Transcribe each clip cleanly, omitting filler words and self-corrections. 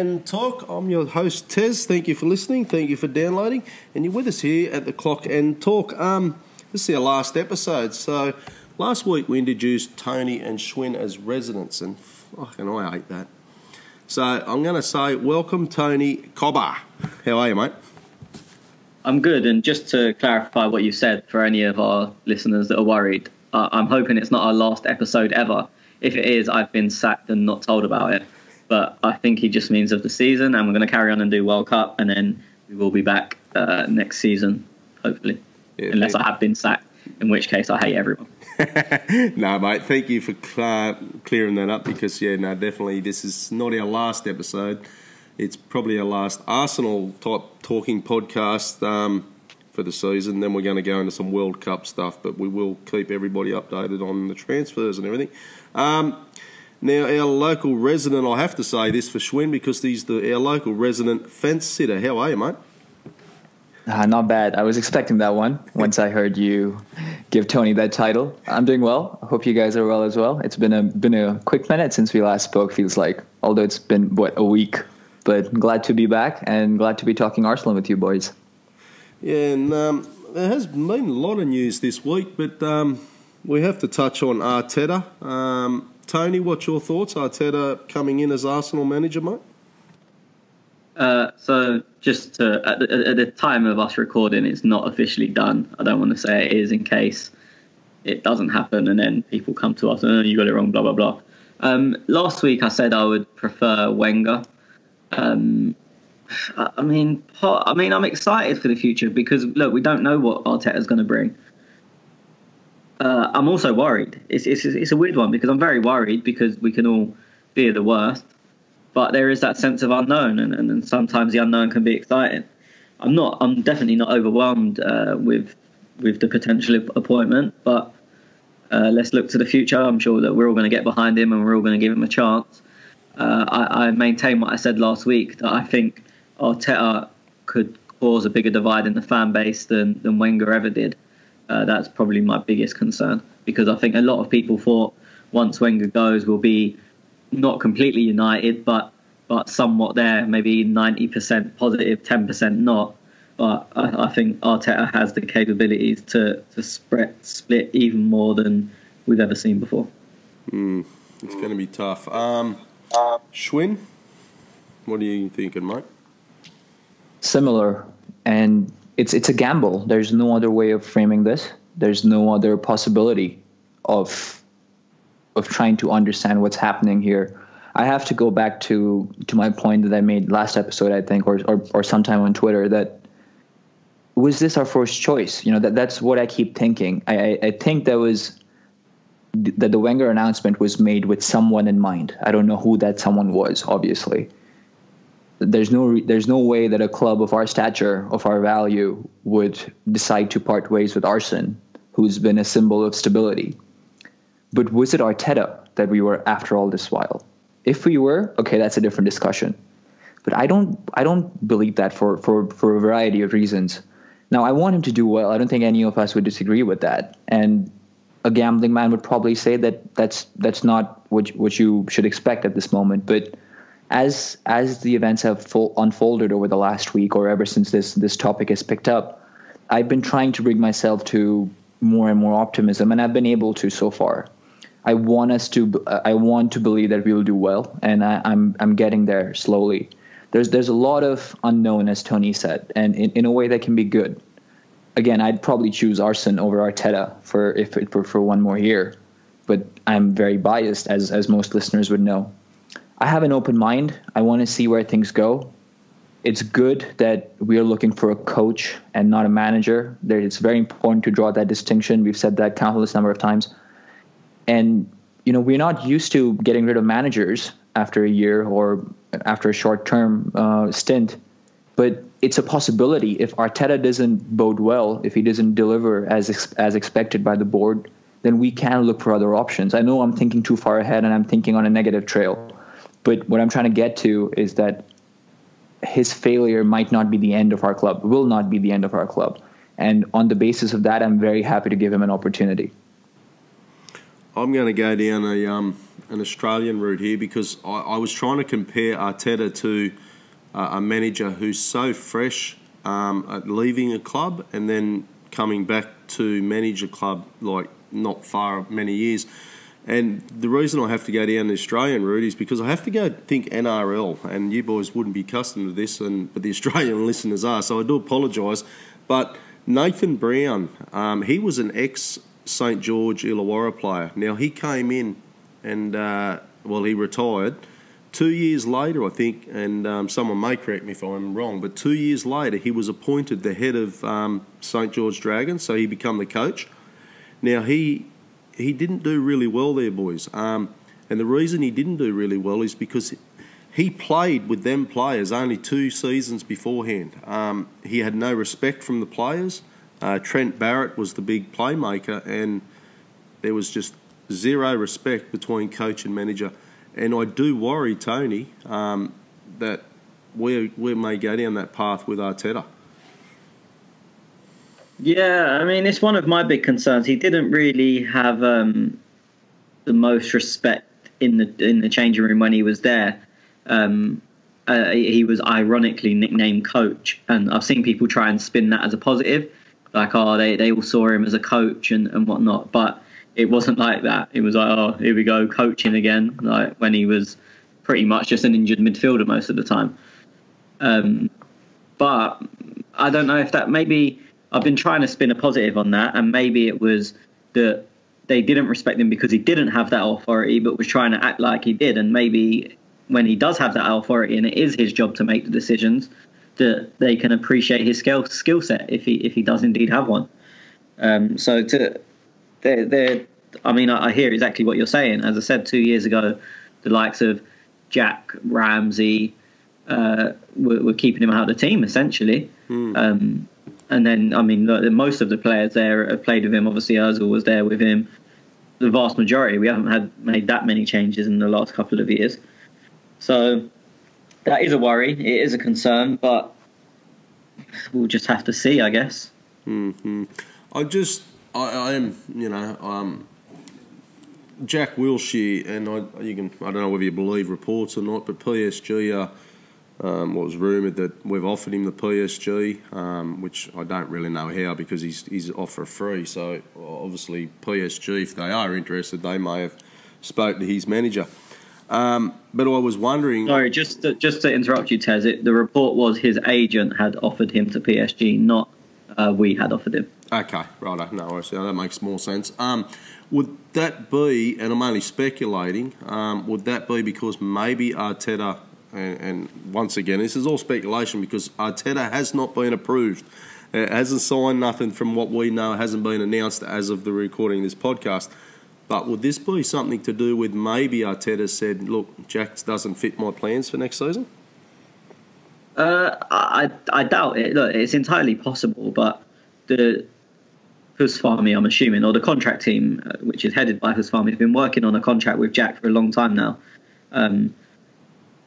and Talk. I'm your host, Tez. Thank you for listening. Thank you for downloading. And you're with us here at the Clock and Talk. This is our last episode. So last week we introduced Tony and Schwinn as residents, and fucking I hate that. So I'm going to say welcome, Tony Cobber. How are you, mate? I'm good, and just to clarify what you said for any of our listeners that are worried, I'm hoping it's not our last episode ever. If it is, I've been sacked and not told about it. But I think he just means of the season, and we're going to carry on and do World Cup, and then we will be back next season, hopefully. Yeah, unless I have been sacked, in which case I hate everyone. No, mate, thank you for clearing that up, because, definitely this is not our last episode. It's probably our last Arsenal-type talking podcast for the season. Then we're going to go into some World Cup stuff, but we will keep everybody updated on the transfers and everything. Now, our local resident, I have to say this for Schwinn, because he's our local resident fence sitter. How are you, mate? Not bad. I was expecting that one once I heard you give Tony that title. I'm doing well. I hope you guys are well as well. It's been a quick minute since we last spoke, feels like, although it's been, a week. But glad to be back and glad to be talking Arsenal with you boys. Yeah, and there has been a lot of news this week, but we have to touch on Arteta. Tony, what's your thoughts? Arteta coming in as Arsenal manager, mate? So just at the time of us recording, it's not officially done. I don't want to say it is in case it doesn't happen and then people come to us and you got it wrong, blah, blah, blah. Last week I said I would prefer Wenger. I'm excited for the future because, look, we don't know what Arteta's going to bring. I'm also worried. It's a weird one because I'm very worried because we can all fear the worst, but there is that sense of unknown, and sometimes the unknown can be exciting. I'm definitely not overwhelmed with the potential appointment, but let's look to the future. I'm sure that we're all going to get behind him and we're all going to give him a chance. I maintain what I said last week, that I think Arteta could cause a bigger divide in the fan base than Wenger ever did. That's probably my biggest concern, because I think a lot of people thought once Wenger goes, we'll be not completely united, but somewhat there, maybe 90% positive, 10% not. But I think Arteta has the capabilities to split even more than we've ever seen before. It's going to be tough. Schwinn, what are you thinking, mate? Similar, and it's a gamble. There's no other way of framing this. There's no other possibility of trying to understand what's happening here. I have to go back to my point that I made last episode, I think, or sometime on Twitter, that was this our first choice? That's what I keep thinking. I think that the Wenger announcement was made with someone in mind. I don't know who that someone was, obviously. There's no way that a club of our stature, of our value, would decide to part ways with Arsene, who's been a symbol of stability. But was it Arteta that we were after all this while? If we were, okay, that's a different discussion. But I don't believe that for a variety of reasons. Now, I want him to do well. I don't think any of us would disagree with that. And a gambling man would probably say that that's not what you should expect at this moment. But as the events have unfolded over the last week, or ever since this topic has picked up, I've been trying to bring myself to more and more optimism, and I've been able to so far. I want to believe that we will do well, and I'm getting there slowly. There's a lot of unknown, as Tony said, and in a way that can be good. Again, I'd probably choose Arsene over Arteta for one more year, but I'm very biased, as most listeners would know. I have an open mind. I want to see where things go. It's good that we are looking for a coach and not a manager. It's very important to draw that distinction. We've said that countless number of times. And, we're not used to getting rid of managers after a year or after a short-term stint. But it's a possibility. If Arteta doesn't bode well, if he doesn't deliver as expected by the board, then we can look for other options. I know I'm thinking too far ahead and I'm thinking on a negative trail. But what I'm trying to get to is that his failure might not be the end of our club, will not be the end of our club. And on the basis of that, I'm very happy to give him an opportunity. I'm going to go down an Australian route here because I was trying to compare Arteta to a manager who's so fresh at leaving a club and then coming back to manage a club like not far many years. And the reason I have to go down the Australian route is because I have to go think NRL, and you boys wouldn't be accustomed to this, but the Australian listeners are, so I do apologise. But Nathan Brown, he was an ex-St George Illawarra player. Now, he came in and, he retired. 2 years later, I think, and someone may correct me if I'm wrong, but 2 years later he was appointed the head of St George Dragons, so he became the coach. Now, he didn't do really well there, boys. And the reason he didn't do really well is because he played with them players only 2 seasons beforehand. He had no respect from the players. Trent Barrett was the big playmaker, and there was just zero respect between coach and manager. And I do worry, Tony, that we may go down that path with Arteta. Yeah, I mean, it's one of my big concerns. He didn't really have the most respect in the changing room when he was there. He was ironically nicknamed coach, and I've seen people try and spin that as a positive, like, they all saw him as a coach and whatnot, but it wasn't like that. It was like, oh, here we go, coaching again, like when he was pretty much just an injured midfielder most of the time. But I don't know if that, maybe I've been trying to spin a positive on that, and maybe it was that they didn't respect him because he didn't have that authority, but was trying to act like he did. And maybe when he does have that authority and it is his job to make the decisions, that they can appreciate his skill set if he does indeed have one. I hear exactly what you're saying. As I said 2 years ago, the likes of Jack, Ramsey were keeping him out of the team, essentially. And then, I mean, most of the players there have played with him. Obviously, Ozil was there with him. The vast majority, we haven't made that many changes in the last couple of years. So that is a worry. It is a concern, but we'll just have to see, I guess. Mm-hmm. I am, Jack Wilshere, and I don't know whether you believe reports or not, but PSG are. What was rumoured that we've offered him the PSG, which I don't really know how because he's off for free. So obviously PSG, if they are interested, they may have spoke to his manager. But I was wondering. Sorry, just to interrupt you, Tez. The report was his agent had offered him to PSG, not we had offered him. Okay, right. No, I see. That makes more sense. Would that be, and I'm only speculating, would that be because maybe Arteta? And once again, this is all speculation because Arteta has not been approved. It hasn't signed nothing from what we know. It hasn't been announced as of the recording of this podcast. But would this be something to do with maybe Arteta said, look, Jack doesn't fit my plans for next season? I doubt it. Look, it's entirely possible, but the Husfami, I'm assuming, or the contract team, which is headed by Husfami, has been working on a contract with Jack for a long time now.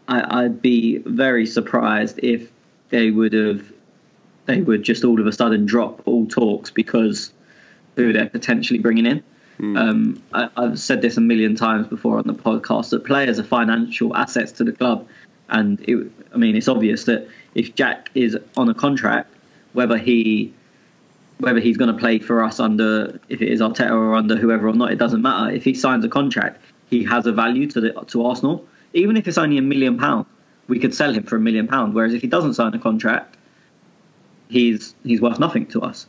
I'd be very surprised if they would just all of a sudden drop all talks because who they're potentially bringing in. I've said this a million times before on the podcast that players are financial assets to the club, and it's obvious that if Jack is on a contract, whether he's going to play for us under, if it is Arteta or under whoever or not, it doesn't matter. If he signs a contract, he has a value to Arsenal. Even if it's only £1 million, we could sell him for £1 million. Whereas if he doesn't sign a contract, he's worth nothing to us.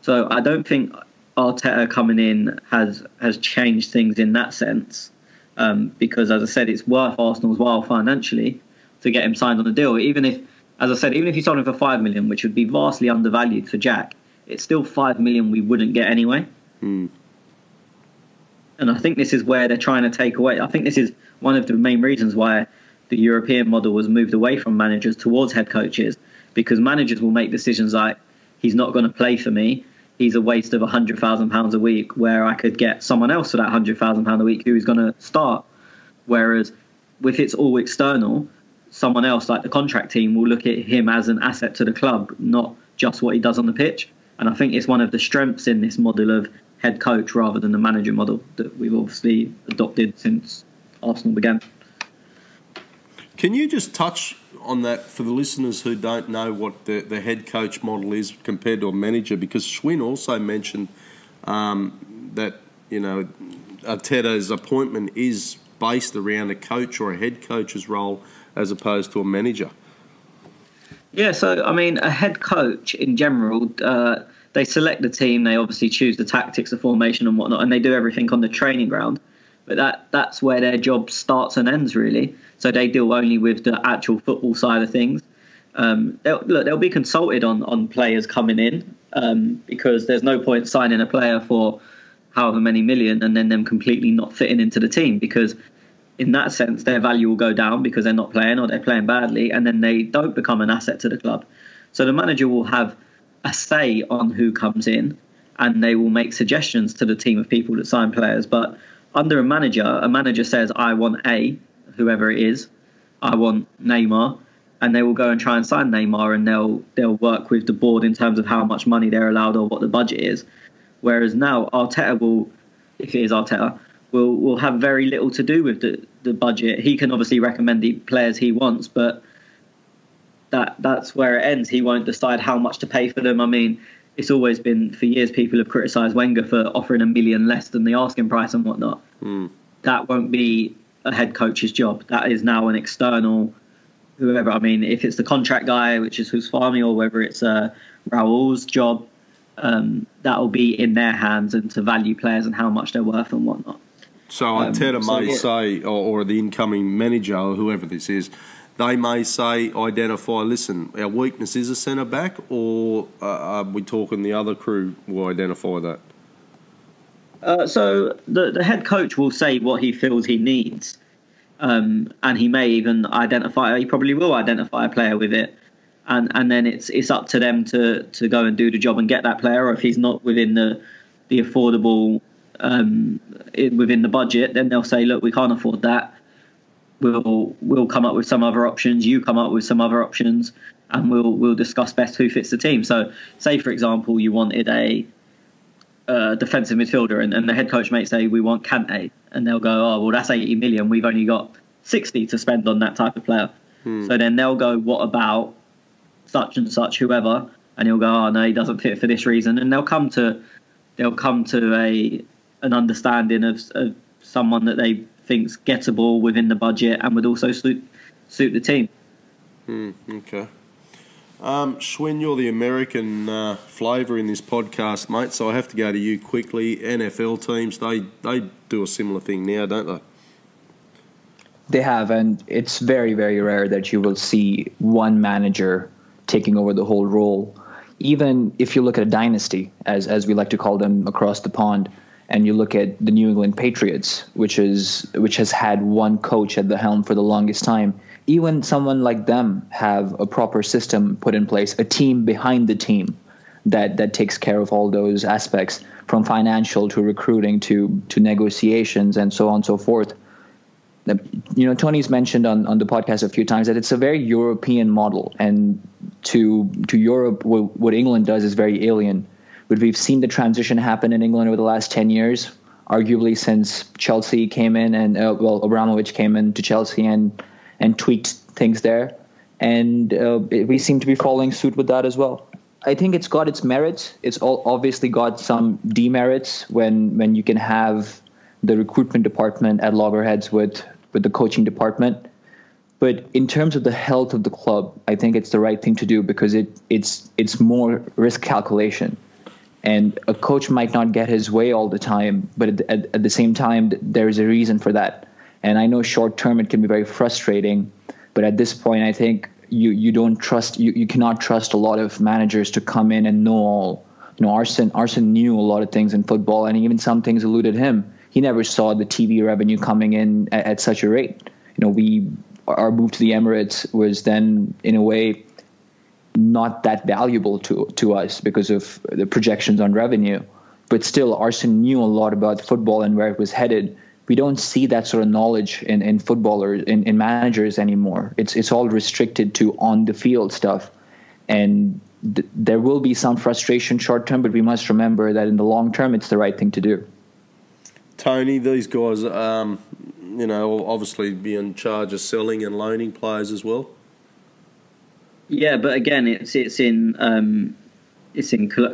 So I don't think Arteta coming in has changed things in that sense, because as I said, it's worth Arsenal's while financially to get him signed on a deal. Even if you sold him for £5 million, which would be vastly undervalued for Jack, it's still £5 million we wouldn't get anyway. And I think this is where they're trying to take away. I think this is one of the main reasons why the European model was moved away from managers towards head coaches, because managers will make decisions like, he's not going to play for me, he's a waste of £100,000 a week, where I could get someone else for that £100,000 a week who is going to start. Whereas if it's all external, someone else like the contract team will look at him as an asset to the club, not just what he does on the pitch. And I think it's one of the strengths in this model of head coach rather than the manager model that we've obviously adopted since Arsenal began. Can you just touch on that for the listeners who don't know what the head coach model is compared to a manager? Because Schwinn also mentioned that, you know, Arteta's appointment is based around a coach or a head coach's role as opposed to a manager. Yeah, so, I mean, a head coach in general, they select the team, they obviously choose the tactics, the formation and whatnot, and they do everything on the training ground. But that's where their job starts and ends, really. So they deal only with the actual football side of things. They'll be consulted on players coming in because there's no point signing a player for however many million and then them completely not fitting into the team, because in that sense their value will go down because they're not playing or they're playing badly, and then they don't become an asset to the club. So the manager will have a say on who comes in, and they will make suggestions to the team of people that sign players. But under a manager says, I want A, whoever it is, I want Neymar, and they will go and try and sign Neymar, and they'll work with the board in terms of how much money they're allowed or what the budget is. Whereas now Arteta will, if it is Arteta, will have very little to do with the budget. He can obviously recommend the players he wants, but that's where it ends. He won't decide how much to pay for them. I mean, it's always been, for years, people have criticised Wenger for offering $1 million less than the asking price and whatnot. That won't be a head coach's job. That is now an external, whoever. I mean, if it's the contract guy, which is who's farming, or whether it's Raul's job, that will be in their hands, and to value players and how much they're worth and whatnot. So Arteta may say, or the incoming manager, or whoever this is, they may say, identify, listen, our weakness is a centre-back, or are we talking the other crew will identify that? So the head coach will say what he feels he needs, and he may even he probably will identify a player with it, and then it's up to them to go and do the job and get that player. Or if he's not within the affordable, within the budget, then they'll say, look, we can't afford that. We'll come up with some other options. You come up with some other options, and we'll discuss best who fits the team. So, say for example, you wanted a defensive midfielder, and the head coach may say, we want Kante, and they'll go, oh well, that's 80 million. We've only got 60 to spend on that type of player. So then they'll go, what about such and such, whoever, and he'll go, oh no, he doesn't fit for this reason, and they'll come to an understanding of someone that they think's gettable within the budget and would also suit the team. Okay. Schwinn, you're the American flavour in this podcast, mate, so I have to go to you quickly. NFL teams, they do a similar thing now, don't they? They have, and it's very, very rare that you will see one manager taking over the whole role. Even if you look at a dynasty, as we like to call them across the pond, and you look at the New England Patriots, which has had one coach at the helm for the longest time, even someone like them have a proper system put in place, a team behind the team that takes care of all those aspects, from financial to recruiting to negotiations and so on and so forth. You know, Tony's mentioned on the podcast a few times that it's a very European model, and to Europe, what England does is very alien. But we've seen the transition happen in England over the last 10 years, arguably since Chelsea came in and, Abramovich came in to Chelsea and tweaked things there. And we seem to be following suit with that as well. I think it's got its merits. It's obviously got some demerits when you can have the recruitment department at loggerheads with the coaching department. But in terms of the health of the club, I think it's the right thing to do, because it's more risk calculation. And a coach might not get his way all the time, but at the same time, there is a reason for that. And I know short term it can be very frustrating, but at this point, I think you cannot trust a lot of managers to come in and know all. You know, Arsene knew a lot of things in football, and even some things eluded him. He never saw the TV revenue coming in at such a rate. You know, our move to the Emirates was then, in a way, not that valuable to us because of the projections on revenue. But still, Arsene knew a lot about football and where it was headed. We don't see that sort of knowledge in footballers, in managers anymore. It's all restricted to on the field stuff. And there will be some frustration short term, but we must remember that in the long term, it's the right thing to do. Tony, these guys, obviously be in charge of selling and loaning players as well. Yeah, but again, it's in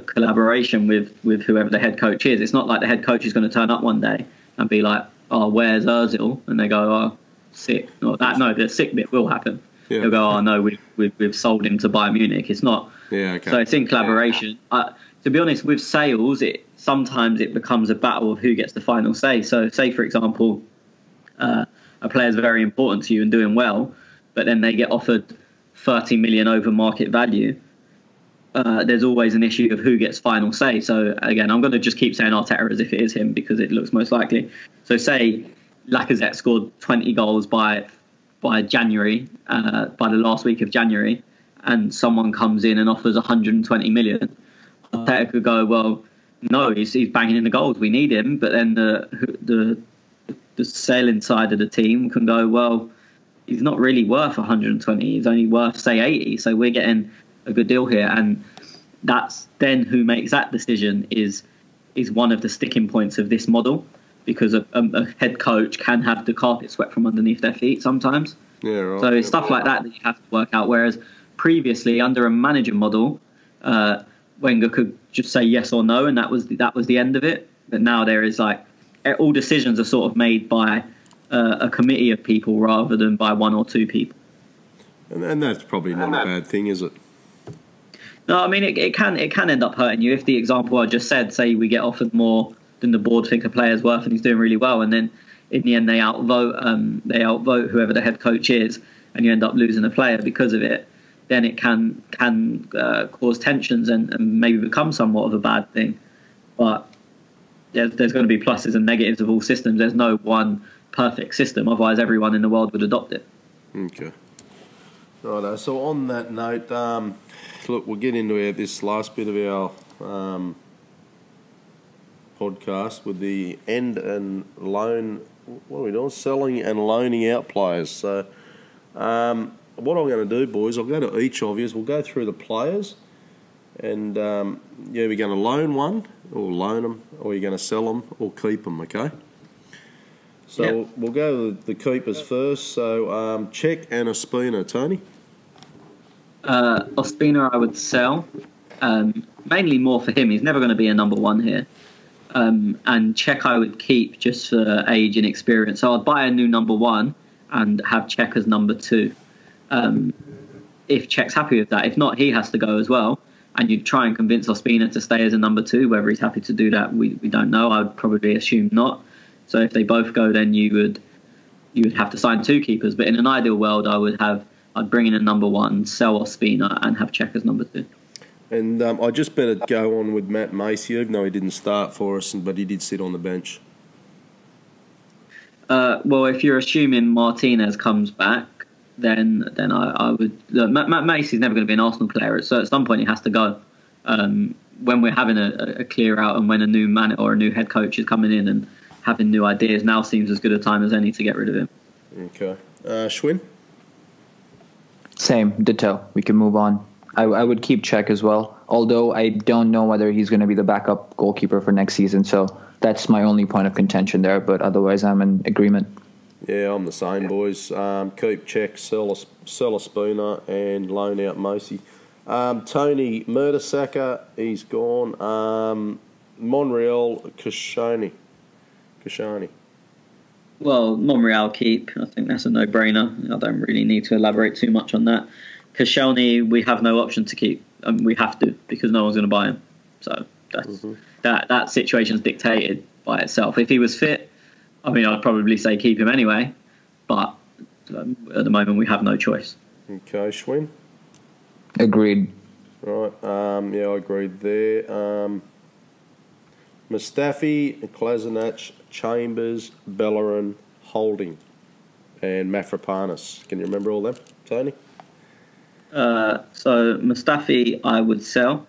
collaboration with whoever the head coach is. It's not like the head coach is going to turn up one day and be like, "Oh, where's Ozil?" And they go, "Oh, sick." No, the sick bit will happen. Yeah. They'll go, "Oh no, we've sold him to Bayern Munich." It's not. Yeah. Okay. So it's in collaboration. To be honest, with sales, sometimes it becomes a battle of who gets the final say. So, say for example, a player is very important to you and doing well, but then they get offered 30 million over market value. There's always an issue of who gets final say. So again, I'm going to just keep saying Arteta as if it is him because it looks most likely. So say Lacazette scored 20 goals by January, by the last week of January, and someone comes in and offers 120 million. Arteta could go, well, no, he's banging in the goals. We need him. But then the selling side of the team can go, well, he's not really worth 120. He's only worth, say, 80. So we're getting a good deal here. And that's then who makes that decision is one of the sticking points of this model, because a head coach can have the carpet swept from underneath their feet sometimes. Yeah, right. So it's stuff like that you have to work out. Whereas previously, under a manager model, Wenger could just say yes or no, and that was the end of it. But now there is all decisions are sort of made by a committee of people rather than by one or two people. And that's probably not a bad thing, is it? No, I mean it can end up hurting you if the example I just said, say we get offered more than the board think a player's worth and he's doing really well, and then in the end they outvote whoever the head coach is, and you end up losing a player because of it. Then it can cause tensions and maybe become somewhat of a bad thing. But there's going to be pluses and negatives of all systems. There's no one perfect system, otherwise everyone in the world would adopt it. Okay. Right. So on that note, look, we'll get into this last bit of our podcast with the end and loan. What are we doing? Selling and loaning out players. So what I'm going to do, boys, I'll go to each of you. We'll go through the players, and we're going to loan one, or loan them, or you're going to sell them, or keep them. Okay. So we'll go with the keepers first. So Cech and Ospina, Tony. Ospina I would sell, mainly more for him. He's never going to be a number one here. And Cech I would keep just for age and experience. So I'd buy a new number one and have Cech as number two. If Cech's happy with that. If not, he has to go as well. And you'd try and convince Ospina to stay as a number two. Whether he's happy to do that, we don't know. I would probably assume not. So if they both go, then you would have to sign two keepers. But in an ideal world, I'd bring in a number one, sell Ospina, and have Cech as number two. And I just better go on with Matt Macey, even though he didn't start for us, but he did sit on the bench. Well, if you're assuming Martinez comes back, then I would. Look, Matt Macey's never going to be an Arsenal player, so at some point he has to go. When we're having a clear out and when a new man or a new head coach is coming in and having new ideas, now seems as good a time as any to get rid of him. Okay. Schwinn? Same, ditto. We can move on. I would keep Cech as well, although I don't know whether he's going to be the backup goalkeeper for next season, so that's my only point of contention there, but otherwise I'm in agreement. Yeah, I'm the same, boys. Keep Cech, sell Ospina, and loan out Macey. Tony Mertesacker, he's gone. Monreal, Koscielny. Well, Monreal keep. I think that's a no-brainer. I don't really need to elaborate too much on that. Koscielny, we have no option to keep. We have to, because no one's going to buy him. So that situation's dictated by itself. If he was fit, I mean, I'd probably say keep him anyway. But at the moment, we have no choice. Okay, Schwinn? Agreed. Right. Yeah, I agreed there. Mustafi, Kolasinac, Chambers, Bellerin, Holding, and Mafropanos. Can you remember all them, Tony? So Mustafi, I would sell.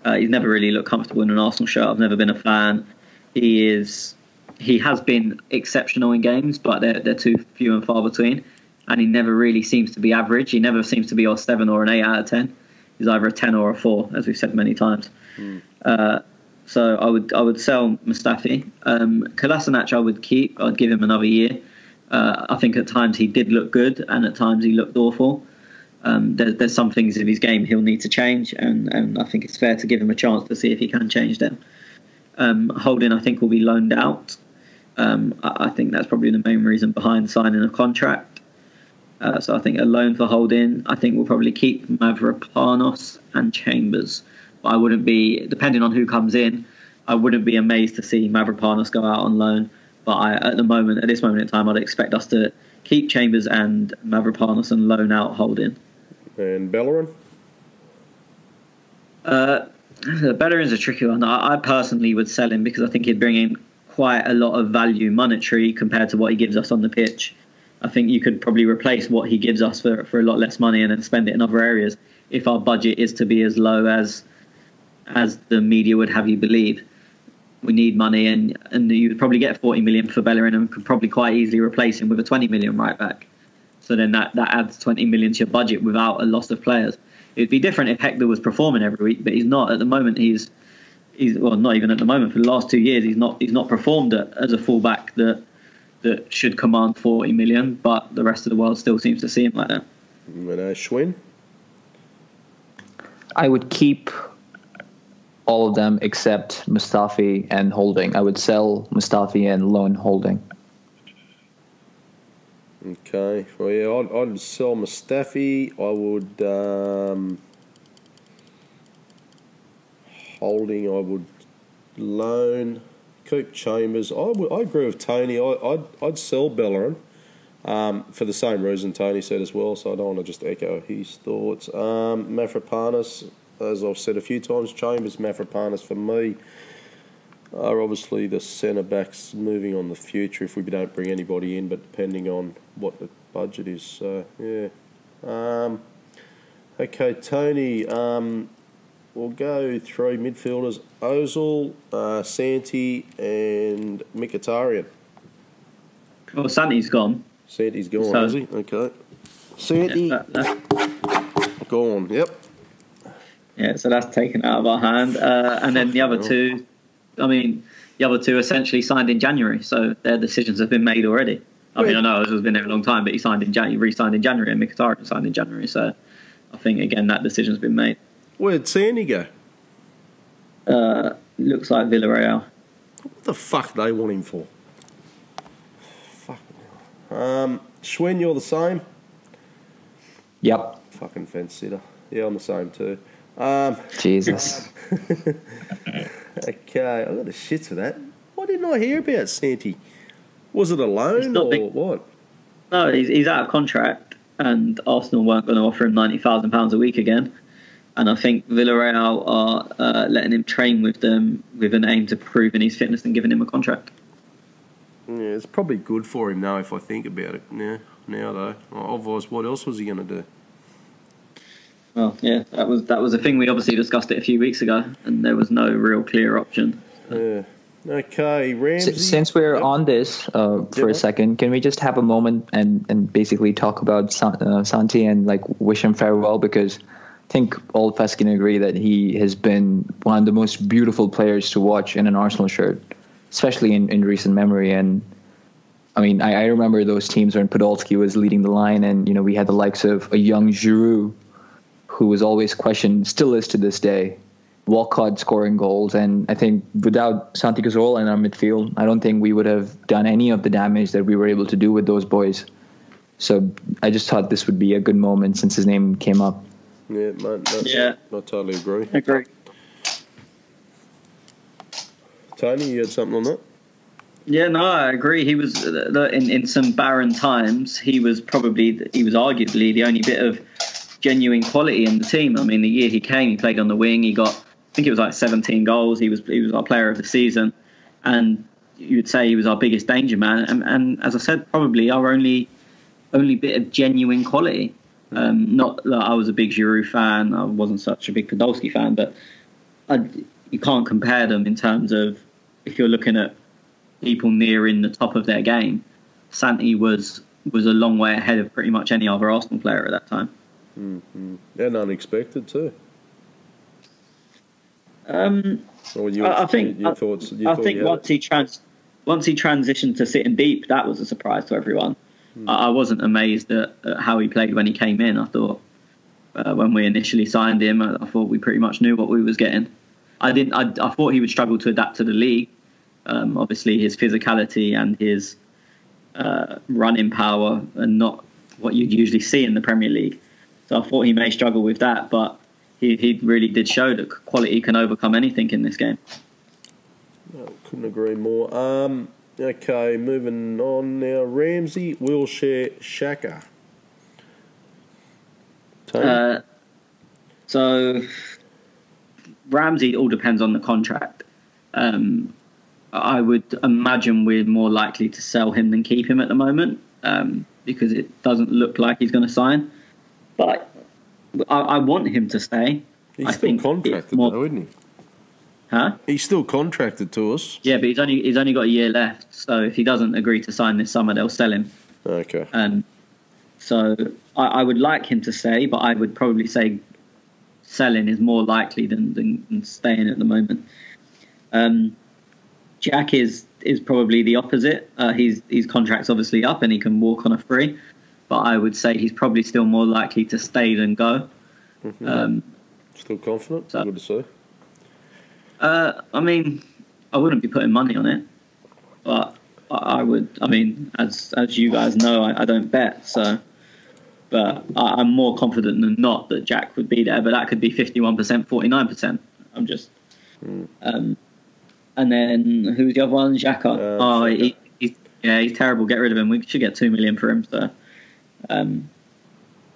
He's never really looked comfortable in an Arsenal shirt. I've never been a fan. He has been exceptional in games, but they're too few and far between. And he never really seems to be average. He never seems to be a 7 or an 8 out of 10. He's He's either a 10 or a 4, as we've said many times. So I would sell Mustafi. Kolasinac I would keep. I'd give him another year. I think at times he did look good, and at times he looked awful. There's some things in his game he'll need to change, and I think it's fair to give him a chance to see if he can change them. Holding, I think, will be loaned out. I think that's probably the main reason behind signing a contract. So I think a loan for Holding. I think we'll probably keep Mavropanos and Chambers. But I wouldn't be, depending on who comes in, I wouldn't be amazed to see Mavropanos go out on loan. But at this moment in time, I'd expect us to keep Chambers and Mavropanos and loan out Holding. And Bellerin? Bellerin's a tricky one. I personally would sell him because I think he'd bring in quite a lot of value monetary compared to what he gives us on the pitch. I think you could probably replace what he gives us for a lot less money and then spend it in other areas if our budget is to be as low as the media would have you believe. We need money, and you would probably get 40 million for Bellerin and could probably quite easily replace him with a 20 million right back. So then that adds 20 million to your budget without a loss of players. It'd be different if Hector was performing every week, but he's not. At the moment, he's well, not even at the moment. For the last 2 years, he's not performed as a fullback that should command 40 million, but the rest of the world still seems to see him like that. Schwinn? I would keep all of them except Mustafi and Holding. I would sell Mustafi and loan Holding. Okay. Well, yeah, I'd sell Mustafi. I would Holding. I would loan. Keep Chambers. I agree with Tony. I'd sell Bellerin for the same reason Tony said as well. So I don't want to just echo his thoughts. Mavropanos, as I've said a few times, Chambers, Mavropanos for me are obviously the centre backs moving on the future if we don't bring anybody in, but depending on what the budget is. So yeah. Okay, Tony. We'll go through midfielders: Ozil, Santi, and Mkhitaryan. Well, Santi's gone. Santi's gone, is he? Okay. Santi, gone. Yep. Yeah, so that's taken out of our hand. And then the other two, essentially signed in January, so their decisions have been made already. I know Ozil's been there a long time, but he signed in January, re-signed in January, and Mkhitaryan signed in January. So I think again that decision's been made. Where'd Santi go? Looks like Villarreal. What the fuck do they want him for? Fuck. Schwinn, you're the same? Yep. Fucking fence sitter. Yeah, I'm the same too. Jesus. Okay, I got the shits for that. Why didn't I hear about Santi? Was it a loan or what? No, he's out of contract, and Arsenal weren't going to offer him £90,000 a week again. And I think Villarreal are letting him train with them with an aim to proving his fitness and giving him a contract. Yeah, it's probably good for him now if I think about it now though. Otherwise, what else was he going to do? Well, yeah, that was a thing we obviously discussed it a few weeks ago, and there was no real clear option. Yeah. Okay, Ramsey. Since we're on this for a second, can we just have a moment and basically talk about Santi and like wish him farewell, because I think all of us can agree that he has been one of the most beautiful players to watch in an Arsenal shirt, especially in recent memory. And I mean, I remember those teams when Podolski was leading the line, and we had the likes of a young Giroud, who was always questioned, still is to this day. Walcott scoring goals, and I think without Santi Cazorla in our midfield, I don't think we would have done any of the damage that we were able to do with those boys. So I just thought this would be a good moment since his name came up. Yeah, mate, I totally agree. Agree. Tony, you had something on that? Yeah, no, I agree. He was in some barren times. He was arguably the only bit of genuine quality in the team. I mean, the year he came, he played on the wing. He got, I think it was like 17 goals. He was our player of the season, and you would say he was our biggest danger man. And as I said, probably our only bit of genuine quality. Not that I was a big Giroud fan. I wasn't such a big Podolski fan, but you can't compare them in terms of if you're looking at people nearing the top of their game. Santi was a long way ahead of pretty much any other Arsenal player at that time. Mm-hmm. And unexpected too. Or I think your thoughts? I think once he transitioned to sitting deep, that was a surprise to everyone. I wasn't amazed at how he played when he came in. I thought when we initially signed him, I thought we pretty much knew what we was getting. I thought he would struggle to adapt to the league. Obviously, his physicality and his running power are not what you'd usually see in the Premier League. So I thought he may struggle with that, but he really did show that quality can overcome anything in this game. No, couldn't agree more. Okay, moving on now. Ramsey, Wilshere, Xhaka. So Ramsey, all depends on the contract. I would imagine we're more likely to sell him than keep him at the moment because it doesn't look like he's going to sign. But I want him to stay. He's still contracted, though, isn't he? Huh? He's still contracted to us. Yeah, but he's only got a year left. So if he doesn't agree to sign this summer, they'll sell him. Okay. So I would like him to stay, but I would probably say selling is more likely than staying at the moment. Jack is probably the opposite. His contract's obviously up and he can walk on a free, but I would say he's probably still more likely to stay than go. Mm-hmm. Still confident? So, good to see. I mean, I wouldn't be putting money on it, but I would. I mean, as you guys know, I don't bet, so. But I'm more confident than not that Jack would be there. But that could be 51%, 49%. I'm just. And then who's the other one? Xhaka. He's terrible. Get rid of him. We should get 2 million for him. So,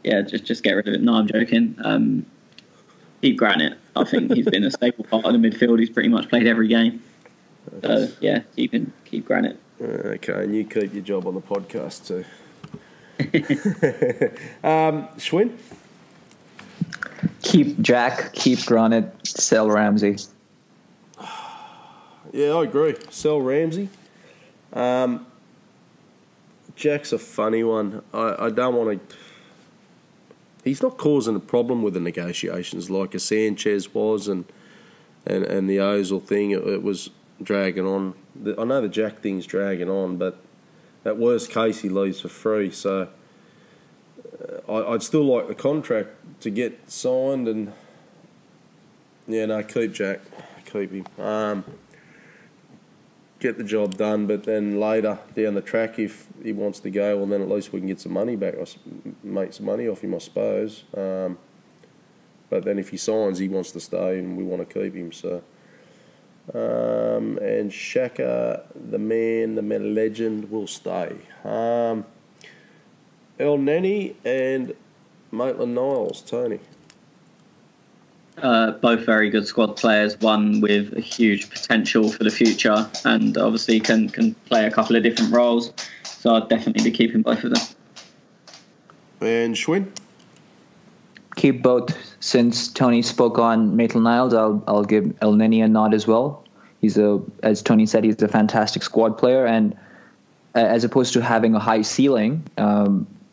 just get rid of it. No, I'm joking. Keep Granit. I think he's been a staple part of the midfield. He's pretty much played every game. So yeah, keep Granit. Okay, and you keep your job on the podcast too. Schwinn? Keep Jack, keep Granit, sell Ramsey. Yeah, I agree. Sell Ramsey. Jack's a funny one. I don't want to... He's not causing a problem with the negotiations like a Sanchez was and the Ozil thing. It was dragging on. I know the Jack thing's dragging on, but at worst case he leaves for free. So I'd still like the contract to get signed and keep Jack, keep him. Get the job done, but then later down the track, if he wants to go, well then at least we can get some money back, make some money off him, I suppose. But then if he signs, he wants to stay, and we want to keep him. So, and Xhaka, the man legend, will stay. El Neni and Maitland-Niles, Tony. Both very good squad players, one with a huge potential for the future and obviously can play a couple of different roles. So I'd definitely be keeping both of them. And Schwinn? Keep both. Since Tony spoke on Maitland-Niles, I'll give El Neni a nod as well. As Tony said, he's a fantastic squad player, and as opposed to having a high ceiling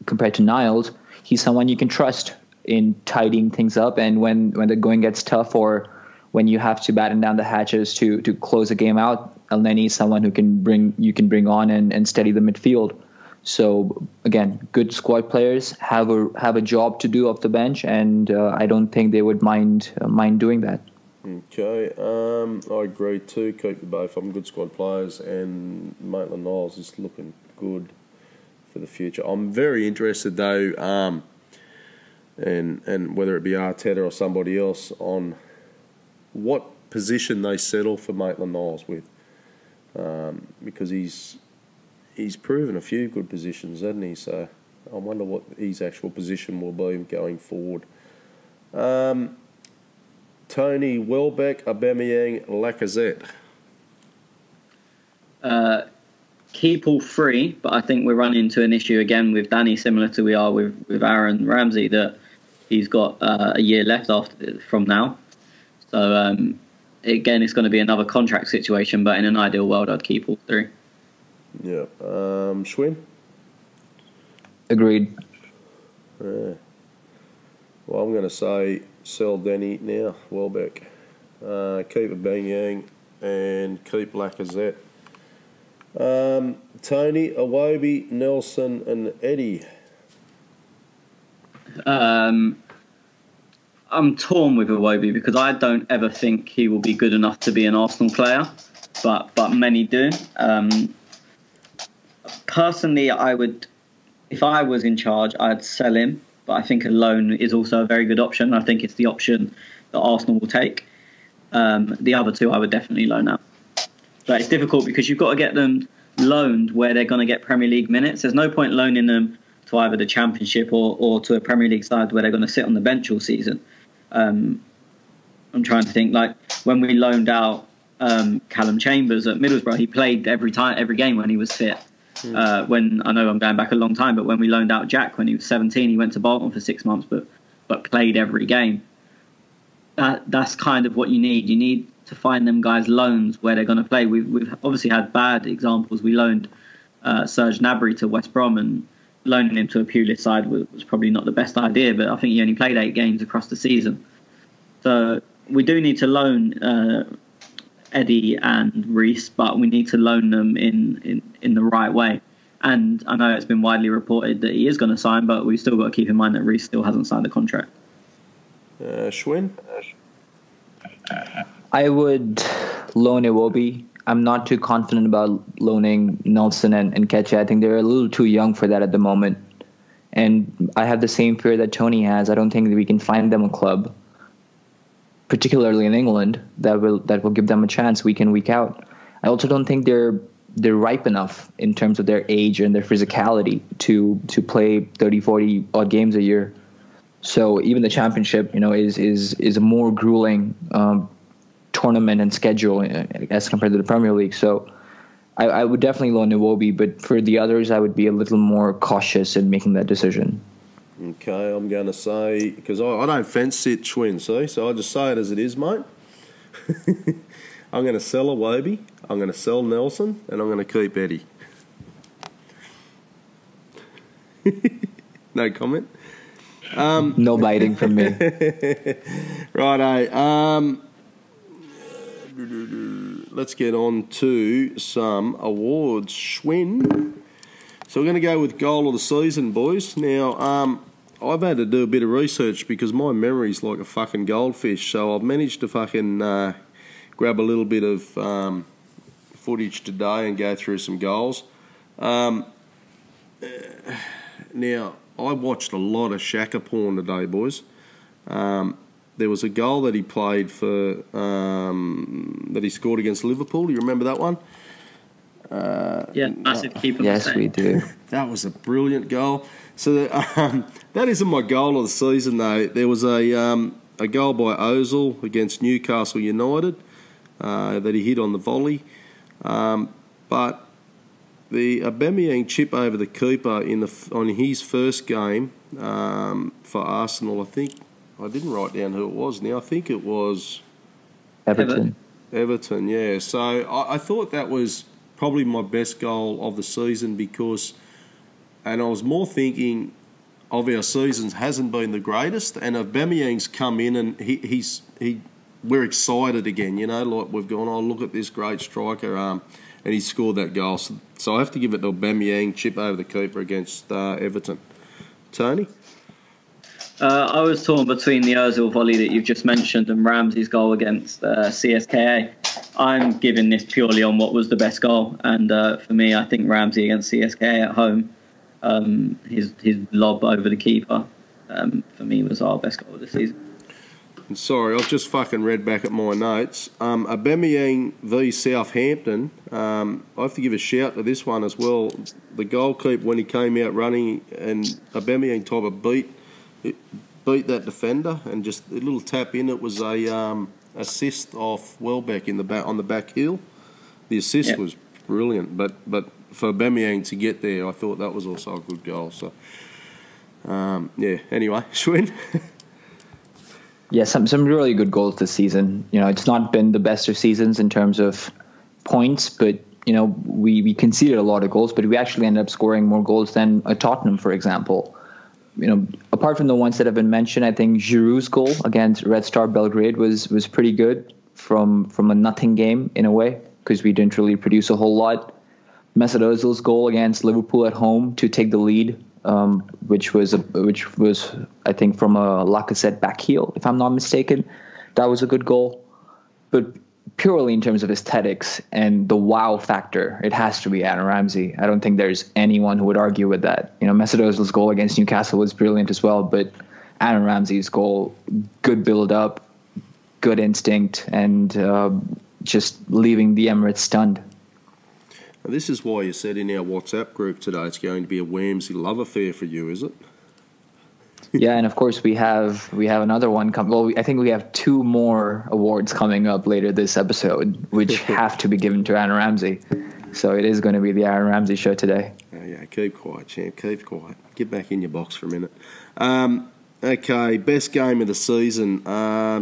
compared to Niles, he's someone you can trust in tidying things up, and when the going gets tough or when you have to batten down the hatches to close a game out, El Neni is someone you can bring on and steady the midfield. So again, good squad players have a job to do off the bench, and I don't think they would mind doing that. Okay, I agree too. Keep the both of them, good squad players, and Maitland-Niles is looking good for the future. I'm very interested though. And whether it be Arteta or somebody else, on what position they settle for Maitland-Niles with, because he's proven a few good positions, hasn't he? So I wonder what his actual position will be going forward. Tony, Welbeck, Aubameyang, Lacazette. Keep all three, but I think we're running into an issue again with Danny, similar to we are with Aaron Ramsey, that he's got a year left from now. So again, it's going to be another contract situation, but in an ideal world, I'd keep all three. Yeah. Schwinn? Agreed. Yeah. Well, I'm going to say sell Danny now, Welbeck. keep Aubameyang, and keep Lacazette. Tony, Iwobi, Nelson, and Eddie. I'm torn with Iwobi because I don't ever think he will be good enough to be an Arsenal player, but many do. Personally, I would, if I was in charge, I'd sell him. But I think a loan is also a very good option. I think it's the option that Arsenal will take. The other two I would definitely loan out. But it's difficult because you've got to get them loaned where they're going to get Premier League minutes. There's no point loaning them to either the Championship or to a Premier League side where they're going to sit on the bench all season. I'm trying to think, like when we loaned out Callum Chambers at Middlesbrough, he played every game when he was fit. When I know I'm going back a long time, but when we loaned out Jack when he was 17, he went to Bolton for 6 months, but played every game. That's kind of what you need. You need to find them guys loans where they're going to play. We've obviously had bad examples. We loaned Serge Gnabry to West Brom, and loaning him to a Pulis side was probably not the best idea, but I think he only played 8 games across the season. So we do need to loan Eddie and Reece, but we need to loan them in the right way. And I know it's been widely reported that he is going to sign, but we've still got to keep in mind that Reece still hasn't signed the contract. Schwinn? I would loan Iwobi. I'm not too confident about loaning Nelson and Ketcha. I think they're a little too young for that at the moment. And I have the same fear that Tony has. I don't think that we can find them a club, particularly in England, that will give them a chance week in, week out. I also don't think they're ripe enough in terms of their age and their physicality to play 30, 40 odd games a year. So even the Championship, is a more grueling tournament and schedule as compared to the Premier League. So I would definitely loan Iwobi, but for the others, I would be a little more cautious in making that decision. Okay, I'm going to say, because I don't fence it, Schwinn, see? So I just say it as it is, mate. I'm going to sell Iwobi, I'm going to sell Nelson, and I'm going to keep Eddie. No comment? No biting from me. Righto. Let's get on to some awards. Schwinn. So we're going to go with goal of the season, boys. Now, I've had to do a bit of research because my memory's like a fucking goldfish. So I've managed to fucking grab a little bit of footage today and go through some goals. Now, I watched a lot of Shaka porn today, boys. There was a goal that he played for, that he scored against Liverpool. Do you remember that one? Yeah, massive keeper. Yes, we do. That was a brilliant goal. So that isn't my goal of the season, though. There was a goal by Ozil against Newcastle United that he hit on the volley. But the Aubameyang chip over the keeper on his first game for Arsenal, I think, I didn't write down who it was now. I think it was Everton, yeah. So I thought that was probably my best goal of the season and I was more thinking of our seasons hasn't been the greatest, and Aubameyang's come in and we're excited again, like we've gone, oh, look at this great striker, and he scored that goal. So I have to give it to Aubameyang, chip over the keeper against Everton. Tony? I was torn between the Ozil volley that you've just mentioned and Ramsey's goal against CSKA. I'm giving this purely on what was the best goal, and for me, I think Ramsey against CSKA at home, his lob over the keeper, for me was our best goal of the season. And sorry, I've just fucking read back at my notes. Aubameyang v Southampton. I have to give a shout to this one as well. The goalkeeper, when he came out running, and Aubameyang type of beat that defender, and just a little tap in. It was a assist off Welbeck on the back heel. The assist was brilliant, but for Aubameyang to get there, I thought that was also a good goal. So anyway, Schwinn. Yeah, some really good goals this season. It's not been the best of seasons in terms of points, but we conceded a lot of goals, but we actually ended up scoring more goals than Tottenham, for example. Apart from the ones that have been mentioned, I think Giroud's goal against Red Star Belgrade was pretty good. from a nothing game in a way, because we didn't really produce a whole lot. Mesut Ozil's goal against Liverpool at home to take the lead, which was I think from a Lacazette back heel, if I'm not mistaken. That was a good goal. But purely in terms of aesthetics and the wow factor, it has to be Aaron Ramsey. I don't think there's anyone who would argue with that. Mesut Ozil's goal against Newcastle was brilliant as well, but Aaron Ramsey's goal, good build-up, good instinct, and just leaving the Emirates stunned. This is why you said in our WhatsApp group today it's going to be a Wamsey love affair for you, is it? Yeah, and of course we have another one coming. Well, I think we have 2 more awards coming up later this episode, which have to be given to Aaron Ramsey. So it is going to be the Aaron Ramsey show today. Yeah, keep quiet, champ. Keep quiet. Get back in your box for a minute. Okay, best game of the season.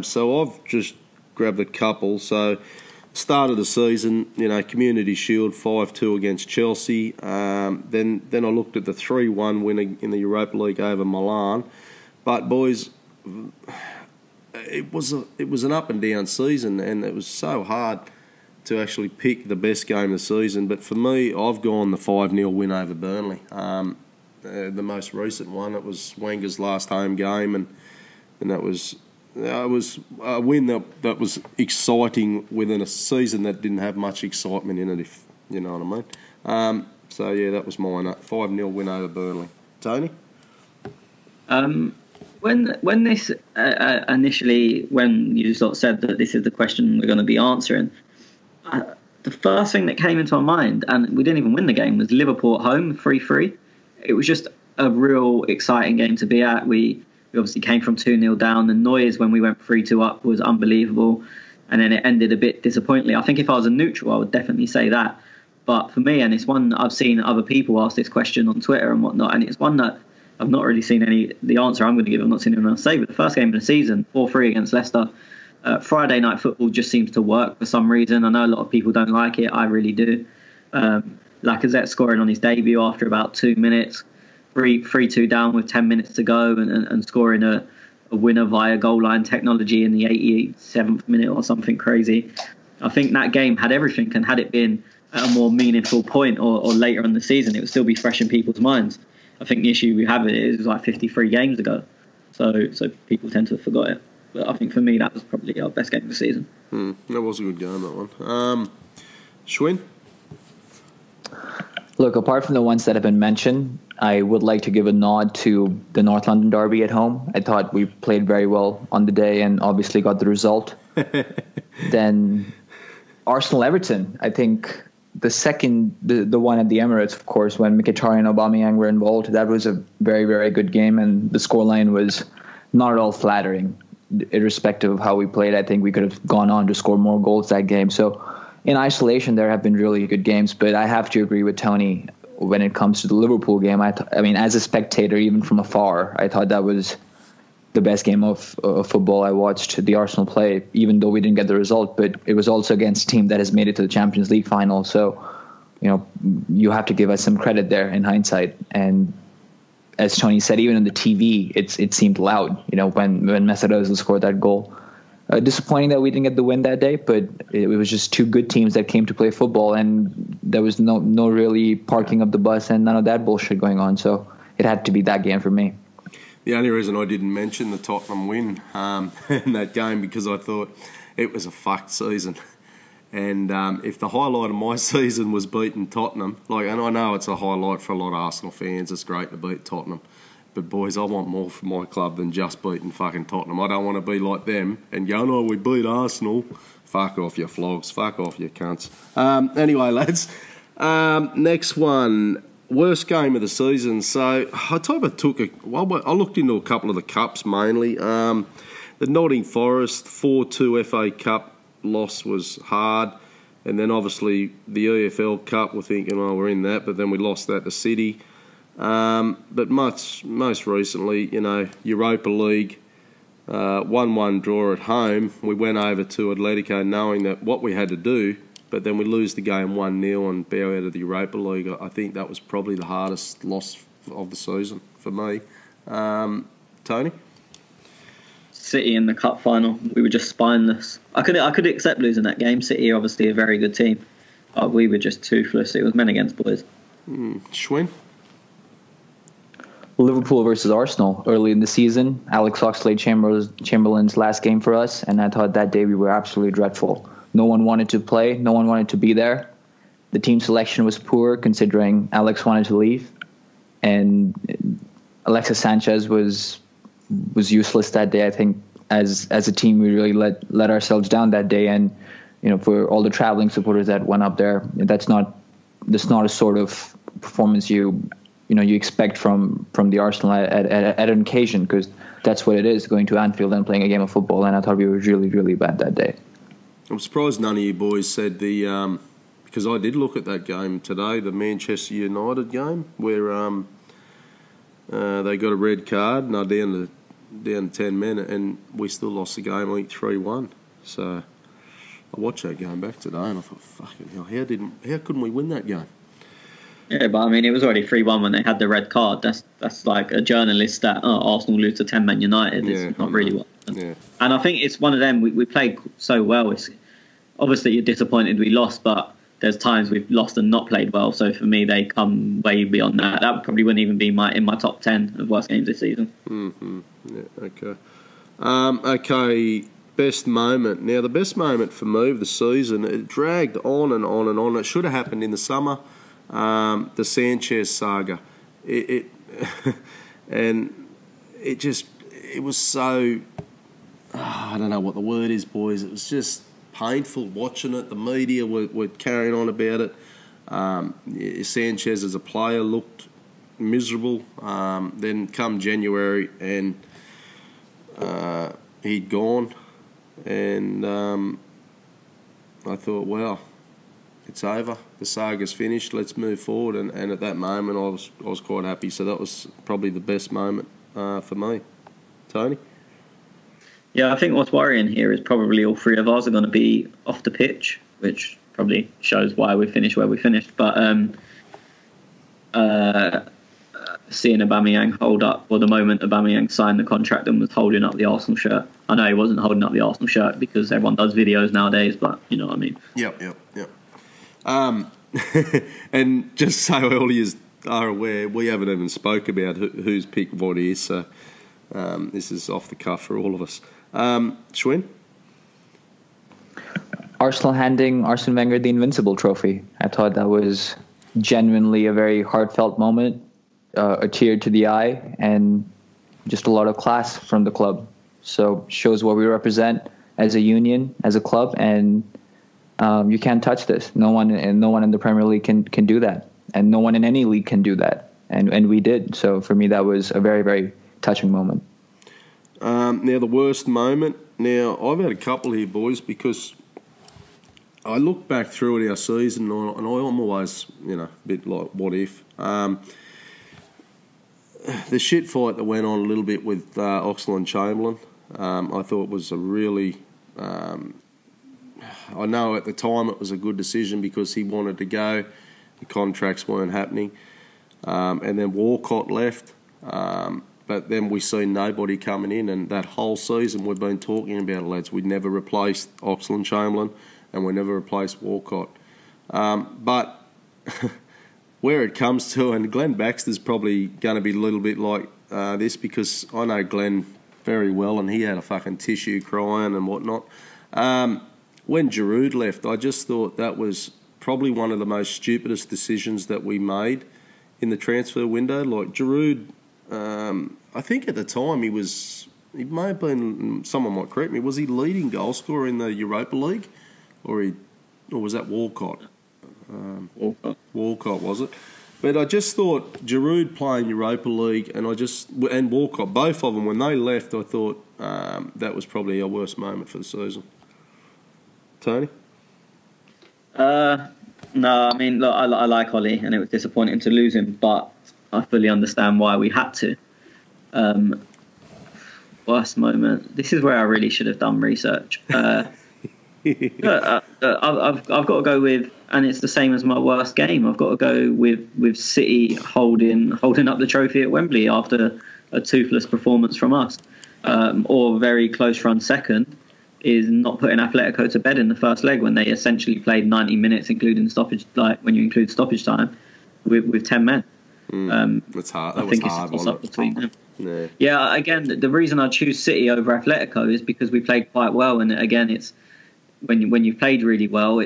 So I've just grabbed a couple. So start of the season, Community Shield 5-2 against Chelsea. Then I looked at the 3-1 win in the Europa League over Milan. But boys, it was an up and down season, and it was so hard to actually pick the best game of the season. But for me, I've gone the 5-0 win over Burnley. The most recent one, it was Wenger's last home game, and that was. It was a win that was exciting within a season that didn't have much excitement in it, if you know what I mean. So, yeah, that was mine. 5-0 win over Burnley. Tony? When this initially, when you sort of said that this is the question we're going to be answering, the first thing that came into my mind, and we didn't even win the game, was Liverpool at home, 3-3. It was just a real exciting game to be at. We obviously came from 2-0 down. The noise when we went 3-2 up was unbelievable. And then it ended a bit disappointingly. I think if I was a neutral, I would definitely say that. But for me, and it's one I've seen other people ask this question on Twitter and whatnot, and it's one that I've not really seen the answer I'm going to give. I've not seen anyone else say. But the first game of the season, 4-3 against Leicester. Friday night football just seems to work for some reason. I know a lot of people don't like it. I really do. Lacazette scoring on his debut after about 2 minutes. 3-2 down with 10 minutes to go and scoring a winner via goal line technology in the 87th minute or something crazy. I think that game had everything, and had it been at a more meaningful point or later in the season, it would still be fresh in people's minds. I think the issue we have is like 53 games ago, so people tend to have forgot it. But I think for me, that was probably our best game of the season. That was a good game, that one. Schwinn? Look, apart from the ones that have been mentioned, I would like to give a nod to the North London derby at home. I thought we played very well on the day and obviously got the result. Then Arsenal-Everton, I think the one at the Emirates, of course, when Mkhitaryan and Aubameyang were involved, that was a very, very good game, and the scoreline was not at all flattering. Irrespective of how we played, I think we could have gone on to score more goals that game. So in isolation, there have been really good games, but I have to agree with Tony when it comes to the Liverpool game. I mean, as a spectator, even from afar, I thought that was the best game of football I watched the Arsenal play, even though we didn't get the result. But it was also against a team that has made it to the Champions League final. So, you have to give us some credit there in hindsight. And as Tony said, even on the TV, it seemed loud, when Mesut Ozil scored that goal. Disappointing that we didn't get the win that day, but it was just 2 good teams that came to play football, and there was no really parking of the bus and none of that bullshit going on. So it had to be that game for me. The only reason I didn't mention the Tottenham win in that game, because I thought it was a fucked season. And if the highlight of my season was beating Tottenham, and I know it's a highlight for a lot of Arsenal fans, it's great to beat Tottenham. But, boys, I want more from my club than just beating fucking Tottenham. I don't want to be like them and go, no, we beat Arsenal. Fuck off, you flogs. Fuck off, you cunts. Anyway, lads, next one, worst game of the season. So I I looked into a couple of the cups mainly. The Nottingham Forest 4-2 FA Cup loss was hard. And then, obviously, the EFL Cup, we're thinking, we're in that. But then we lost that to City. But most recently, Europa League, 1-1 draw at home. We went over to Atletico knowing that what we had to do, but then we lose the game 1-0 and bow out of the Europa League. I think that was probably the hardest loss of the season for me. Tony? City in the cup final. We were just spineless. I could accept losing that game. City are obviously a very good team, but we were just toothless. It was men against boys. Schwinn? Liverpool versus Arsenal early in the season. Alex Oxlade-Chamberlain's last game for us, and I thought that day we were absolutely dreadful. No one wanted to play. No one wanted to be there. The team selection was poor, considering Alex wanted to leave, and Alexis Sanchez was useless that day. I think as a team we really let ourselves down that day, and for all the traveling supporters that went up there, that's not a sort of performance you expect from the Arsenal at an occasion, because that's what it is, going to Anfield and playing a game of football. And I thought we were really, really bad that day. I'm surprised none of you boys said because I did look at that game today, the Manchester United game, where they got a red card and they're down to 10 men, and we still lost the game, I think 3-1. So I watched that game back today and I thought, fucking hell, how couldn't we win that game? Yeah, but I mean, it was already 3-1 when they had the red card. That's like a journalist that Arsenal lose to 10 Man United. It's not really what happened. Yeah. And I think it's one of them, we played so well. Obviously, you're disappointed we lost, but there's times we've lost and not played well. So for me, they come way beyond that. That probably wouldn't even be in my top 10 of worst games this season. Mm-hmm. Yeah, okay. Okay, best moment. Now, the best moment for me of the season, it dragged on and on and on. It should have happened in the summer. The Sanchez saga, and it was so, I don't know what the word is, boys. It was just painful watching it. The media were carrying on about it. Sanchez as a player looked miserable. Then come January and he'd gone, and I thought, wow, it's over. The saga's finished. Let's move forward. And at that moment, I was quite happy. So that was probably the best moment for me. Tony? Yeah, I think what's worrying here is probably all three of us are going to be off the pitch, which probably shows why we finished where we finished. But seeing Aubameyang hold up, the moment Aubameyang signed the contract and was holding up the Arsenal shirt. I know he wasn't holding up the Arsenal shirt because everyone does videos nowadays, but you know what I mean. Yep. And just so all you are aware, we haven't even spoke about who's picked what is, so this is off the cuff for all of us. Schwinn? Arsenal handing Arsene Wenger the Invincible trophy. I thought that was genuinely a very heartfelt moment, a tear to the eye, and just a lot of class from the club. So shows what we represent as a union, as a club, and you can't touch this. No one in the Premier League can do that, and no one in any league can do that, and we did. So for me, that was a very, very touching moment. Now the worst moment. Now I've had a couple here, boys, because I look back through at our season, and I'm always, a bit like, what if? The shit fight that went on a little bit with Oxlade-Chamberlain, I thought was a really. I know at the time it was a good decision because he wanted to go. The contracts weren't happening. And then Walcott left. But then we seen nobody coming in. And that whole season we've been talking about it, lads. We never replaced Oxlade-Chamberlain and we never replaced Walcott. But where it comes to, and Glenn Baxter's probably going to be a little bit like this because I know Glenn very well and he had a fucking tissue crying and whatnot. When Giroud left, I just thought that was probably one of the most stupidest decisions that we made in the transfer window. Like Giroud, I think at the time he may have been, someone might correct me, was he leading goal scorer in the Europa League? Or was that Walcott? Walcott, was it? But I just thought Giroud playing Europa League and Walcott, both of them, when they left, I thought that was probably our worst moment for the season. Tony? No, I mean, look, I like Ollie, and it was disappointing to lose him, but I fully understand why we had to. Worst moment. This is where I really should have done research. I've got to go with, and it's the same as my worst game. I've got to go with City holding up the trophy at Wembley after a toothless performance from us. or very close run second, is not putting Atletico to bed in the first leg when they essentially played 90 minutes, including stoppage, like when you include stoppage time, with 10 men. That's hard. I think it's a toss-up between them. Yeah, again, the reason I choose City over Atletico is because we played quite well, and again, it's when you played really well,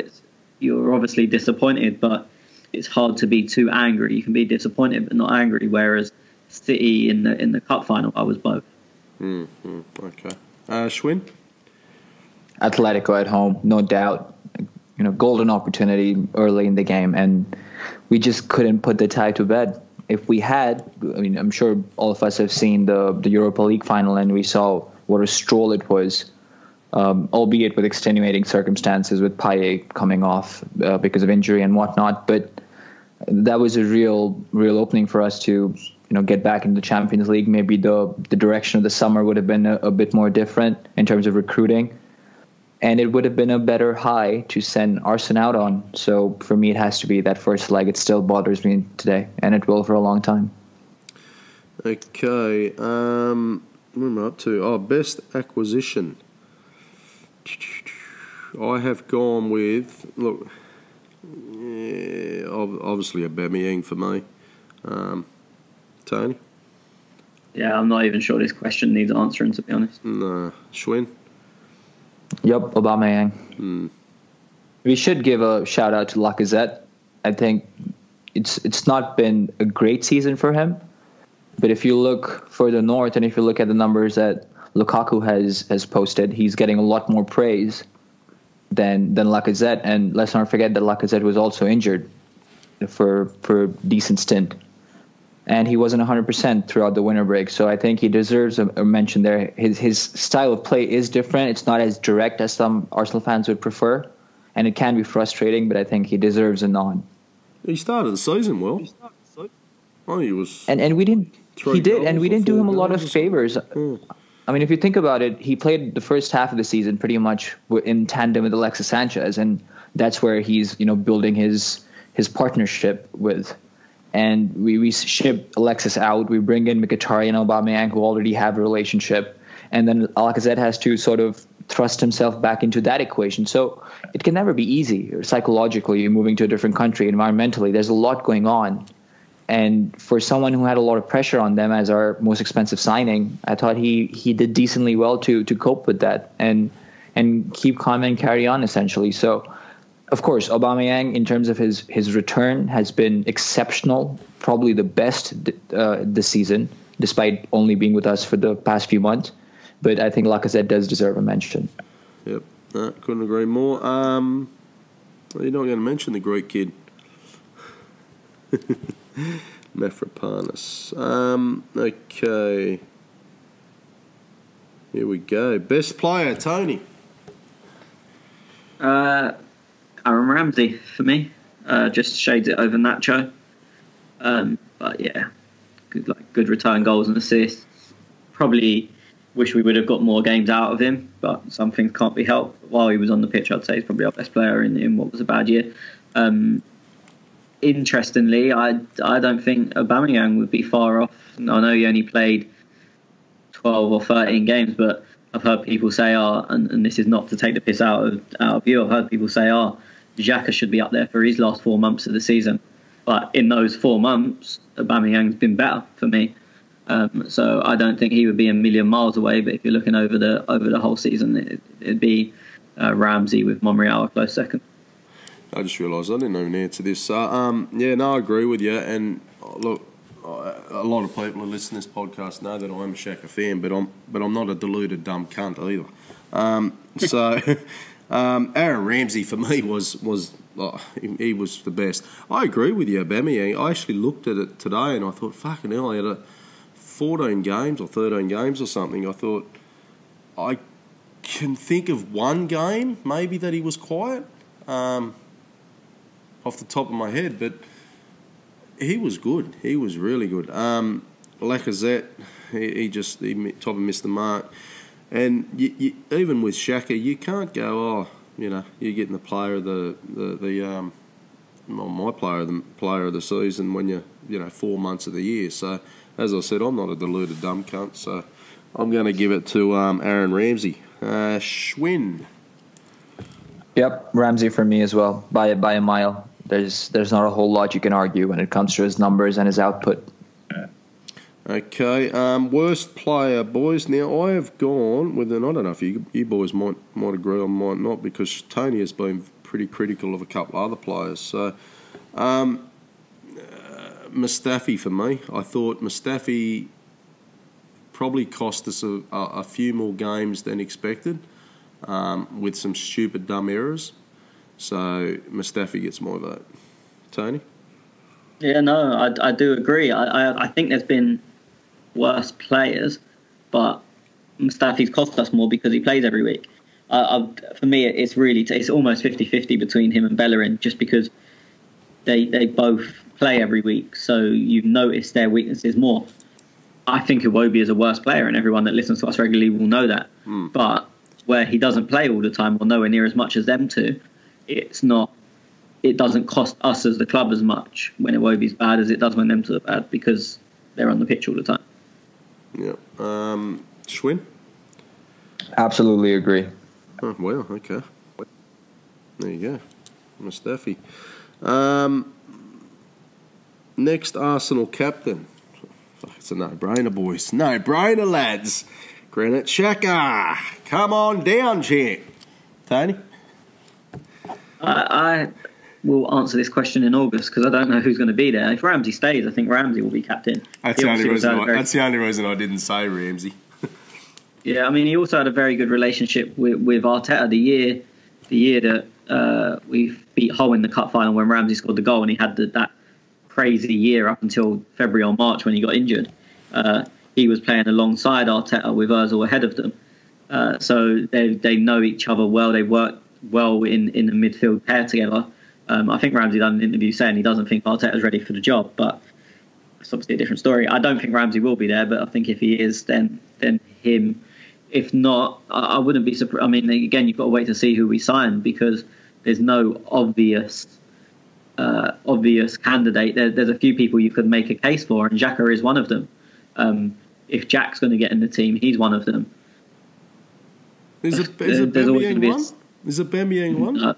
you're obviously disappointed, but it's hard to be too angry. You can be disappointed but not angry. Whereas City in the cup final, I was both. Okay, Schwinn. Atletico at home, no doubt. Golden opportunity early in the game, and we just couldn't put the tie to bed. If we had, I'm sure all of us have seen the Europa League final, and we saw what a stroll it was, albeit with extenuating circumstances, with Payet coming off because of injury and whatnot. But that was a real opening for us to get back into the Champions League. Maybe the direction of the summer would have been a bit more different in terms of recruiting. And it would have been a better high to send Arsenal out on. So for me, it has to be that first leg. It still bothers me today, and it will for a long time. Okay. What am I up to? Best acquisition. I have gone with, obviously Aubameyang for me. Tony? Yeah, I'm not even sure this question needs answering, to be honest. No. Schwinn? Yep, Aubameyang. We should give a shout out to Lacazette. I think it's not been a great season for him, but if you look further north and if you look at the numbers that Lukaku has posted, he's getting a lot more praise than Lacazette. And let's not forget that Lacazette was also injured for a decent stint, and he wasn't 100% throughout the winter break. So I think he deserves a mention there. His style of play is different. It's not as direct as some Arsenal fans would prefer, and it can be frustrating, but I think he deserves a nod. He started the season well. He was... And we didn't... He did, and we didn't do him a lot of favors. I mean, if you think about it, he played the first half of the season pretty much in tandem with Alexis Sanchez, and that's where he's, building his partnership with. And we ship Alexis out. We bring in Mkhitaryan and Aubameyang, who already have a relationship. And then Lacazette has to sort of thrust himself back into that equation. So it can never be easy. Psychologically, moving to a different country, environmentally, there's a lot going on. And for someone who had a lot of pressure on them as our most expensive signing, I thought he did decently well to cope with that and keep calm and carry on, essentially. So, of course, Aubameyang, in terms of his return, has been exceptional, probably the best this season, despite only being with us for the past few months. But I think Lacazette does deserve a mention. Yep, couldn't agree more. You're not going to mention the Greek kid. Mafropanos. Okay. Here we go. Best player, Tony. Aaron Ramsey for me. Just shades it over Nacho. But yeah, good return goals and assists. Probably wish we would have got more games out of him, but some things can't be helped. While he was on the pitch, I'd say he's probably our best player in what was a bad year. Interestingly, I don't think Aubameyang would be far off. I know he only played 12 or 13 games, but I've heard people say, and this is not to take the piss out of you, I've heard people say, Xhaka should be up there for his last 4 months of the season. But in those 4 months, Aubameyang's been better for me. So I don't think he would be a million miles away. But if you're looking over the whole season, it'd be Ramsey with Monreal a close second. I just realised I didn't even answer this. I agree with you. And look, a lot of people who listen to this podcast know that I'm a Xhaka fan, but I'm not a deluded dumb cunt either. Aaron Ramsey for me was he was the best. I agree with you, Aubameyang. I actually looked at it today and I thought, fucking hell, he had 14 games or 13 games or something. I thought, I can think of one game maybe that he was quiet off the top of my head, but he was good. He was really good. Lacazette, he top of missed the mark. And you, even with Xhaka, you can't go, you're getting the player of my player of the season when you're 4 months of the year. So as I said, I'm not a deluded dumb cunt. So I'm going to give it to Aaron Ramsey. Schwinn. Yep, Ramsey for me as well, by a mile. There's not a whole lot you can argue when it comes to his numbers and his output. Okay, worst player, boys. Now, I have gone with, and I don't know if you boys might agree or might not, because Tony has been pretty critical of a couple of other players. So, Mustafi for me. I thought Mustafi probably cost us a few more games than expected, with some stupid, dumb errors. So, Mustafi gets my vote. Tony? Yeah, no, I do agree. I think there's been worse players, but Mustafi's cost us more because he plays every week. For me, it's almost 50-50 between him and Bellerin, just because they both play every week, so you've noticed their weaknesses more. I think Iwobi is a worse player, and everyone that listens to us regularly will know that. But where he doesn't play all the time, or nowhere near as much as them two, it doesn't cost us as the club as much when Iwobi's bad as it does when them two are bad, because they're on the pitch all the time. Yeah. Schwinn? Absolutely agree. Oh, well, okay. There you go. Mustafi. Next, Arsenal captain. It's a no-brainer, boys. No-brainer, lads. Granit Xhaka. Come on down, champ. Tony? I will answer this question in August, because I don't know who's going to be there. If Ramsey stays, I think Ramsey will be captain. That's the only reason I didn't say Ramsey. Yeah, I mean, he also had a very good relationship with Arteta the year that we beat Hull in the cup final when Ramsey scored the goal, and he had that crazy year up until February or March when he got injured. He was playing alongside Arteta with Ozil ahead of them. So they know each other well. They work well in the midfield pair together. I think Ramsey done an interview saying he doesn't think Arteta's ready for the job, but it's obviously a different story. I don't think Ramsey will be there, but I think if he is, then him. If not, I wouldn't be surprised. I mean, again, you've got to wait to see who we sign, because there's no obvious candidate. There's a few people you could make a case for, and Xhaka is one of them. If Jack's going to get in the team, he's one of them. Is it Bamiyang one? Is it Bamiyang one?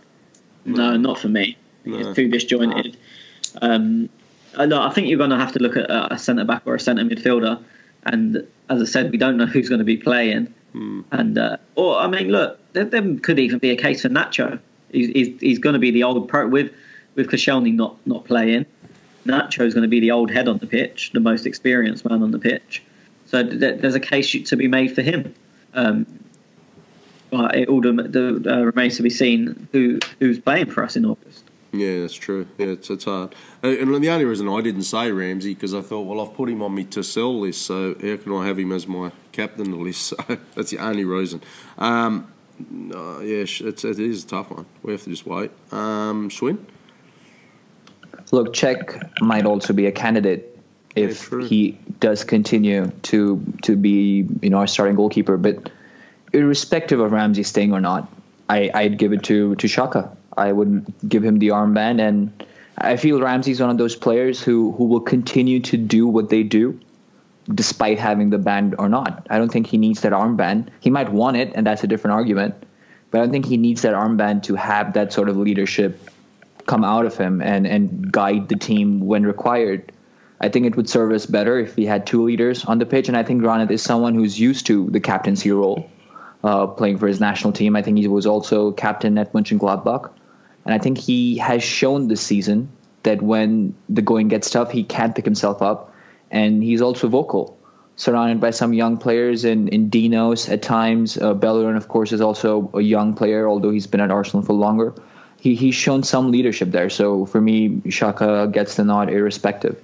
No, not for me. No. It's too disjointed. I think you're going to have to look at a centre-back or a centre midfielder. And as I said, we don't know who's going to be playing. And look, there could even be a case for Nacho. He's going to be the old pro with Koscielny not playing. Nacho's going to be the old head on the pitch, the most experienced man on the pitch. So there's a case to be made for him. But it all remains to be seen who's playing for us in August. Yeah, that's true. Yeah, it's hard. And the only reason I didn't say Ramsey, because I thought, well, I've put him on my to sell list, so how can I have him as my captain of the list? So that's the only reason. It is a tough one. We have to just wait. Schwinn? Look, Czech might also be a candidate if he does continue to be our starting goalkeeper, but irrespective of Ramsey staying or not, I'd give it to Xhaka. I would give him the armband, and I feel Ramsey's one of those players who will continue to do what they do despite having the band or not. I don't think he needs that armband. He might want it, and that's a different argument, but I don't think he needs that armband to have that sort of leadership come out of him and guide the team when required. I think it would serve us better if we had two leaders on the pitch, and I think Granit is someone who's used to the captaincy role, playing for his national team. I think he was also captain at Mönchengladbach. And I think he has shown this season that when the going gets tough, he can pick himself up. And he's also vocal, surrounded by some young players in Dinos at times. Bellerin, of course, is also a young player, although he's been at Arsenal for longer. He's shown some leadership there. So for me, Xhaka gets the nod irrespective.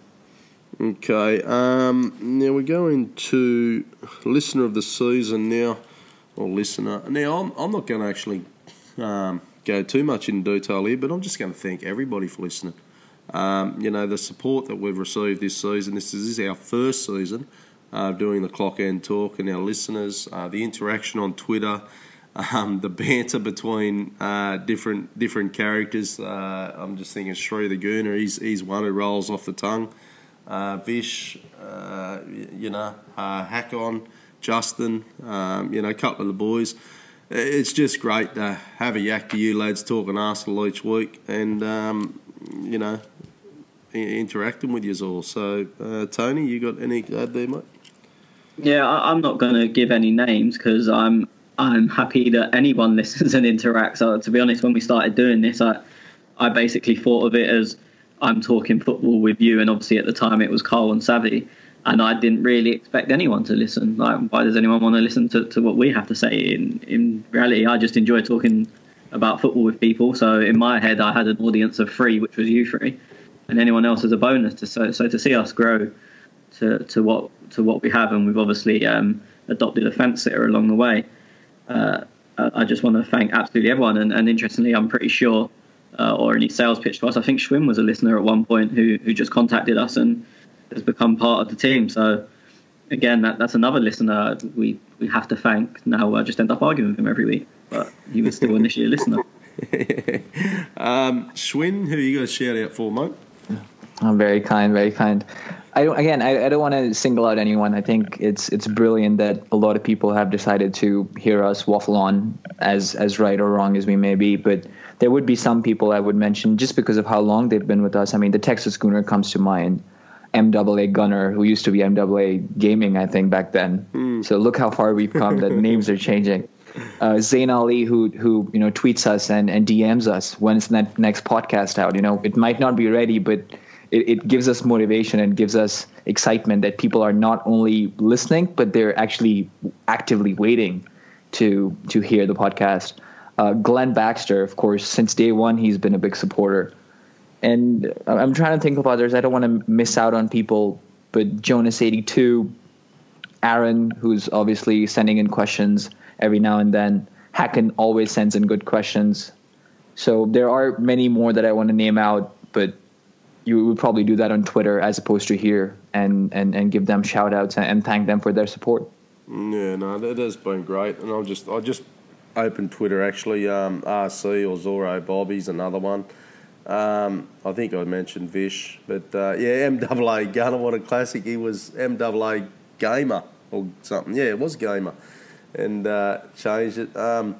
Okay. Now we're going to listener of the season now, or listener. Now, I'm not going to actually go too much in detail here, but I'm just going to thank everybody for listening. The support that we've received this season. This is our first season doing the Clock End Talk, and our listeners, the interaction on Twitter, the banter between different characters. I'm just thinking Shree the Gooner. He's one who rolls off the tongue. Vish, Hackon, Justin, a couple of the boys. It's just great to have a yak to you lads talking Arsenal each week and, interacting with you all. So, Tony, you got any to add there, mate? Yeah, I'm not going to give any names because I'm happy that anyone listens and interacts. To be honest, when we started doing this, I basically thought of it as I'm talking football with you, and obviously at the time it was Carl and Savvy, and I didn't really expect anyone to listen. Like, why does anyone want to listen to what we have to say? In reality, I just enjoy talking about football with people. So in my head, I had an audience of 3, which was you 3, and anyone else as a bonus. So to see us grow to what we have, and we've obviously adopted a fence sitter along the way. I just want to thank absolutely everyone, and interestingly, I'm pretty sure, or any sales pitch to us, I think Schwinn was a listener at one point who just contacted us and has become part of the team. So again, that's another listener we have to thank. Now I just end up arguing with him every week, but he was still initially a listener. Schwinn, who you got to shout out for, mate? I'm very kind, very kind. I don't want to single out anyone. I think it's brilliant that a lot of people have decided to hear us waffle on, as right or wrong as we may be. But there would be some people I would mention just because of how long they've been with us. I mean, the Texas Schooner comes to mind. MAA Gunner, who used to be MAA Gaming, I think, back then. So look how far we've come. That names are changing. Zain Ali, who tweets us and DMs us when it's next podcast out. It might not be ready, but it gives us motivation and gives us excitement that people are not only listening, but they're actually actively waiting to hear the podcast. Glenn Baxter, of course, since day one, he's been a big supporter. And I'm trying to think of others. I don't want to miss out on people, but Jonas82, Aaron, who's obviously sending in questions every now and then. Hacken always sends in good questions. So there are many more that I want to name out, but you would probably do that on Twitter as opposed to here and give them shout outs and thank them for their support. Yeah, no, that has been great. And I just opened Twitter actually. RC or Zorro Bobby's another one. I think I mentioned Vish, but MAA Gunner, what a classic. He was MAA Gamer or something. Yeah, it was Gamer, and changed it. And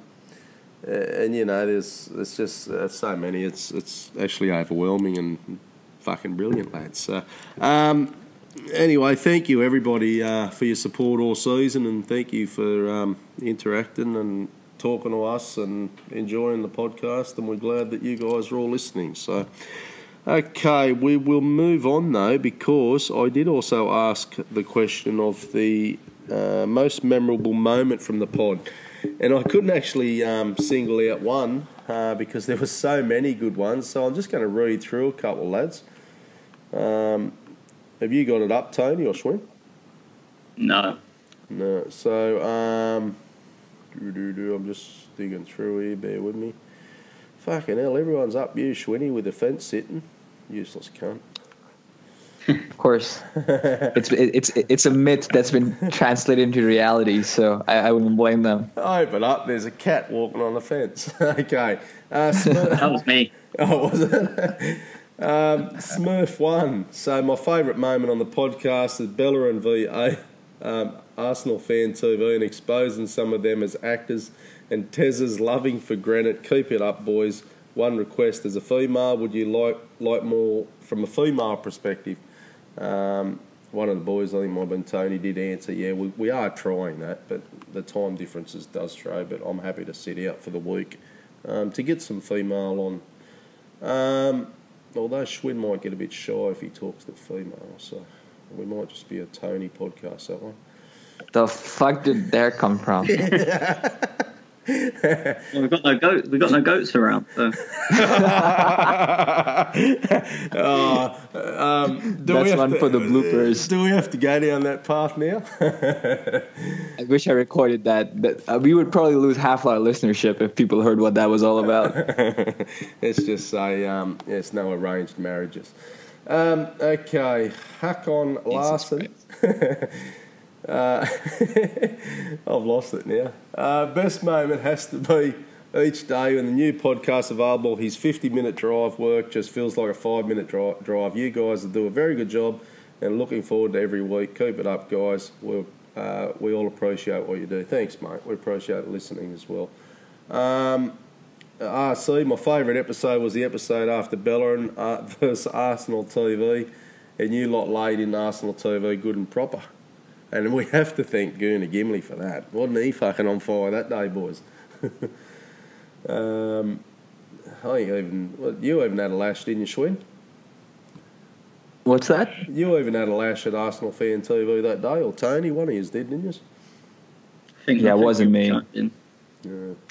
there's just so many. It's actually overwhelming and fucking brilliant, lads. So, anyway, thank you everybody for your support all season, and thank you for interacting and talking to us and enjoying the podcast, and we're glad that you guys are all listening. So, okay, we will move on though, because I did also ask the question of the most memorable moment from the pod, and I couldn't actually single out one because there were so many good ones. So I'm just going to read through a couple, lads. Have you got it up, Tony or Schwinn? No. So I'm just digging through here. Bear with me. Fucking hell, everyone's up you, Schwinny, with the fence sitting. Useless cunt. Of course, it's a myth that's been translated into reality, so I wouldn't blame them. Open up, there's a cat walking on the fence. Okay. That was me. Oh, was it? Smurf 1. So my favourite moment on the podcast is Bella and VA, Arsenal Fan TV, and exposing some of them as actors, and Tez's loving for granite. Keep it up, boys. One request: as a female, would you like more from a female perspective? One of the boys, I think might have been Tony, did answer, yeah, we are trying that, but the time differences does show, but I'm happy to sit out for the week to get some female on. Although Schwinn might get a bit shy if he talks to female, so we might just be a Tony podcast, that one. The fuck did that come from? Well, we've got no goats around. So. That's one for the bloopers. Do we have to go down that path now? I wish I recorded that. We would probably lose half our listenership if people heard what that was all about. Let's just say it's no arranged marriages. Okay, Hakon Larson. I've lost it now. Best moment has to be each day when the new podcast's available. His 50-minute drive work just feels like a 5-minute drive. You guys do a very good job, and looking forward to every week. Keep it up, guys. We'll We all appreciate what you do. Thanks, mate. We appreciate listening as well. RC, my favourite episode was the episode after Bellerin versus Arsenal TV, and you lot laid in Arsenal TV good and proper. And we have to thank Gooner Gimley for that. Wasn't he fucking on fire that day, boys? You even had a lash, didn't you, Schwinn? What's that? You even had a lash at Arsenal Fan TV that day, or Tony, one of yous did, didn't you? Yeah, it wasn't me. Yeah.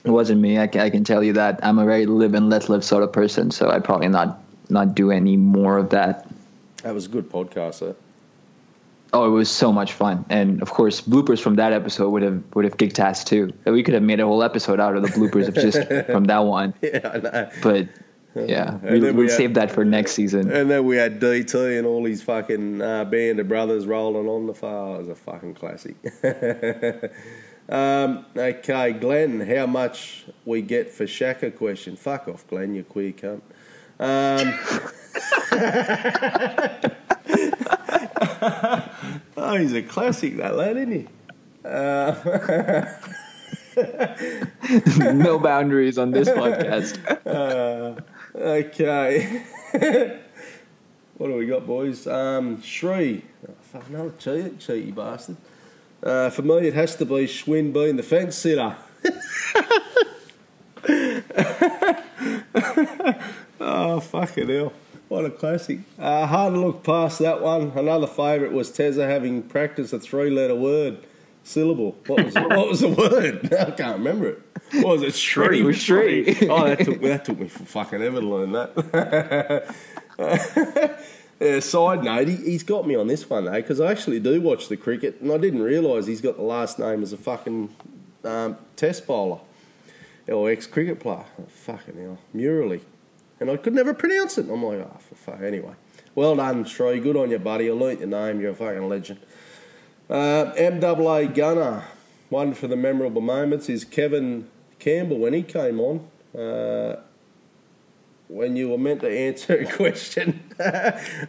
It wasn't me. I can tell you that. I'm a very live and let live sort of person, so I'd probably not do any more of that. That was a good podcast, though. Oh, it was so much fun, and of course, bloopers from that episode would have kicked ass too. We could have made a whole episode out of the bloopers of just from that one. Yeah, I know. But yeah, we'll save that for next season. And then we had DT and all his fucking band of brothers rolling on the far. It was a fucking classic. Okay, Glenn, how much we get for Shaka question? Fuck off, Glenn, you queer cunt. Oh, he's a classic, that lad, isn't he? No boundaries on this podcast. Okay. What do we got, boys? Shree. Oh, fuck, another cheaty bastard. For me, it has to be Schwinn being the fence sitter. Oh, fucking hell. What a classic. Hard to look past that one. Another favourite was Tezza having practiced a 3-letter word. Syllable. What was the word? I can't remember it. What was it? Shree. It was Shree. Oh, that took me for fucking ever to learn that. Side note, he's got me on this one, though, because I actually do watch the cricket, and I didn't realise he's got the last name as a fucking test bowler or ex-cricket player. Oh, fucking hell. Murali. And I could never pronounce it. I'm like, oh, for fuck. Anyway. Well done, Shree. Good on you, buddy. I learnt your name. You're a fucking legend. MAA Gunner. One for the memorable moments is Kevin Campbell when he came on. When you were meant to answer a question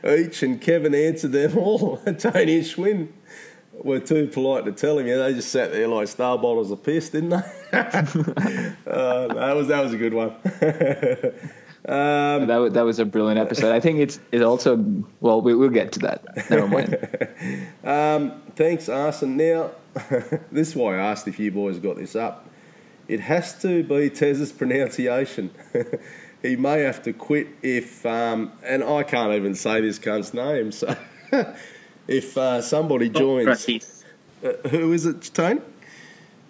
each, and Kevin answered them all. Tony and Schwinn were too polite to tell him. Yeah, they just sat there like star bowlers of piss, didn't they? That was a good one. That was a brilliant episode. I think it's also, well, we'll get to that. Never mind. Thanks, Arson. Now, this is why I asked if you boys got this up. It has to be Tez's pronunciation. He may have to quit if, and I can't even say this cunt's name, so if somebody joins... Socrates. Who is it, Tone?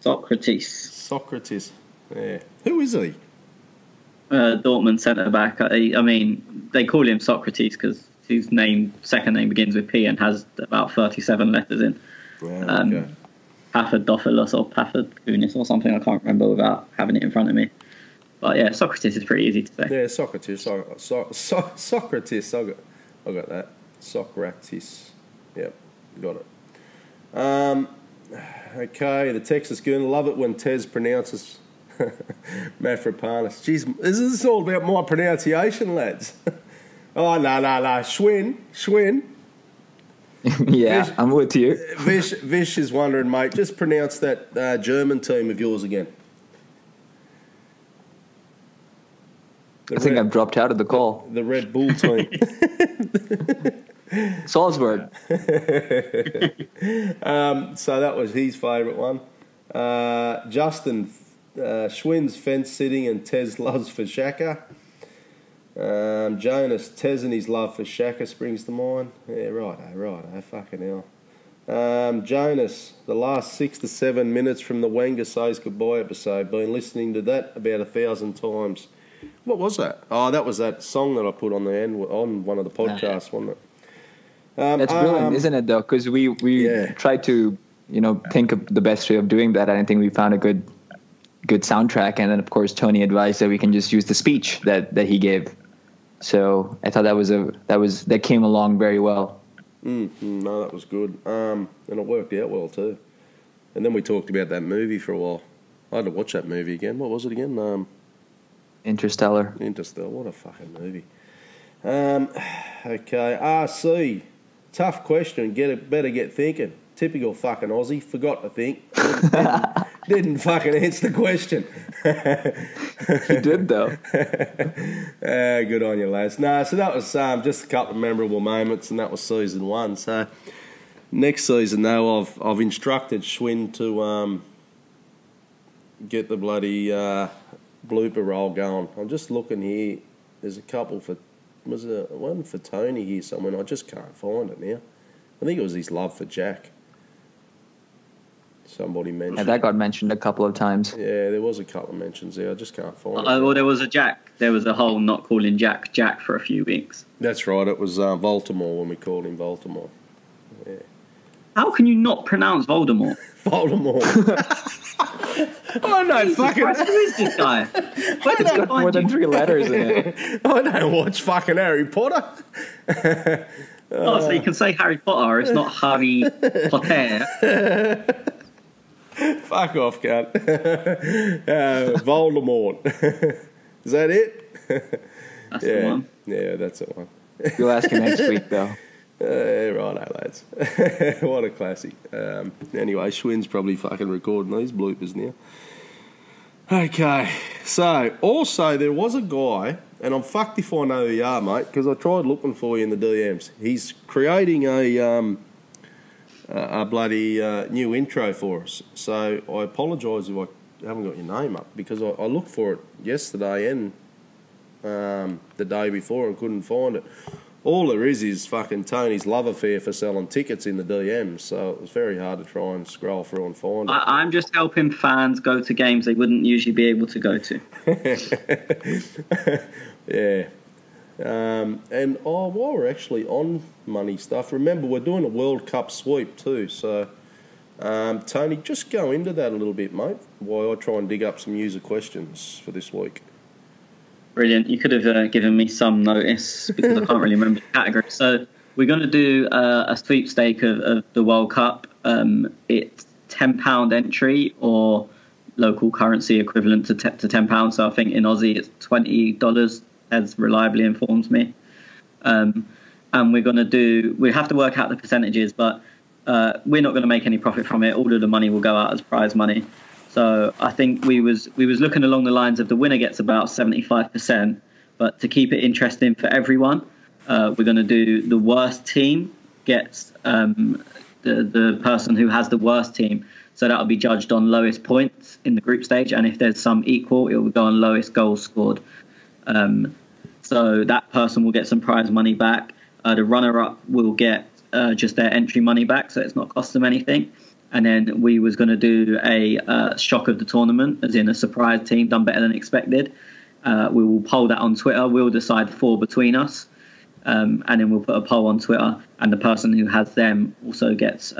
Socrates. Yeah. Who is he? Dortmund centre-back. I mean, they call him Socrates because his second name begins with P and has about 37 letters in. Wow, okay. Papadopoulos or Papadounis or something, I can't remember without having it in front of me. But yeah, Socrates is pretty easy to say. Yeah, Socrates. Socrates. I got that. Socrates. Yep, got it. Okay, the Texas Goon. Love it when Tez pronounces Mafropanis. Jeez, is this all about my pronunciation, lads? Oh, no. Schwinn. Yeah, Vish, I'm with you. Vish is wondering, mate, just pronounce that German team of yours again. I think I've dropped out of the call. The Red Bull team. Salzburg. So that was his favourite one. Justin, Schwinn's fence sitting and Tez loves for Shaka. Jonas, Tez and his love for Shaka springs to mind. Yeah, right, fucking hell. Jonas, the last 6 to 7 minutes from the Wenger Says Goodbye episode. Been listening to that about 1,000 times. What was that? Oh, that was that song that I put on the end on one of the podcasts, wasn't it? That's brilliant, isn't it, though? Because we tried to, think of the best way of doing that, and I think we found a good soundtrack. And then, of course, Tony advised that we can just use the speech that he gave. So I thought that came along very well. No, that was good. And it worked out well too. And then we talked about that movie for a while. I had to watch that movie again. What was it again? Interstellar. What a fucking movie. Okay, RC. Tough question. Better get thinking. Typical fucking Aussie. Forgot to think. Didn't fucking answer the question. You did, though. Good on you, lads. So that was just a couple of memorable moments, and that was season 1. So next season, though, I've instructed Schwinn to get the bloody blooper roll going. I'm just looking here. There's a couple for... Was there one for Tony here somewhere? I just can't find it now. I think it was his love for Jack. Somebody mentioned. Yeah, that got mentioned a couple of times. Yeah, there was a couple of mentions there. I just can't find it. Well, there was a Jack. There was a whole not calling Jack for a few weeks. That's right. It was Baltimore when we called him Baltimore. Yeah. How can you not pronounce Voldemort? Voldemort. Oh no, fucking! Christ, who is this guy? Where did It's got more than 3 letters in it. I don't watch fucking Harry Potter. So you can say Harry Potter. It's not Harry Potter. Fuck off, cunt. Voldemort. Is that it? That's the one. Yeah, that's the one. You'll ask him next week, though. Righto, lads. What a classic. Anyway, Schwinn's probably fucking recording these bloopers now. Okay, so also there was a guy, and I'm fucked if I know who you are, mate, because I tried looking for you in the DMs. He's creating a bloody new intro for us. So I apologise if I haven't got your name up, because I looked for it yesterday and the day before and couldn't find it. All there is fucking Tony's love affair for selling tickets in the DMs, so it was very hard to try and scroll through and find it. I'm just helping fans go to games they wouldn't usually be able to go to. Yeah. And while we're actually on money stuff, remember we're doing a World Cup sweep too, so Tony, just go into that a little bit, mate, while I try and dig up some user questions for this week. Brilliant. You could have given me some notice because I can't really remember the category. So we're going to do a sweepstake of the World Cup. It's £10 entry or local currency equivalent to £10. So I think in Aussie it's $20, as reliably informs me. And we're going to we have to work out the percentages, but we're not going to make any profit from it. All of the money will go out as prize money. So I think we was looking along the lines of the winner gets about 75%, but to keep it interesting for everyone, we're going to do the worst team gets the person who has the worst team. So that'll be judged on lowest points in the group stage, and if there's some equal, it will go on lowest goals scored. So that person will get some prize money back. The runner-up will get just their entry money back, so it's not cost them anything. And then we was going to do a shock of the tournament, as in a surprise team done better than expected. We will poll that on Twitter. We'll decide 4 between us. And then we'll put a poll on Twitter. And the person who has them also gets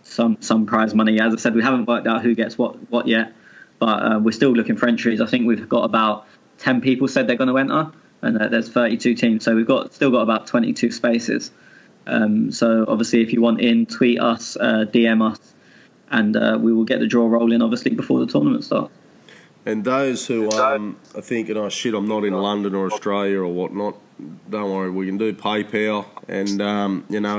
some prize money. As I said, we haven't worked out who gets what yet. But we're still looking for entries. I think we've got about 10 people said they're going to enter. And there's 32 teams. So we've still got about 22 spaces. So obviously if you want in, tweet us, DM us, and we will get the draw rolling obviously before the tournament starts. And those who are thinking, oh shit, I'm not in London or Australia or whatnot, don't worry, we can do PayPal, and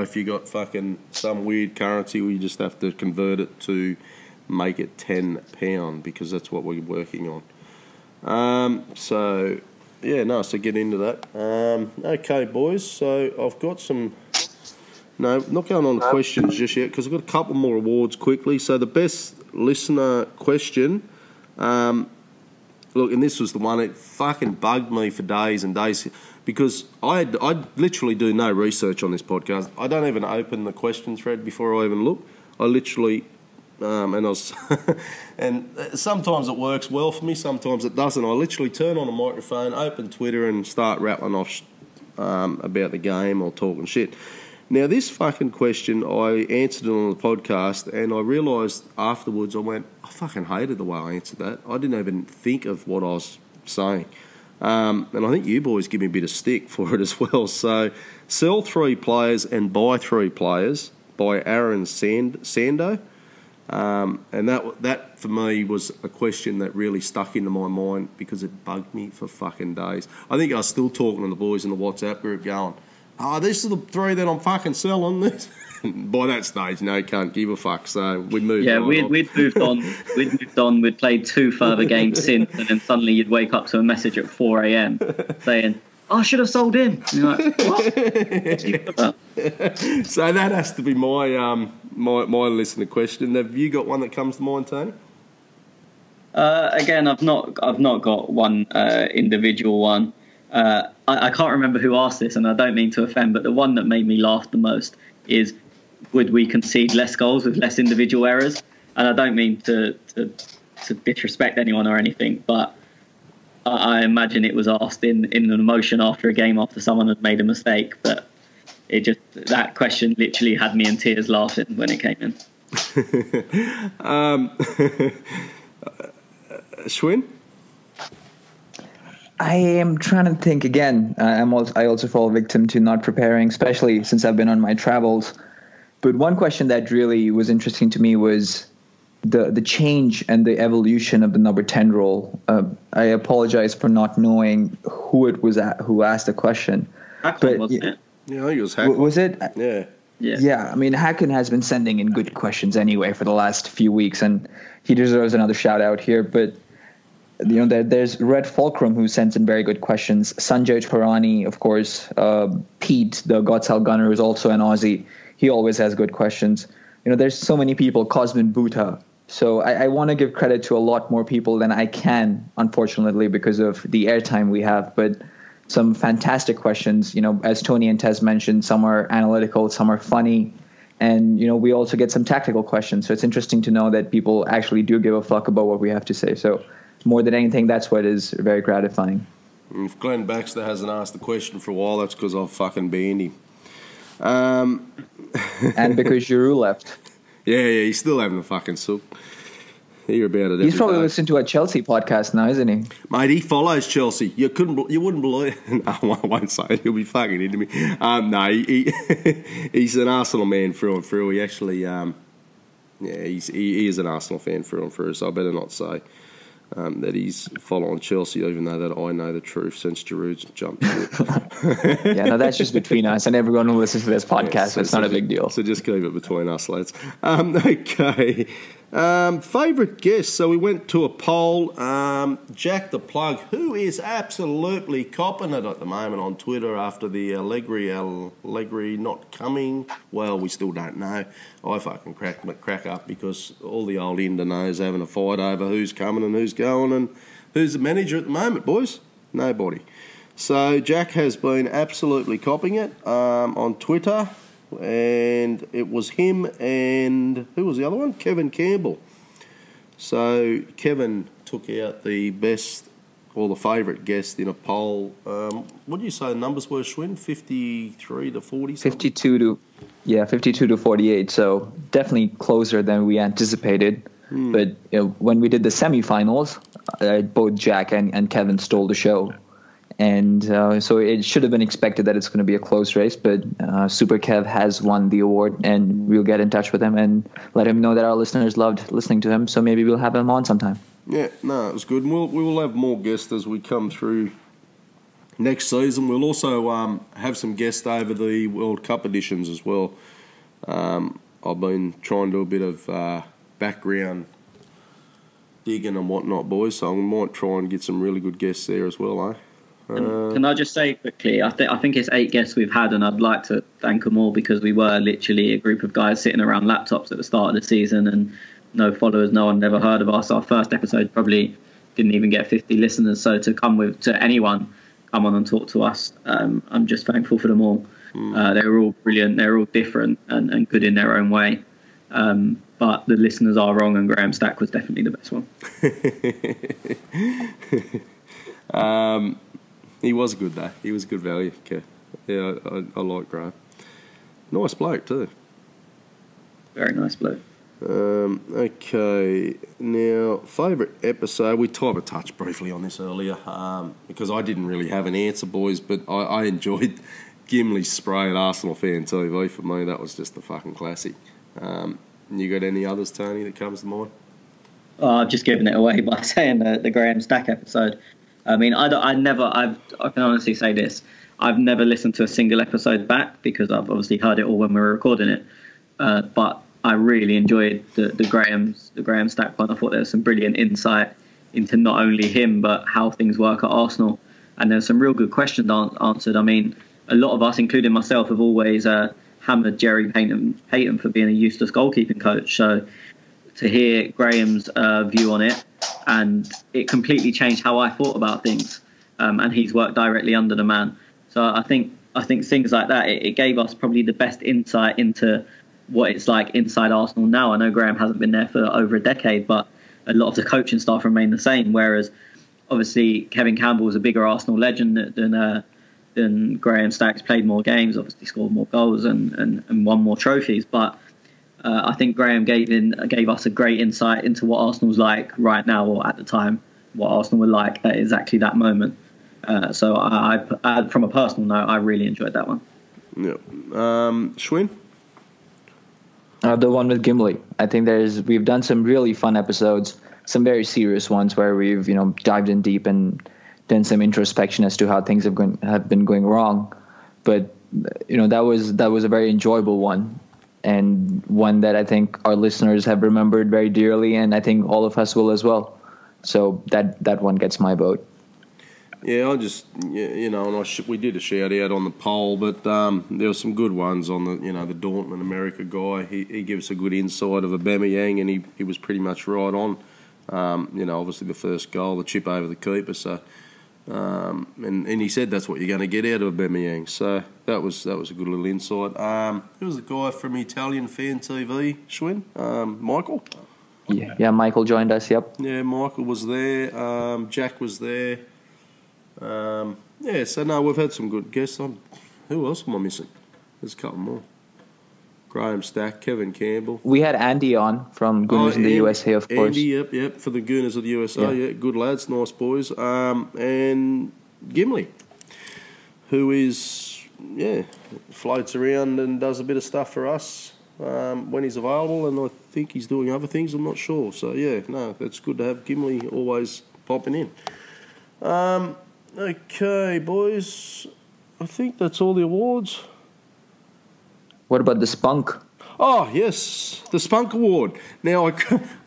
if you got fucking some weird currency, we just have to convert it to make it £10 because that's what we're working on. So get into that. Okay, boys, so I've got some... No, not going on to questions just yet because I've got a couple more awards quickly. So the best listener question, look, and this was the one that fucking bugged me for days and days because I literally do no research on this podcast. I don't even open the question thread before I even look. I literally, and sometimes it works well for me, sometimes it doesn't. I literally turn on a microphone, open Twitter and start rattling off about the game or talking shit. Now, this fucking question, I answered it on the podcast, and I realised afterwards, I went, I fucking hated the way I answered that. I didn't even think of what I was saying. And I think you boys give me a bit of stick for it as well. So, sell 3 players and buy 3 players by Aaron Sando. And that, for me, was a question that really stuck into my mind because it bugged me for fucking days. I think I was still talking to the boys in the WhatsApp group going, oh, these are the 3 that I'm fucking selling. By that stage, no, can't give a fuck. So we moved. Yeah, on. we'd moved on. We'd moved on. We'd played 2 further games since, and then suddenly you'd wake up to a message at 4 a.m. saying, "Oh, I should have sold him." And you're like, what? What's he about? So that has to be my my listener question. Have you got one that comes to mind, Tony? Again, I've not got one individual one. I can't remember who asked this, and I don't mean to offend, but the one that made me laugh the most is, would we concede less goals with less individual errors? And I don't mean to disrespect anyone or anything, but I imagine it was asked in an emotion after a game after someone had made a mistake. But that question literally had me in tears laughing when it came in. Schwinn? I am trying to think again. I also fall victim to not preparing, especially since I've been on my travels. But one question that really was interesting to me was the change and the evolution of the number 10 role. I apologize for not knowing who asked the question. Hackman, wasn't it? Yeah, I think it was Hackman. Was it? Yeah. Yeah, I mean, Hacken has been sending in good questions anyway for the last few weeks, and he deserves another shout out here. But there's Red Fulcrum, who sends in very good questions. Sanjay Tarani, of course. Pete, the Godsell Gunner, is also an Aussie. He always has good questions. There's so many people. Cosmin Buta. So I want to give credit to a lot more people than I can, unfortunately, because of the airtime we have. But some fantastic questions. As Tony and Tez mentioned, some are analytical, some are funny. And, we also get some tactical questions. So it's interesting to know that people actually do give a fuck about what we have to say. So more than anything, that's what is very gratifying. If Glenn Baxter hasn't asked the question for a while, that's because I've fucking banned him. And because Giroud left. Yeah, he's still having a fucking soup. Hear about it. He's probably listening to a Chelsea podcast now, isn't he? Mate, he follows Chelsea. You wouldn't believe. No, I won't say it. He'll be fucking into me. No, he's an Arsenal man through and through. He actually, he is an Arsenal fan through and through. So I better not say that he's following Chelsea, even though that I know the truth since Giroud's jumped ship. Yeah, no, that's just between us and everyone who listens to this podcast. Yeah, so it's not a big deal. So just keep it between us, lads. Okay. Favourite guest. So we went to a poll. Jack the Plug, who is absolutely copping it at the moment on Twitter after the Allegri not coming. Well, we still don't know. I fucking crack up because all the old Indonos having a fight over who's coming and who's going and who's the manager at the moment, boys. Nobody. So Jack has been absolutely copping it on Twitter. And it was him and who was the other one? Kevin Campbell. So Kevin took out the best or the favourite guest in a poll. What do you say the numbers were, Schwinn? 53 to 40? 52 to 48. So definitely closer than we anticipated. But when we did the semi-finals, both Jack and Kevin stole the show. And so it should have been expected that it's going to be a close race, but Super Kev has won the award, and we'll get in touch with him and let him know that our listeners loved listening to him, so maybe we'll have him on sometime. Yeah, no, it was good. We will have more guests as we come through next season. We'll also have some guests over the World Cup editions as well. I've been trying to do a bit of background digging and whatnot, boys, so we might try and get some really good guests there as well, eh? Can I just say quickly, I think it's 8 guests we've had, and I'd like to thank them all because we were literally a group of guys sitting around laptops at the start of the season and no followers, no one never heard of us. Our first episode probably didn't even get 50 listeners, so to anyone come on and talk to us, I'm just thankful for them all. They were all brilliant, they're all different and good in their own way. But the listeners are wrong, and Graham Stack was definitely the best one. He was good though. He was good value. Okay. Yeah, I like Graham. Nice bloke too. Very nice bloke. Okay. Now, favourite episode. We type of touched briefly on this earlier because I didn't really have an answer, boys, but I enjoyed Gimli's spray at Arsenal Fan TV. For me, that was just a fucking classic. You got any others, Tony, that comes to mind? I've just given it away by saying the Graham Stack episode. I mean, I can honestly say this. I've never listened to a single episode back because I've obviously heard it all when we were recording it. But I really enjoyed the Graham Stack one. I thought there was some brilliant insight into not only him but how things work at Arsenal, and there's some real good questions answered. I mean, a lot of us, including myself, have always hammered Jerry Payton for being a useless goalkeeping coach. So to hear Graham's view on it, and it completely changed how I thought about things. And he's worked directly under the man. So I think things like that, it gave us probably the best insight into what it's like inside Arsenal now. I know Graham hasn't been there for over a decade, but a lot of the coaching staff remain the same. Whereas obviously Kevin Campbell was a bigger Arsenal legend than Graham Stack's, played more games, obviously scored more goals and won more trophies. But I think Graham gave us a great insight into what Arsenal's like right now, or at the time, what Arsenal were like at exactly that moment. So I, from a personal note, I really enjoyed that one. Yeah. Schwinn? The one with Gimli. I think we've done some really fun episodes, some very serious ones where we've dived in deep and done some introspection as to how things have been going wrong. But that was a very enjoyable one, and one that I think our listeners have remembered very dearly, and I think all of us will as well. So that one gets my vote. Yeah, we did a shout out on the poll, but there were some good ones on the Dortmund America guy. He gives a good insight of Aubameyang, and he was pretty much right on. Obviously the first goal, the chip over the keeper. So, and he said that's what you're going to get out of Aubameyang. So that was a good little insight. Who was the guy from Italian Fan TV, Schwinn? Michael. Yeah, Michael joined us. Yep. Yeah, Michael was there. Jack was there. So no, we've had some good guests on. Who else am I missing? There's a couple more. Graham Stack, Kevin Campbell. We had Andy on from Gooners in the USA, of course. Andy, yep, for the Gooners of the USA. Yeah, good lads, nice boys. And Gimli, who is, floats around and does a bit of stuff for us when he's available, and I think he's doing other things, I'm not sure. So, that's good to have Gimli always popping in. Okay, boys, I think that's all the awards. What about the Spunk? Oh, yes, the Spunk Award. Now,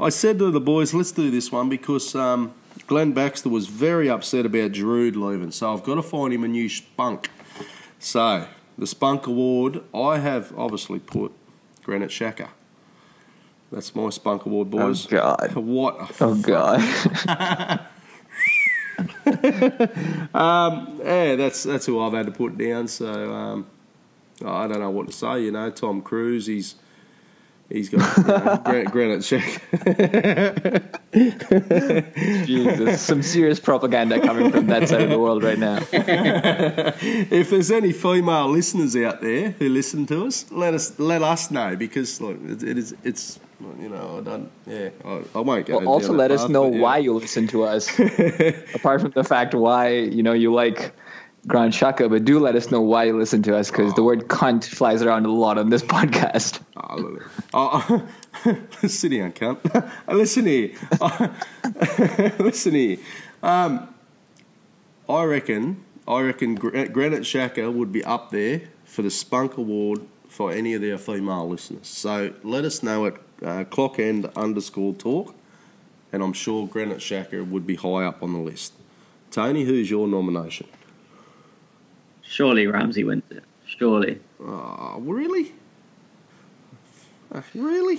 I said to the boys, let's do this one because Glenn Baxter was very upset about Giroud leaving, so I've got to find him a new Spunk. So, the Spunk Award, I have obviously put Granit Xhaka. That's my Spunk Award, boys. Oh, God. What? Oh, God. That's who I've had to put down. So I don't know what to say. Tom Cruise, he's got Granit Xhaka. Jesus, some serious propaganda coming from that side of the world right now. If there's any female listeners out there who listen to us, let us know, because look, it's. I won't go. Also, let us know why you listen to us. Apart from the fact why you like Granit Xhaka, but do let us know why you listen to us, because the word "cunt" flies around a lot on this podcast. Sit down, cunt. Listen here. Listen here. I reckon Granit Xhaka would be up there for the Spunk Award for any of their female listeners. So let us know at @clockend_talk, and I'm sure Granit Xhaka would be high up on the list. Tony, who's your nomination? Surely Ramsey wins it. Surely. Really? Really?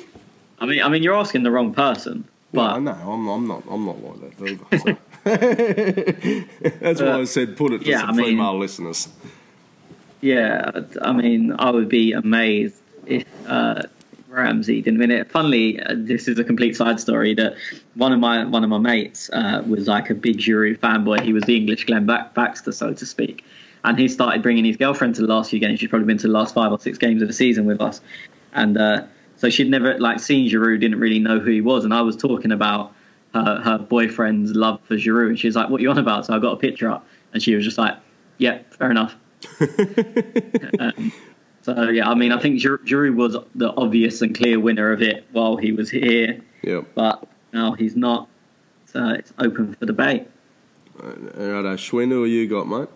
I mean, you're asking the wrong person. But no, I'm not like that either. So. That's why I said put it to some female listeners. Yeah, I mean, I would be amazed if Ramsey didn't win it. Funnily, this is a complete side story, that one of my mates was like a big Giroud fanboy. He was the English Glenn Baxter, so to speak. And he started bringing his girlfriend to the last few games. She'd probably been to the last 5 or 6 games of the season with us. And so she'd never seen Giroud, didn't really know who he was. And I was talking about her boyfriend's love for Giroud. And she was like, "What are you on about?" So I got a picture up, and she was just like, "Yeah, fair enough." So, yeah, I mean, I think Giroud was the obvious and clear winner of it while he was here. Yep. But now he's not. So it's open for debate. All right, Schwinn, who you got, mate?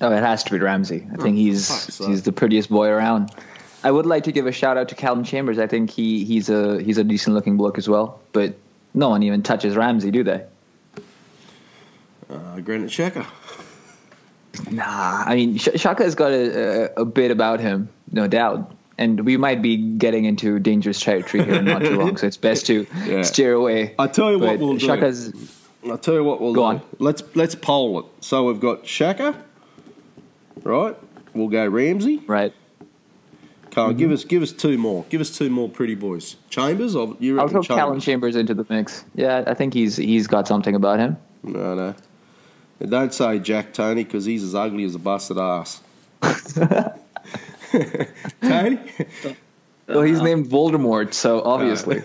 Oh, it has to be Ramsey. I think he's the prettiest boy around. I would like to give a shout out to Calvin Chambers. I think he's a decent looking bloke as well. But no one even touches Ramsey, do they? Granite Xhaka. Nah, I mean Xhaka's got a bit about him, no doubt. And we might be getting into dangerous territory here in not too long, so it's best to steer away. I tell you what we'll do. I'll tell you what we'll do. On. Let's poll it. So we've got Xhaka, right? We'll go Ramsey. Right. Carl, give us two more. Give us two more pretty boys. Chambers, I'll throw Callum Chambers into the mix. Yeah, I think he's got something about him. No. And don't say Jack Tony because he's as ugly as a busted ass. Tony? Well, he's named Voldemort, so obviously.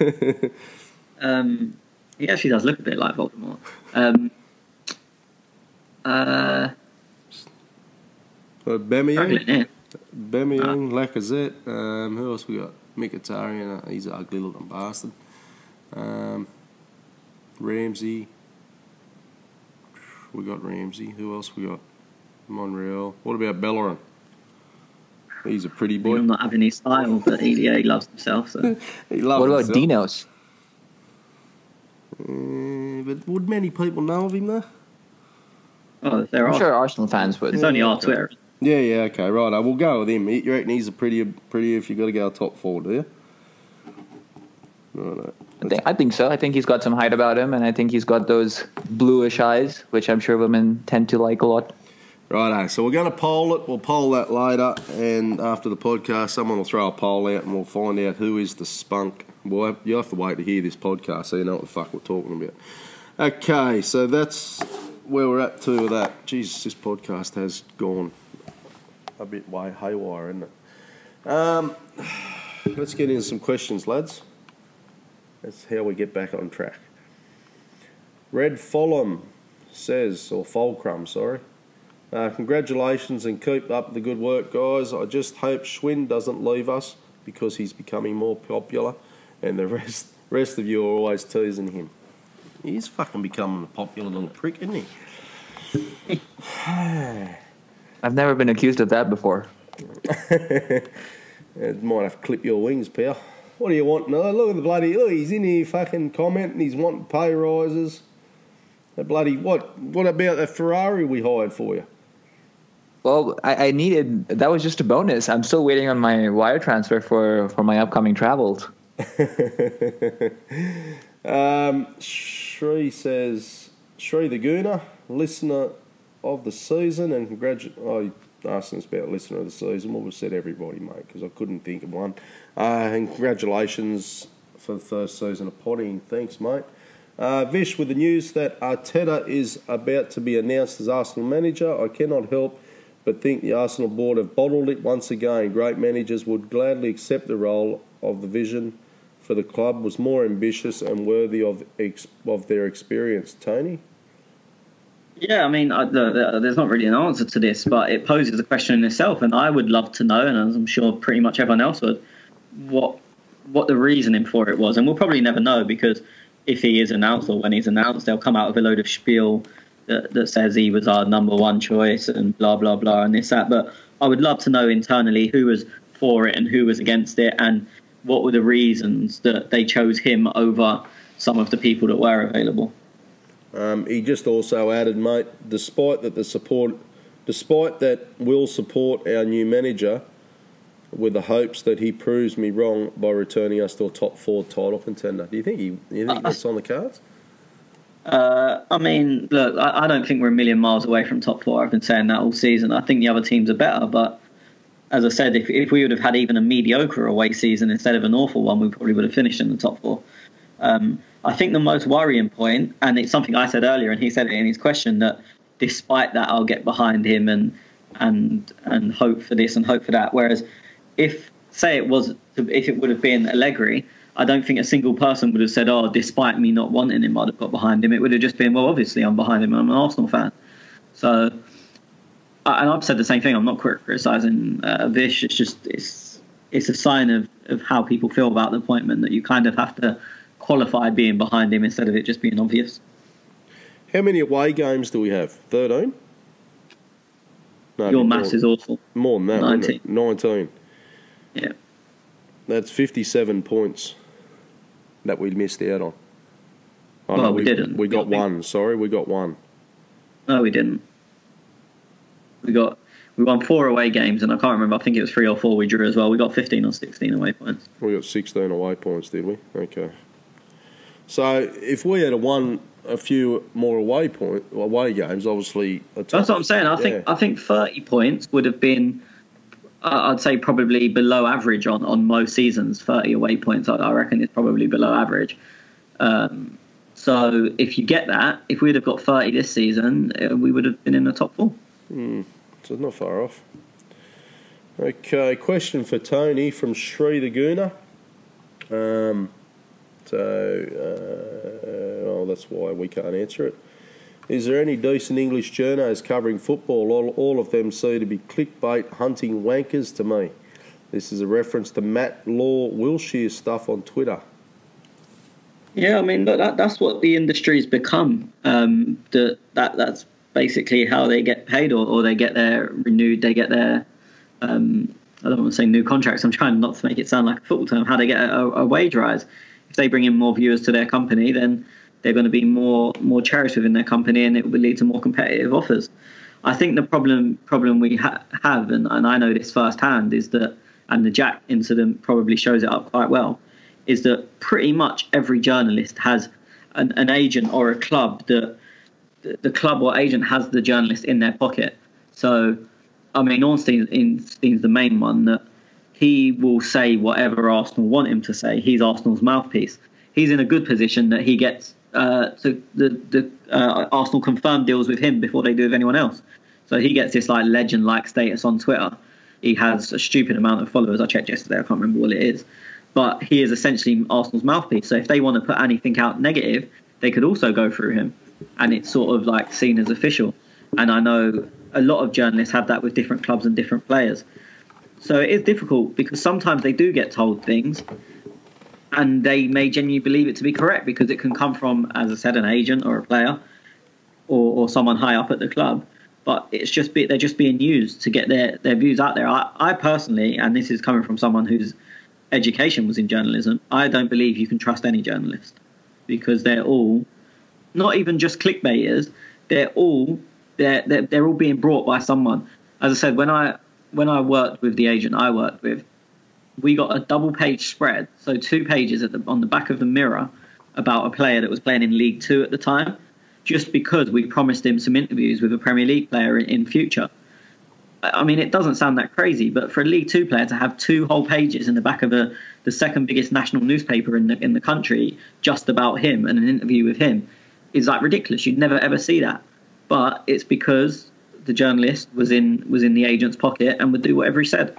He actually does look a bit like Voldemort. Bamiyang, Lacazette. Who else we got? Mkhitaryan. He's an ugly looking bastard. Ramsey. We got Ramsey. Who else we got? Monreal. What about Bellerin? He's a pretty boy. I'm not having his style, but he loves himself. So. He loves what about himself. Dinos? But would many people know of him though? Oh, there are. I'm sure Arsenal fans would. It's only our Twitter. Yeah, okay, right. I will go with him. You reckon he's a pretty if you've got to go top four, do you? No. I think so. I think he's got some height about him, and I think he's got those bluish eyes, which I'm sure women tend to like a lot. Righto, so we're going to poll it. We'll poll that later, and after the podcast, someone will throw a poll out, and we'll find out who is the spunk. Well, you have to wait to hear this podcast so you know what the fuck we're talking about. Okay, so that's where we're at to with that. Jesus, this podcast has gone a bit way haywire, isn't it? Let's get into some questions, lads. That's how we get back on track. Red Fulcrum says, or Fulcrum, sorry. Congratulations and keep up the good work, guys. I just hope Schwinn doesn't leave us because he's becoming more popular and the rest of you are always teasing him. He's fucking becoming a popular little prick, isn't he? I've never been accused of that before. Might have to clip your wings, pal. What do you want? No, look at the bloody... Look, he's in here fucking commenting. He's wanting pay rises. The bloody... What about the Ferrari we hired for you? Well, I needed... That was just a bonus. I'm still waiting on my wire transfer for my upcoming travels. Shree says... Shree the Gooner, listener of the season, and congratulations... Oh, asking us about listener of the season. Well, we've said everybody, mate, because I couldn't think of one. And congratulations for the first season of Potting. Thanks, mate. Vish, with the news that Arteta is about to be announced as Arsenal manager, I cannot help but think the Arsenal board have bottled it once again. Great managers would gladly accept the role of the vision for the club was more ambitious and worthy of their experience. Tony? Yeah, I mean, there's not really an answer to this, but it poses a question in itself, and I would love to know, and as I'm sure pretty much everyone else would, what the reasoning for it was. And we'll probably never know, because if he is announced or when he's announced, they'll come out with a load of spiel that says he was our number one choice and blah, blah, blah, and this, that. But I would love to know internally who was for it and who was against it, and what were the reasons that they chose him over some of the people that were available. He just also added, mate, despite that we'll support our new manager with the hopes that he proves me wrong by returning us to a top four title contender. Do you think that's on the cards? I mean, look, I don't think we're a million miles away from top four. I've been saying that all season. I think the other teams are better, but as I said, if we would have had even a mediocre away season instead of an awful one, we probably would have finished in the top four. I think the most worrying point, and it's something I said earlier, and he said it in his question, that despite that, I'll get behind him and hope for this and hope for that. Whereas if it would have been Allegri, I don't think a single person would have said, oh, despite me not wanting him, I'd have got behind him. It would have just been, well, obviously I'm behind him and I'm an Arsenal fan. So, and I've said the same thing. I'm not criticising Vish. It's just, it's a sign of how people feel about the appointment, that you kind of have to qualify being behind him instead of it just being obvious. How many away games do we have? 13? No, Your maths is awful. More than that, 19. 19. Yeah. That's 57 points that we missed out on. Oh, Well, no, we didn't. We got one. Sorry, we got one. No, we didn't. We won 4 away games, and I can't remember. I think it was 3 or 4 we drew as well. We got 15 or 16 away points. We got 16 away points, did we? Okay. So if we had won a few more away games, obviously. That's what I'm saying. I think 30 points would have been, I'd say, probably below average on most seasons. 30 away points, I reckon, is probably below average. So if you get that, if we'd have got 30 this season, we would have been in the top 4. So not far off. Okay, question for Tony from Sri Laguna. That's why we can't answer it. Is there any decent English journos covering football? All of them seem to be clickbait hunting wankers to me. This is a reference to Matt Law Wilshire stuff on Twitter. Yeah, I mean, that's what the industry's become. That's basically how they get paid, or they get their I don't want to say new contracts. I'm trying not to make it sound like a football term. How they get a wage rise. If they bring in more viewers to their company, then they're going to be more cherished within their company, and it will lead to more competitive offers. I think the problem we have, and I know this firsthand, is that, and the Jack incident probably shows it up quite well, is that pretty much every journalist has an agent or a club that the club or agent has the journalist in their pocket. So, I mean, Ornstein's the main one, that he will say whatever Arsenal want him to say. He's Arsenal's mouthpiece. He's in a good position that he gets Arsenal confirmed deals with him before they do with anyone else. So he gets this like legend-like status on Twitter. He has a stupid amount of followers. I checked yesterday. I can't remember what it is. But he is essentially Arsenal's mouthpiece. So if they want to put anything out negative, they could also go through him. And it's sort of like seen as official. And I know a lot of journalists have that with different clubs and different players. So it is difficult because sometimes they do get told things and they may genuinely believe it to be correct because it can come from, as I said, an agent or a player or someone high up at the club. But they're just being used to get their views out there. I personally, and this is coming from someone whose education was in journalism, I don't believe you can trust any journalist because they're all not even just clickbaiters. They're all being brought by someone. As I said, when I worked with the agent I worked with, we got a double-page spread, so 2 pages on the back of the Mirror about a player that was playing in League 2 at the time, just because we promised him some interviews with a Premier League player in future. I mean, it doesn't sound that crazy, but for a League 2 player to have 2 whole pages in the back of the second biggest national newspaper in the country just about him and an interview with him is like ridiculous. You'd never ever see that. But it's because the journalist was in the agent's pocket and would do whatever he said.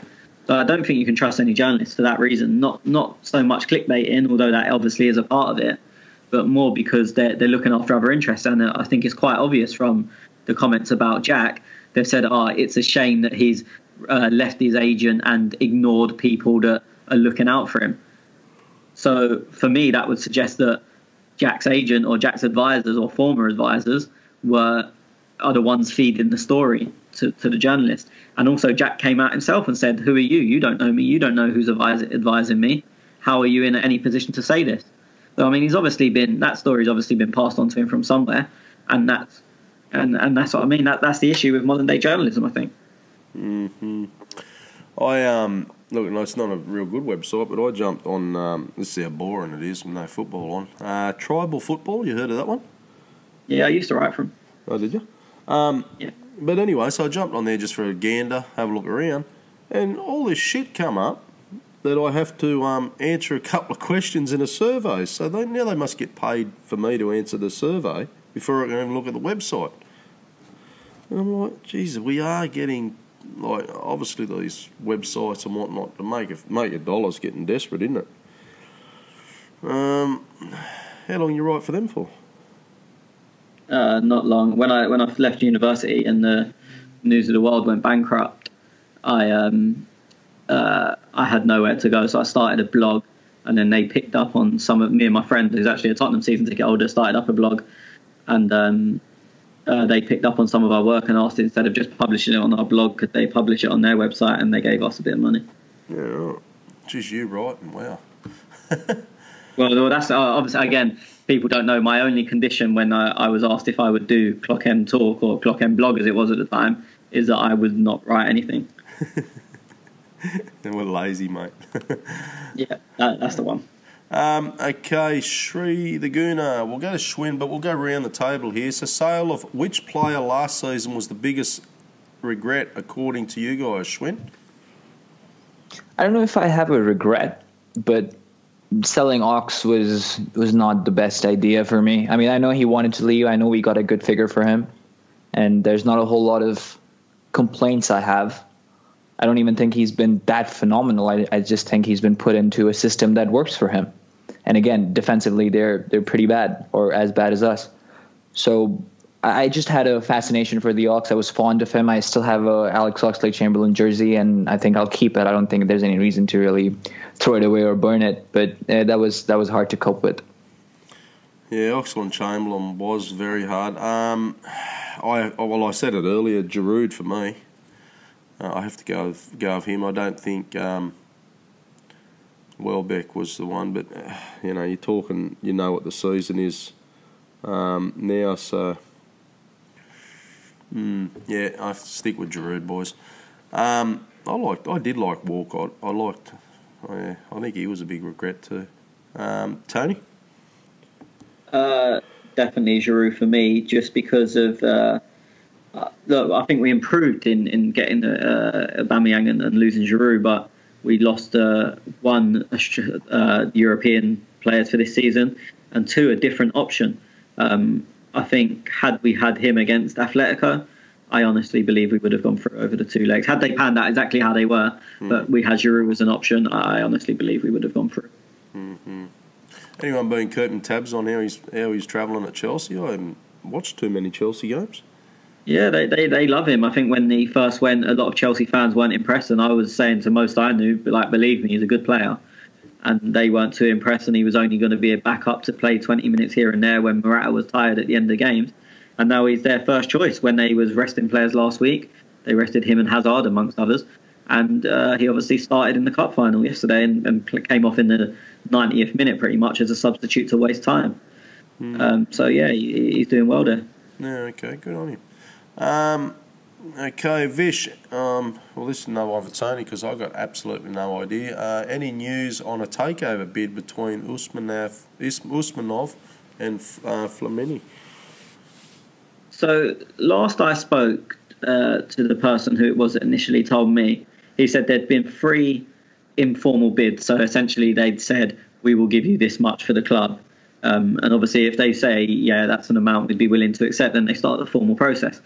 So I don't think you can trust any journalist for that reason. Not so much clickbaiting, although that obviously is a part of it, but more because they're looking after other interests. And I think it's quite obvious from the comments about Jack. They've said, it's a shame that he's left his agent and ignored people that are looking out for him. So for me, that would suggest that Jack's agent or Jack's advisors or former advisors are the ones feeding the story to the journalist. And also Jack came out himself and said, who are you? You don't know me. You don't know who's advising me. How are you in any position to say this? So, I mean, that story's obviously been passed on to him from somewhere. And that's what I mean. That's the issue with modern day journalism, I think. Mm-hmm. Look, no, it's not a real good website, but I jumped on, this is how boring it is, no football on. Tribal Football, you heard of that one? Yeah, I used to write for him. Oh, did you? Yeah. But anyway, so I jumped on there just for a gander, have a look around, and all this shit come up that I have to answer a couple of questions in a survey. So now they must get paid for me to answer the survey before I can even look at the website. And I'm like, geez, we are getting, like, obviously these websites and whatnot to make a dollar's getting desperate, isn't it? How long you write for them for? Not long. When I left university and the News of the World went bankrupt, I had nowhere to go, so I started a blog, and then they picked up on some of me and my friend, who's actually a Tottenham season ticket holder, started up a blog, and they picked up on some of our work and asked, instead of just publishing it on our blog, could they publish it on their website, and they gave us a bit of money. Yeah, right. Just you writing, wow. Well, that's obviously, again, people don't know, my only condition when I was asked if I would do Clock End Talk or Clock End Blog as it was at the time is that I would not write anything. And we're lazy, mate. Yeah, that's the one. Okay, Sri the Guna. We'll go to Schwinn, but we'll go around the table here. So, sale of which player last season was the biggest regret, according to you guys, Schwinn? I don't know if I have a regret, but selling Ox was not the best idea for me. I mean, I know he wanted to leave. I know we got a good figure for him, and there's not a whole lot of complaints I have. I don't even think he's been that phenomenal. I just think he's been put into a system that works for him. And again, defensively, they're pretty bad, or as bad as us. So I just had a fascination for the Ox. I was fond of him. I still have a Alex Oxlade-Chamberlain jersey, and I think I'll keep it. I don't think there's any reason to really throw it away or burn it. But that was hard to cope with. Yeah, Oxlade-Chamberlain was very hard. I said it earlier, Giroud for me. I have to go with him. I don't think Welbeck was the one, but you're talking. You know what the season is now, so yeah, I have to stick with Giroud, boys. I did like Walcott. I think he was a big regret too. Tony? Definitely Giroud for me, just because of. Look, I think we improved in getting Aubameyang and losing Giroud, but we lost one European players for this season, and two, a different option. I think had we had him against Atletico, I honestly believe we would have gone through over the two legs. Had they panned out exactly how they were, but we had Giroud as an option, I honestly believe we would have gone through. Mm-hmm. Anyone been keeping tabs on how he's travelling at Chelsea? I haven't watched too many Chelsea games. Yeah, they love him. I think when he first went, a lot of Chelsea fans weren't impressed, and I was saying to most I knew, believe me, he's a good player. And they weren't too impressed, and he was only going to be a backup to play 20 minutes here and there when Morata was tired at the end of the games. And now he's their first choice. When they was resting players last week, they rested him and Hazard, amongst others. And he obviously started in the cup final yesterday and came off in the 90th minute pretty much as a substitute to waste time. So, yeah, he's doing well there. Yeah, okay, good on him. Okay, Vish. Well, this is no one for Tony because I got absolutely no idea. Any news on a takeover bid between Usmanov and Flamini? So last I spoke to the person who it was that initially told me, he said there'd been 3 informal bids. So essentially they'd said, we will give you this much for the club. And obviously if they say, yeah, that's an amount we'd be willing to accept, then they start the formal process.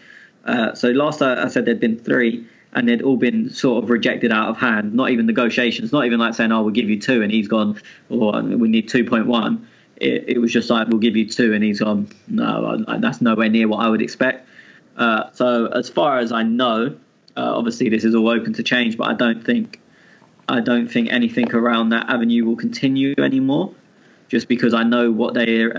So last I said there'd been 3, and they'd all been sort of rejected out of hand. Not even negotiations, not even like saying, oh, we'll give you 2, and he's gone, or we need 2.1. It was just like, we'll give you 2, and he's gone, no, that's nowhere near what I would expect. So as far as I know, obviously this is all open to change, but I don't think anything around that avenue will continue anymore. Just because I know what they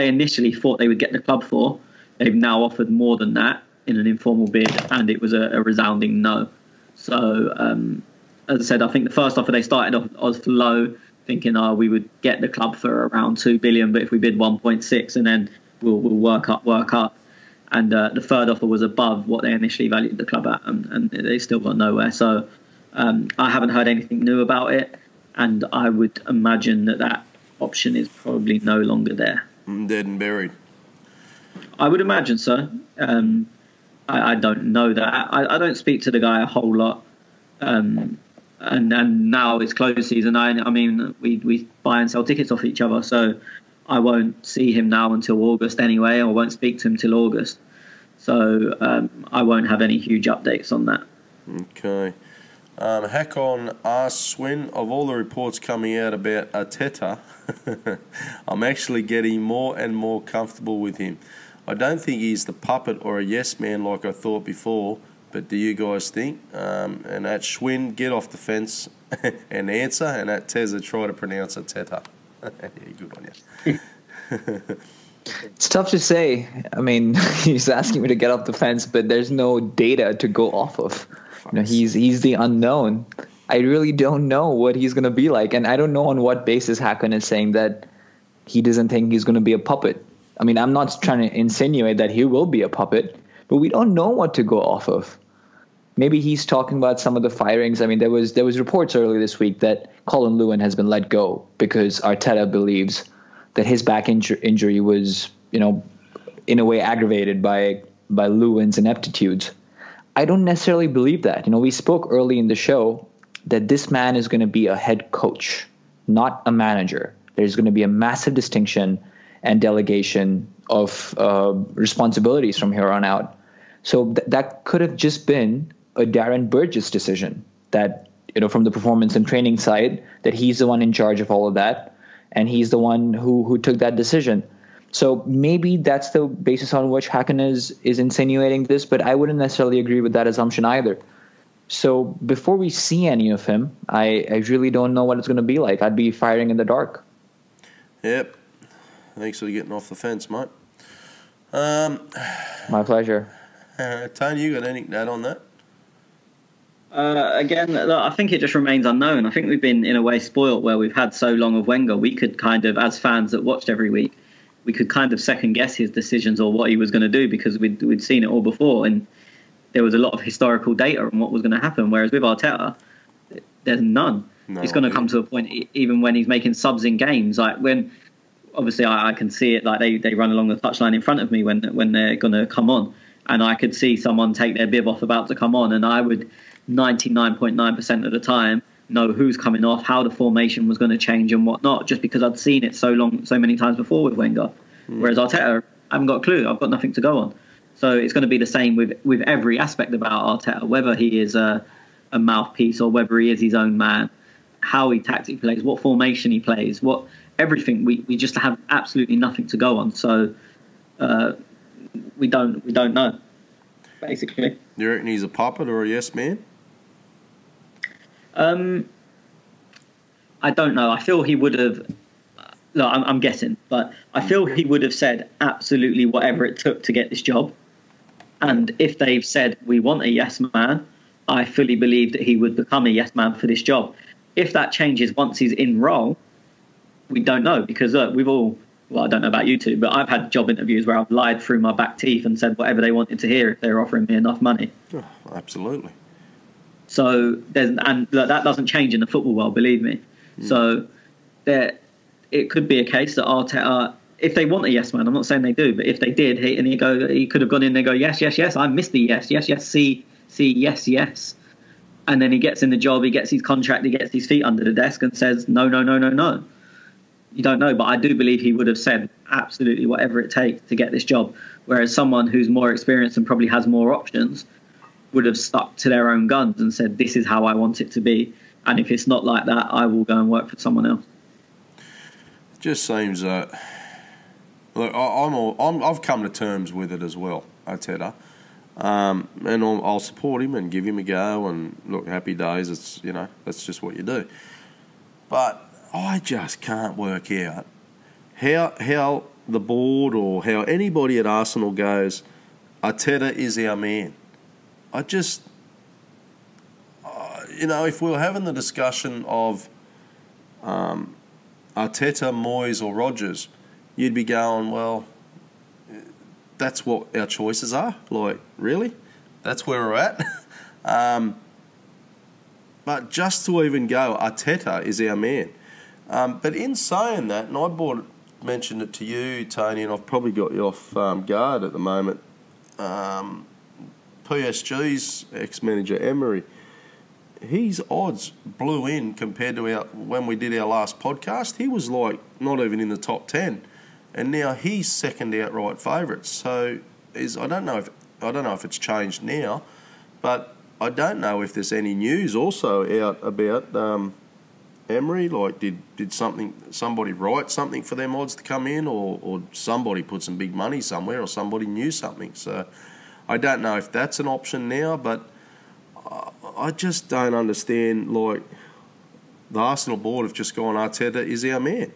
initially thought they would get the club for, they've now offered more than that in an informal bid, and it was a resounding no. So, as I said, I think the first offer they started off low, thinking, we would get the club for around 2 billion, but if we bid 1.6, and then we'll work up. And the third offer was above what they initially valued the club at, and they still got nowhere. So, I haven't heard anything new about it, and I would imagine that option is probably no longer there. Dead and buried. I would imagine so. I don't know that. I don't speak to the guy a whole lot. And now it's close season. I mean, we buy and sell tickets off each other, so I won't see him now until August anyway. I won't speak to him till August. So I won't have any huge updates on that. Okay. Hakon asks, Swin, of all the reports coming out about Arteta, I'm actually getting more and more comfortable with him. I don't think he's the puppet or a yes man like I thought before, but do you guys think? And at Schwinn, get off the fence and answer, and at Tezza, try to pronounce Arteta. Yeah, good on you. It's tough to say. I mean, he's asking me to get off the fence, but there's no data to go off of. He's the unknown. I really don't know what he's going to be like, and I don't know on what basis Hakan is saying that he doesn't think he's going to be a puppet. I mean, I'm not trying to insinuate that he will be a puppet, but we don't know what to go off of. Maybe he's talking about some of the firings. I mean, there was reports earlier this week that Colin Lewin has been let go because Arteta believes that his back injury was, in a way aggravated by Lewin's ineptitudes. I don't necessarily believe that. We spoke early in the show that this man is going to be a head coach, not a manager. There's going to be a massive distinction and delegation of responsibilities from here on out. So that could have just been a Darren Burgess decision that, from the performance and training side, that he's the one in charge of all of that. And he's the one who took that decision. So maybe that's the basis on which Hakan is insinuating this, but I wouldn't necessarily agree with that assumption either. So before we see any of him, I really don't know what it's going to be like. I'd be firing in the dark. Yep. Thanks for getting off the fence, mate. My pleasure. Tony, you got anything to add on that? Again, look, I think it just remains unknown. I think we've been, in a way, spoilt where we've had so long of Wenger. We could kind of, as fans that watched every week, we could kind of second guess his decisions or what he was going to do because we'd seen it all before, and there was a lot of historical data on what was going to happen. Whereas with Arteta, there's none. No, it's going to come to a point, even when he's making subs in games, like when, obviously I can see it, like they run along the touchline in front of me when they're going to come on, and I could see someone take their bib off about to come on, and I would 99.9% of the time know who's coming off, how the formation was going to change and whatnot, just because I'd seen it so many times before with Wenger. Whereas Arteta, I haven't got a clue. I've got nothing to go on. So it's going to be the same with every aspect about Arteta, whether he is a mouthpiece or whether he is his own man, how he tactically plays, what formation he plays, everything. We just have absolutely nothing to go on. So we don't know, basically. You reckon he's a puppet or a yes man? I don't know. I feel he would have. No, I'm guessing, but I feel he would have said absolutely whatever it took to get this job. And if they've said we want a yes man, I fully believe that he would become a yes man for this job. If that changes once he's in role, we don't know, because we've all. Well, I don't know about you two, but I've had job interviews where I've lied through my back teeth and said whatever they wanted to hear if they were offering me enough money. Oh, absolutely. So that doesn't change in the football world, believe me. So it could be a case that Arteta, if they want a yes man, I'm not saying they do, but if they did, he could have gone in there and go, yes, yes, yes, I missed the yes, yes, yes, see, yes, yes. And then he gets in the job, he gets his contract, he gets his feet under the desk and says, no, no, no, no, no. You don't know, but I do believe he would have said absolutely whatever it takes to get this job. Whereas someone who's more experienced and probably has more options would have stuck to their own guns and said, this is how I want it to be. And if it's not like that, I will go and work for someone else. It just seems that... look, I've come to terms with it as well, Arteta. And I'll support him and give him a go. And look, happy days, it's, that's just what you do. But I just can't work out how the board or how anybody at Arsenal goes, Arteta is our man. I just, if we were having the discussion of Arteta, Moyes or Rodgers, you'd be going, well, that's what our choices are. Like, really? That's where we're at? But just to even go, Arteta is our man. But in saying that, and I mentioned it to you, Tony, and I've probably got you off guard at the moment, PSG's ex-manager Emery, his odds blew in compared to when we did our last podcast. He was like not even in the top 10, and now he's second outright favourite. So I don't know if it's changed now, but I don't know if there's any news also out about Emery. Like, did somebody write something for them odds to come in, or somebody put some big money somewhere, or somebody knew something. So I don't know if that's an option now, but I just don't understand. Like, the Arsenal board have just gone, Arteta is our man.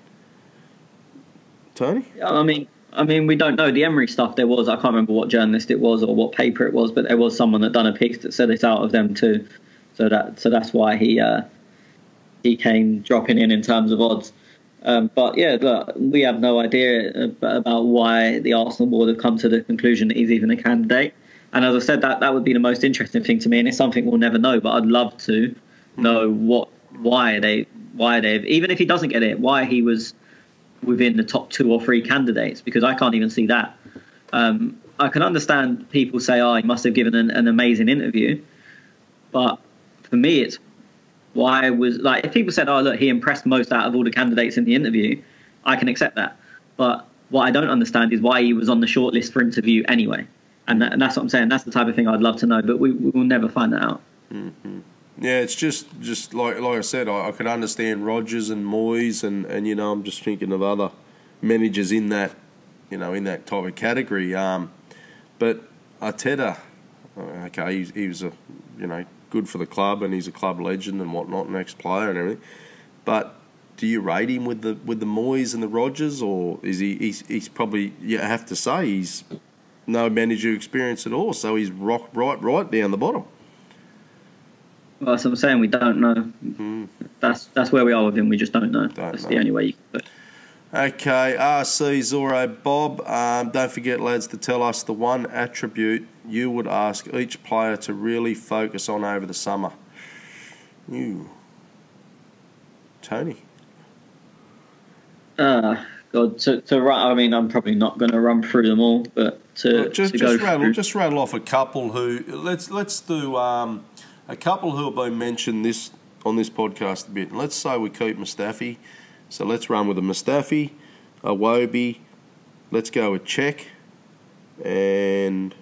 Tony? I mean, I mean, we don't know. The Emery stuff, there was, I can't remember what journalist it was or what paper it was, but there was someone that done a piece that said it's out of them too. So that's why he came dropping in terms of odds. But yeah, look, we have no idea about why the Arsenal board have come to the conclusion that he's even a candidate. And as I said, that would be the most interesting thing to me, and it's something we'll never know. But I'd love to know why they've, even if he doesn't get it, why he was within the top 2 or 3 candidates, because I can't even see that. I can understand people say, "Oh, he must have given an amazing interview," but for me, it's why was, like, if people said, "Oh, look, he impressed most out of all the candidates in the interview," I can accept that. But what I don't understand is why he was on the shortlist for interview anyway. And that's what I'm saying. That's the type of thing I'd love to know, but we will never find that out. Mm-hmm. Yeah, it's just like I said, I could understand Rodgers and Moyes, and I'm just thinking of other managers in that, in that type of category. But Arteta, okay, he was a, good for the club, and he's a club legend and whatnot, and ex-player and everything. But do you rate him with the Moyes and the Rodgers, or is he's probably, you have to say he's no manager experience at all, so he's right down the bottom. Well, as I'm saying, we don't know. Mm-hmm. That's where we are with him. We just don't know. That's the only way you can put it. Okay, RC Zorro Bob, don't forget, lads, to tell us the one attribute you would ask each player to really focus on over the summer. You, Tony. God, to run. I mean, I'm probably not going to run through them all, but just rattle off a couple who let's do a couple who have been mentioned on this podcast a bit. Let's say we keep Mustafi, so let's run with a Mustafi, a Iwobi, let's go with Cech, and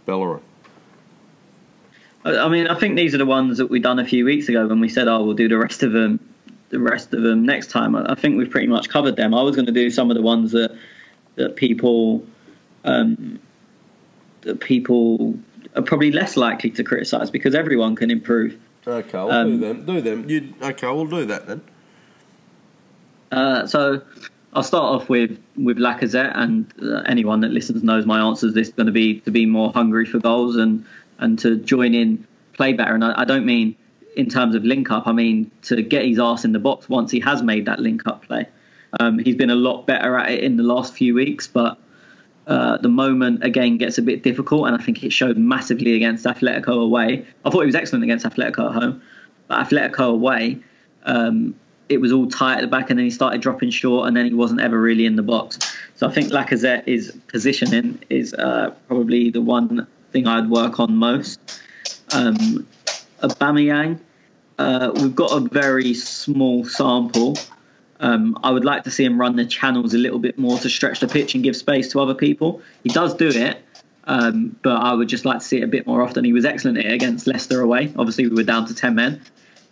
Bellerin. I mean, I think these are the ones that we done a few weeks ago when we said, "Oh, we'll do the rest of them next time." I think we've pretty much covered them. I was going to do some of the ones that people are probably less likely to criticise, because everyone can improve. Okay, I'll do them. Okay, we'll do that then. So I'll start off with Lacazette, and anyone that listens knows my answer is this going to be more hungry for goals and to join in, play better. And I don't mean in terms of link-up, I mean to get his arse in the box once he has made that link-up play. He's been a lot better at it in the last few weeks, but the moment, again, gets a bit difficult, and I think it showed massively against Atletico away. I thought he was excellent against Atletico at home, but Atletico away, it was all tight at the back, and then he started dropping short, and then he wasn't ever really in the box. So I think Lacazette's positioning is probably the one thing I'd work on most. Aubameyang, we've got a very small sample. I would like to see him run the channels a little bit more to stretch the pitch and give space to other people. He does do it, but I would just like to see it a bit more often. He was excellent at it against Leicester away. Obviously, we were down to 10 men.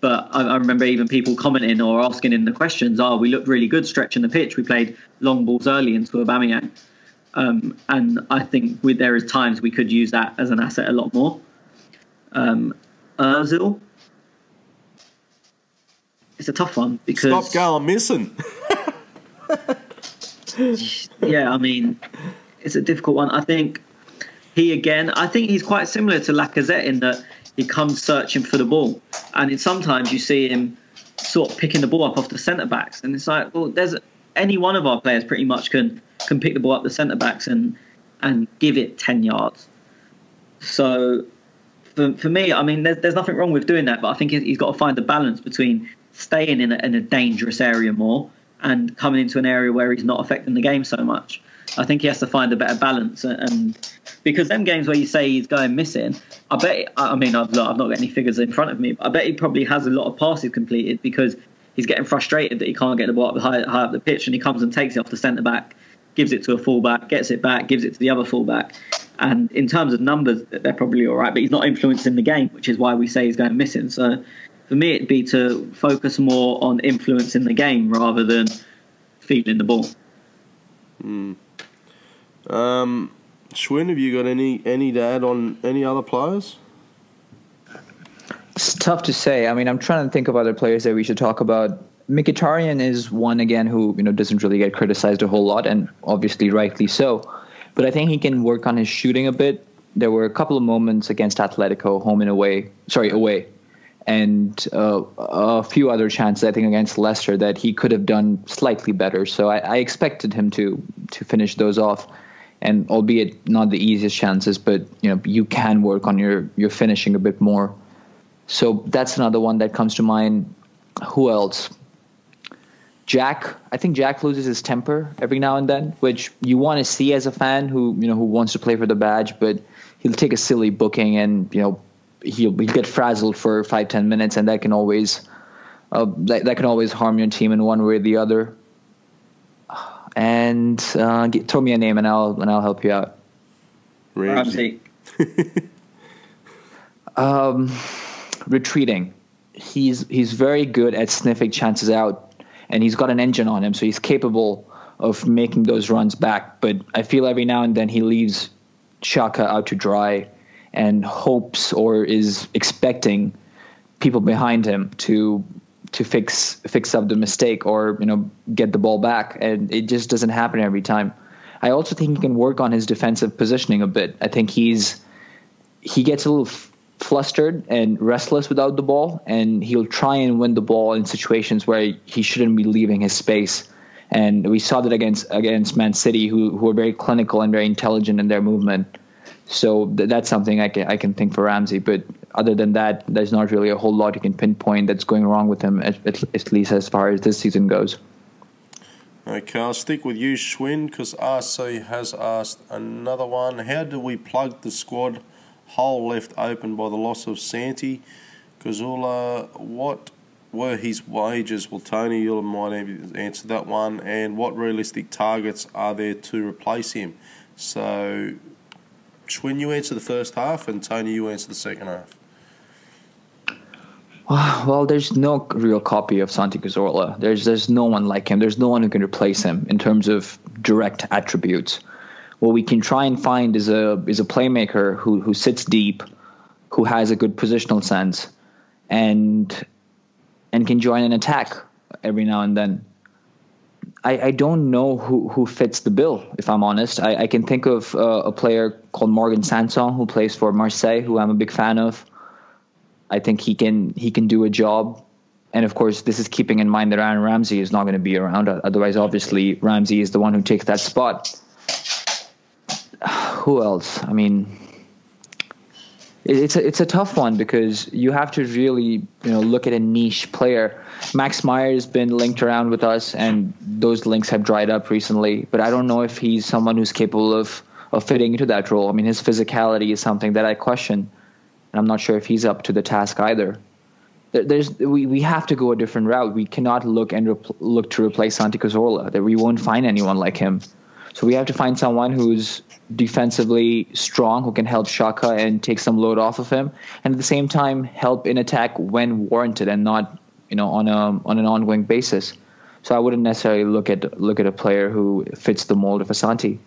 But I remember even people commenting or asking in the questions, we looked really good stretching the pitch. We played long balls early into Aubameyang. And I think there is times we could use that as an asset a lot more. Ozil. It's a tough one because... Stop going missing. Yeah, I mean, it's a difficult one. I think he's quite similar to Lacazette in that he comes searching for the ball. And sometimes you see him sort of picking the ball up off the centre-backs. And it's like, well, any one of our players pretty much can pick the ball up the centre-backs and give it 10 yards. So for me, I mean, there's nothing wrong with doing that, but I think he's got to find the balance between staying in a dangerous area more and coming into an area where he's not affecting the game so much. I think he has to find a better balance, and because them games where you say he's going missing, I bet. I mean, I've not got any figures in front of me, but I bet he probably has a lot of passes completed because he's getting frustrated that he can't get the ball up high up the pitch, and he comes and takes it off the centre back, gives it to a fullback, gets it back, gives it to the other fullback. And in terms of numbers, they're probably all right, but he's not influencing the game, which is why we say he's going missing. So for me, it'd be to focus more on influencing the game rather than feeding the ball. Schwinn, have you got any to add on any other players? It's tough to say. I mean, I'm trying to think of other players that we should talk about. Mkhitaryan is one again who doesn't really get criticized a whole lot, and obviously rightly so. But I think he can work on his shooting a bit. There were a couple of moments against Atletico, away, and a few other chances I think against Leicester that he could have done slightly better. So I expected him to finish those off, and albeit not the easiest chances, but you can work on your finishing a bit more. So that's another one that comes to mind. Who else? Jack. I think Jack loses his temper every now and then, which you want to see as a fan who wants to play for the badge, but he'll take a silly booking and he'll get frazzled for 5-10 minutes, and that can always harm your team in one way or the other. And throw me a name and I'll help you out. Ramsey. Retreating. He's very good at sniffing chances out, and he's got an engine on him, so he's capable of making those runs back. But I feel every now and then he leaves Xhaka out to dry and hopes or is expecting people behind him to fix up the mistake or get the ball back, and it just doesn't happen every time. I also think he can work on his defensive positioning a bit. I think he gets a little flustered and restless without the ball, and he'll try and win the ball in situations where he shouldn't be leaving his space. And we saw that against Man City, who are very clinical and very intelligent in their movement. So that's something I can think for Ramsey. But other than that, there's not really a whole lot you can pinpoint that's going wrong with him, at least as far as this season goes. Okay, I'll stick with you, Schwinn, because RC has asked another one. How do we plug the squad hole left open by the loss of Santi? Cazorla, what were his wages? Well, Tony, you might answer that one. And what realistic targets are there to replace him? So, Schwinn, you answer the first half, and Tony, you answer the second half. Well, there's no real copy of Santi Cazorla. There's no one like him. There's no one who can replace him in terms of direct attributes. What we can try and find is a playmaker who sits deep, who has a good positional sense, and can join an attack every now and then. I don't know who fits the bill, if I'm honest. I can think of a player called Morgan Sanson who plays for Marseille, who I'm a big fan of. I think he can do a job. And, of course, this is keeping in mind that Aaron Ramsey is not going to be around. Otherwise, obviously, Ramsey is the one who takes that spot. Who else? I mean, it's a tough one because you have to really look at a niche player. Max Meyer has been linked around with us, and those links have dried up recently. But I don't know if he's someone who's capable of fitting into that role. I mean, his physicality is something that I question, and I'm not sure if he's up to the task either. We have to go a different route. We cannot look to replace Santi Cazorla. That we won't find anyone like him. So we have to find someone who's defensively strong, who can help Xhaka and take some load off of him, and at the same time help in attack when warranted and not on an ongoing basis. So I wouldn't necessarily look at a player who fits the mold of Asante.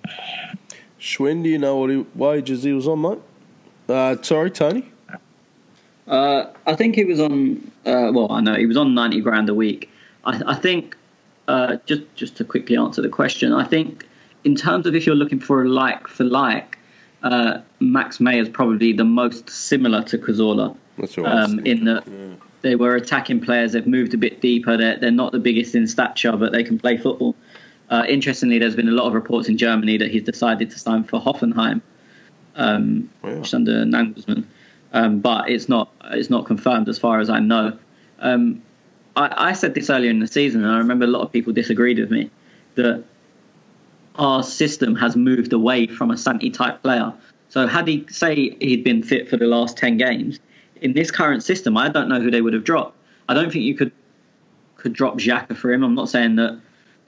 Schwinn, do you know what wages he was on, mate? Sorry, Tony. I think he was on. I know he was on 90 grand a week. I think just to quickly answer the question, I think in terms of if you're looking for a like for like, Max Meyer is probably the most similar to Cazorla. That's right. In that they were attacking players. They've moved a bit deeper. They're not the biggest in stature, but they can play football. Interestingly, there's been a lot of reports in Germany that he's decided to sign for Hoffenheim, which is under Nagelsmann. But it's not confirmed as far as I know. I said this earlier in the season, and I remember a lot of people disagreed with me, that our system has moved away from a Santi-type player. So had he, say, he'd been fit for the last 10 games, in this current system, I don't know who they would have dropped. I don't think you could drop Xhaka for him. I'm not saying that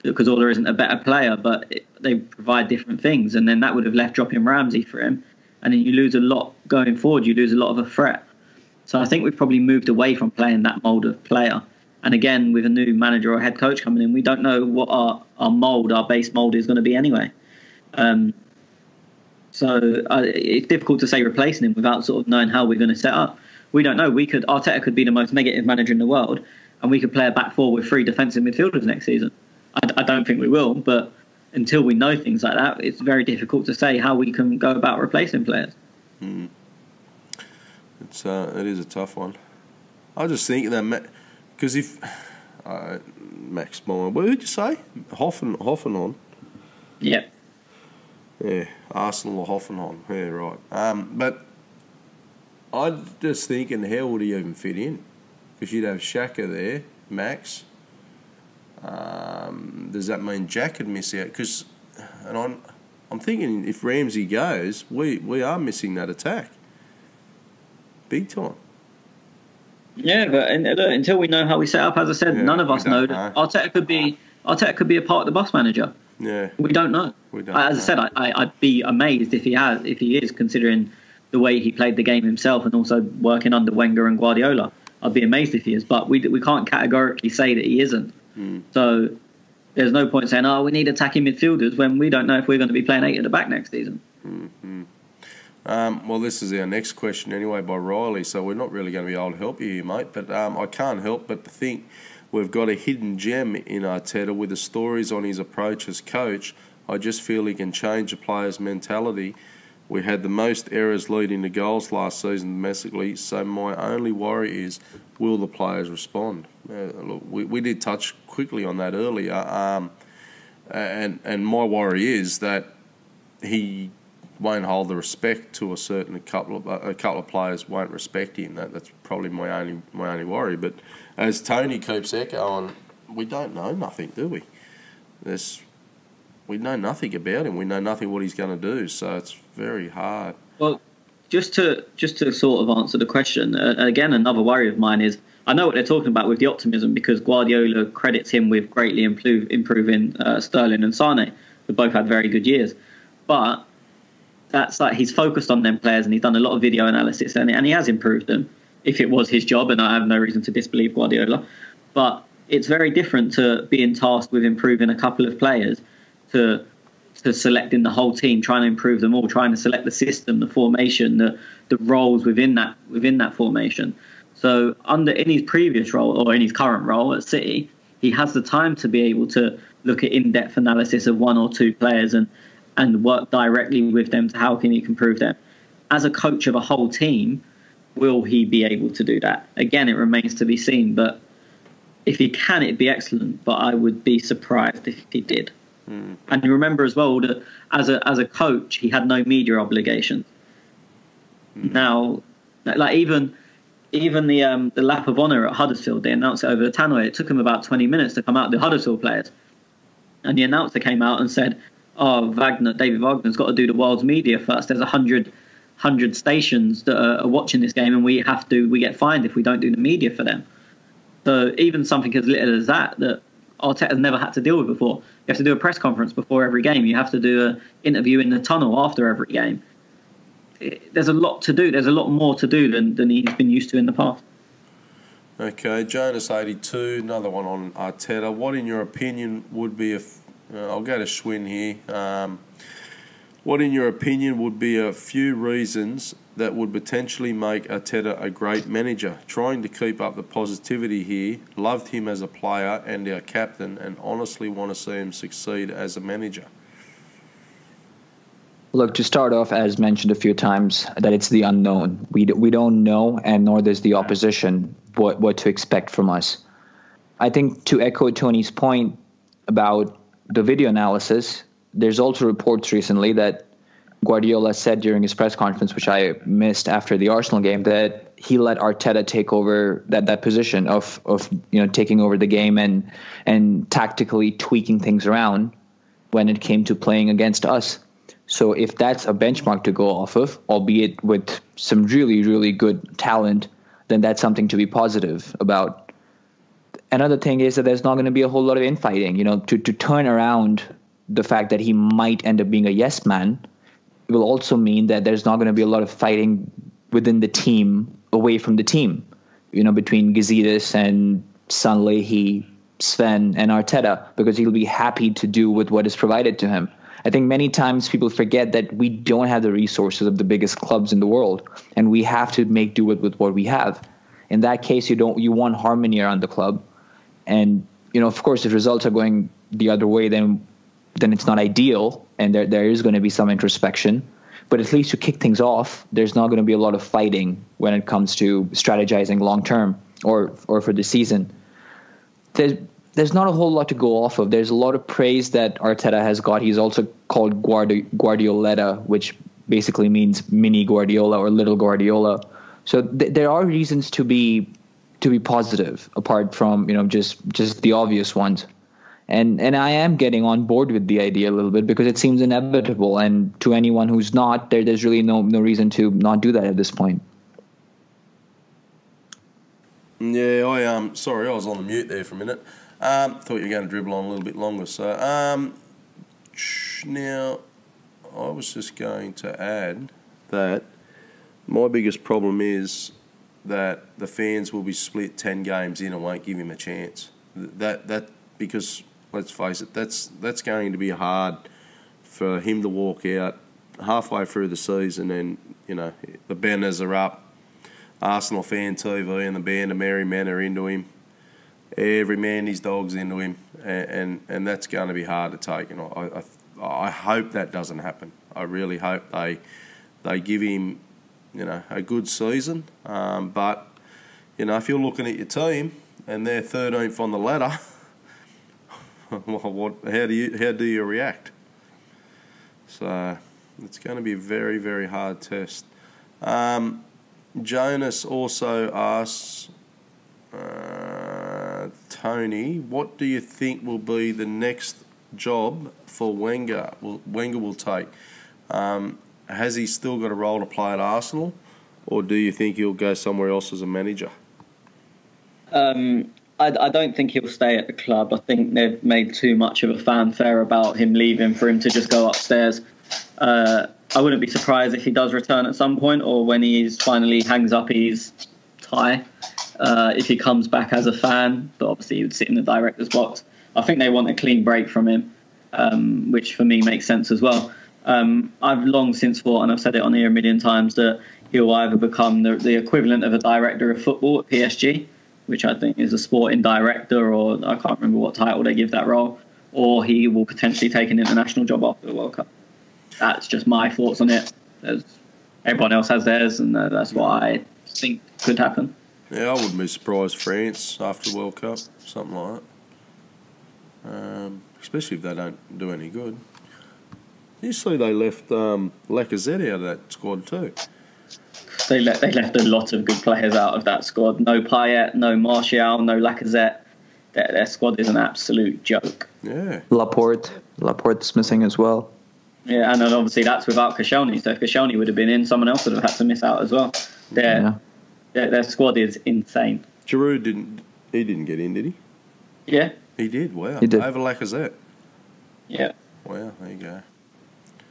Cazorla isn't a better player, but they provide different things, and then that would have left dropping Ramsey for him. And then you lose a lot going forward. You lose a lot of a threat. So I think we've probably moved away from playing that mould of player. And again, with a new manager or head coach coming in, we don't know what our base mould is going to be anyway. So it's difficult to say replacing him without sort of knowing how we're going to set up. We don't know. Arteta could be the most negative manager in the world, and we could play a back four with 3 defensive midfielders next season. I don't think we will, but until we know things like that, it's very difficult to say how we can go about replacing players. It is a tough one. I was just thinking that, because if Max Meyer, what did you say? Hoffenheim. Yeah. Yeah, Arsenal or Hoffenheim. Yeah, right. But I'm just thinking, how would he even fit in? Because you'd have Xhaka there, Max. Does that mean Jack could miss out? And I'm thinking if Ramsey goes, we are missing that attack. Big time. Yeah, but until we know how we set up, as I said, none of us know. Arteta could be a part of the boss manager. Yeah, we don't know. As I said, I'd be amazed if he is, considering the way he played the game himself and also working under Wenger and Guardiola. I'd be amazed if he is, but we can't categorically say that he isn't. So there's no point saying, we need attacking midfielders when we don't know if we're going to be playing 8 at the back next season. Well, this is our next question anyway by Riley, so we're not really going to be able to help you here, mate. But I can't help but think we've got a hidden gem in Arteta with the stories on his approach as coach. I just feel he can change a player's mentality. We had the most errors leading to goals last season domestically, so my only worry is, will the players respond? Look, we did touch quickly on that earlier, and my worry is that he won't hold the respect to a couple of players won't respect him. That's probably my only worry. But as Tony keeps echoing, we don't know nothing, do we? We know nothing about him. We know nothing what he's going to do. So it's very hard. Well, just to sort of answer the question again, another worry of mine is I know what they're talking about with the optimism, because Guardiola credits him with greatly improving Sterling and Sane, who both had very good years, but that's like he's focused on them players and he's done a lot of video analysis and he has improved them if it was his job, and I have no reason to disbelieve Guardiola. But it's very different to being tasked with improving a couple of players to selecting the whole team, trying to improve them all, trying to select the system, the formation, the roles within that formation. So in his previous role or in his current role at City, he has the time to be able to look at in-depth analysis of 1 or 2 players and work directly with them to how can he improve them. As a coach of a whole team, will he be able to do that? Again, it remains to be seen, but if he can, it'd be excellent, but I would be surprised if he did. And you remember as well that as a coach, he had no media obligations. Now, like even the lap of honour at Huddersfield, they announced it over the tannoy. It took him about 20 minutes to come out, the Huddersfield players. And the announcer came out and said, David Wagner's got to do the world's media first. There's 100 stations that are watching this game, and we get fined if we don't do the media for them. So even something as little as that Arteta's never had to deal with before. You have to do a press conference before every game. You have to do an interview in the tunnel after every game. There's a lot to do. There's a lot more to do than he's been used to in the past. Okay, Jonas82, another one on Arteta. What, in your opinion, would be I'll go to Schwinn here. What, in your opinion, would be a few reasons that would potentially make Arteta a great manager? Trying to keep up the positivity here. Loved him as a player and our captain, and honestly want to see him succeed as a manager. Look, to start off, as mentioned a few times, that it's the unknown. We don't know, and nor does the opposition, what to expect from us. I think to echo Tony's point about the video analysis, there's also reports recently that Guardiola said during his press conference, which I missed after the Arsenal game, that he let Arteta take over that position of taking over the game and tactically tweaking things around when it came to playing against us. So if that's a benchmark to go off of, albeit with some really, really good talent, then that's something to be positive about. Another thing is that there's not going to be a whole lot of infighting. To turn around the fact that he might end up being a yes man, it will also mean that there's not going to be a lot of fighting within the team, away from the team, between Gazidis and Sanlehi, Sven and Arteta, because he'll be happy to do with what is provided to him. I think many times people forget that we don't have the resources of the biggest clubs in the world, and we have to make do with what we have. In that case, you want harmony around the club. And, of course, if results are going the other way, then it's not ideal, and there is going to be some introspection. But at least to kick things off, there's not going to be a lot of fighting when it comes to strategizing long term or for the season. There's not a whole lot to go off of. There's a lot of praise that Arteta has got. He's also called Guardioletta, which basically means mini Guardiola or little Guardiola. So there are reasons to be positive, apart from just the obvious ones. And I am getting on board with the idea a little bit because it seems inevitable. And to anyone who's not, there's really no reason to not do that at this point. Yeah, sorry, I was on the mute there for a minute. Thought you were going to dribble on a little bit longer. So now I was just going to add that my biggest problem is that the fans will be split 10 games in and won't give him a chance. That because let's face it, that's going to be hard for him to walk out halfway through the season and the banners are up, Arsenal Fan TV and the band of Merry Men are into him. Every man his dog's into him, and that's going to be hard to take. And I hope that doesn't happen. I really hope they give him a good season. But if you're looking at your team and they're 13th on the ladder, how do you react? So it's going to be a very, very hard test. Jonas also asks, Tony, what do you think will be the next job for Wenger? Wenger will take? Has he still got a role to play at Arsenal, or do you think he'll go somewhere else as a manager? I don't think he'll stay at the club. I think they've made too much of a fanfare about him leaving for him to just go upstairs. I wouldn't be surprised if he does return at some point, or when he finally hangs up his tie, if he comes back as a fan. But obviously he would sit in the director's box. I think they want a clean break from him, which for me makes sense as well. I've long since thought, and I've said it on here a million times, that he'll either become the equivalent of a director of football at PSG, which I think is a sporting director, or I can't remember what title they give that role, or he will potentially take an international job after the World Cup. That's just my thoughts on it. Everyone else has theirs, and that's what I think could happen. Yeah, I wouldn't be surprised France after the World Cup, something like that. Especially if they don't do any good. You see they left Lacazette out of that squad too. They left a lot of good players out of that squad. No Payet, no Martial, no Lacazette. Their squad is an absolute joke. Yeah. Laporte's missing as well. Yeah, and then obviously that's without Koscielny. So if Koscielny would have been in, someone else would have had to miss out as well. Their squad is insane. Giroud didn't get in, did he? Yeah. He did, wow. He did. Over Lacazette. Yeah. Wow, there you go.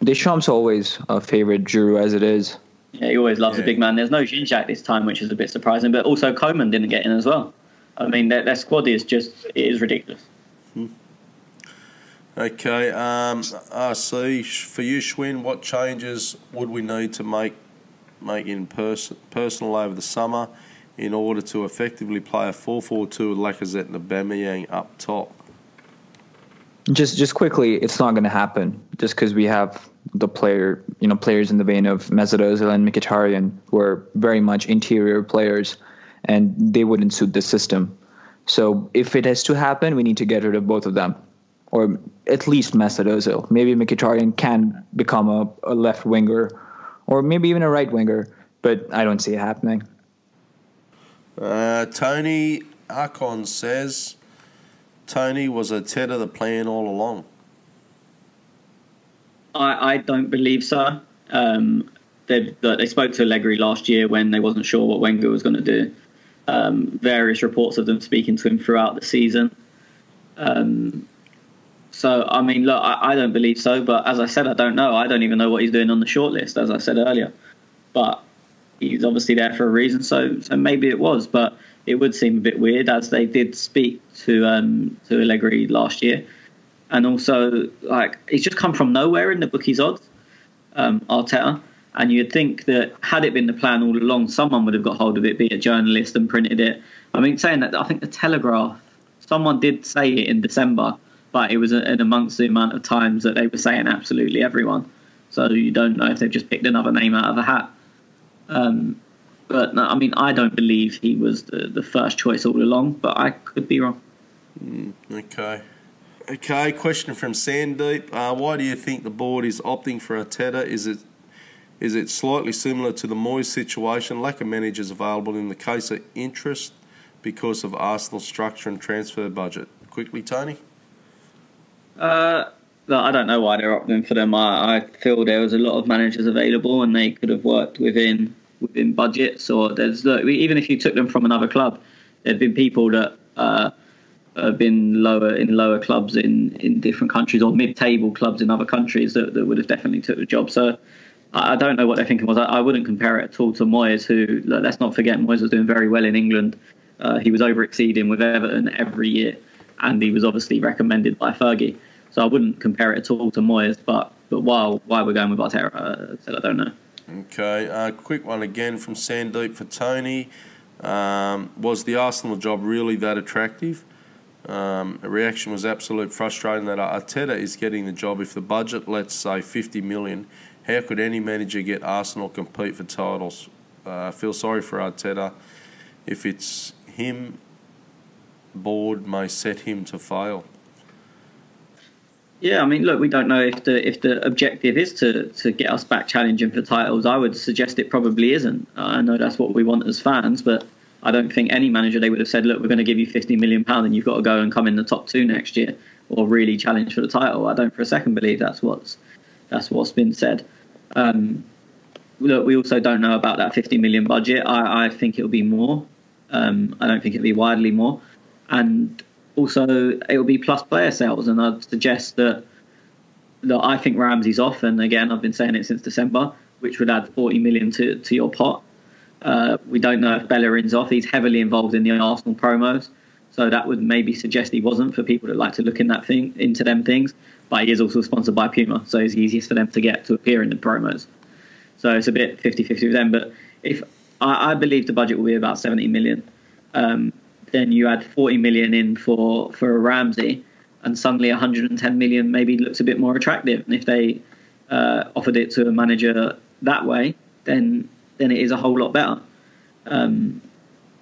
Deschamps always favoured Giroud as it is. Yeah, he always loves a big man. There's no Ginczak this time, which is a bit surprising. But also Koeman didn't get in as well. I mean, their squad is ridiculous. Okay, RC, for you, Schwinn, what changes would we need to make in personal over the summer in order to effectively play a 4-4-2 with Lacazette and Aubameyang up top? Just quickly, it's not going to happen just because we have players in the vein of Mesut Ozil and Mkhitaryan, who are very much interior players, and they wouldn't suit the system. So if it has to happen, we need to get rid of both of them, or at least Mesut Ozil. Maybe Mkhitaryan can become a left winger, or maybe even a right winger, but I don't see it happening. Tony Archon says, Tony, was Arteta the plan all along? I don't believe so. They spoke to Allegri last year when they wasn't sure what Wenger was going to do. Various reports of them speaking to him throughout the season. So, I mean, look, I don't believe so. But as I said, I don't know. I don't even know what he's doing on the shortlist, as I said earlier. But he's obviously there for a reason. So maybe it was. But it would seem a bit weird, as they did speak to Allegri last year. And also, he's just come from nowhere in the bookies odds, Arteta. And you'd think that had it been the plan all along, someone would have got hold of it, be it a journalist, and printed it. I mean, saying that, I think the Telegraph someone did say it in December, but it was in amongst the amount of times that they were saying absolutely everyone. So you don't know if they've just picked another name out of a hat. But no, I mean, I don't believe he was the first choice all along, but I could be wrong. Okay, question from Sandeep. Why do you think the board is opting for Arteta? Is it slightly similar to the Moyes situation, lack of managers available in the case of interest because of Arsenal's structure and transfer budget? Quickly, Tony? I don't know why they're opting for them. I feel there was a lot of managers available and they could have worked within budgets. Or even if you took them from another club, there'd been people that have been lower clubs in different countries or mid-table clubs in other countries that would have definitely took the job. So I don't know what their thinking was. I wouldn't compare it at all to Moyes, who, let's not forget, Moyes was doing very well in England. He was over-exceeding with Everton every year, and he was obviously recommended by Fergie. So I wouldn't compare it at all to Moyes, but why we're going with Arteta, I don't know. Okay, quick one again from Sandeep for Tony. Was the Arsenal job really that attractive? A reaction was absolute frustrating that Arteta is getting the job. If the budget, let's say 50 million, how could any manager get Arsenal compete for titles? Feel sorry for Arteta. If it's him, board may set him to fail. Yeah, I mean, look, we don't know if the objective is to get us back challenging for titles. I would suggest it probably isn't. I know that's what we want as fans, but I don't think any manager, they would have said, look, we're going to give you £50 million and you've got to go and come in the top 2 next year or really challenge for the title. I don't for a second believe that's what's been said. Look, we also don't know about that 50 million budget. I think it'll be more. I don't think it'll be widely more. And also, it will be plus player sales, and I'd suggest that I think Ramsey's off, and again, I've been saying it since December, which would add 40 million to your pot. We don't know if Bellerin's off. He's heavily involved in the Arsenal promos, so that would maybe suggest he wasn't for people that like to look into them things. But he is also sponsored by Puma, so it's easiest for them to get to appear in the promos. So it's a bit 50-50 with them. But if I believe the budget will be about 70 million. Then you add 40 million in for a Ramsey, and suddenly 110 million maybe looks a bit more attractive. And if they offered it to a manager that way, then it is a whole lot better.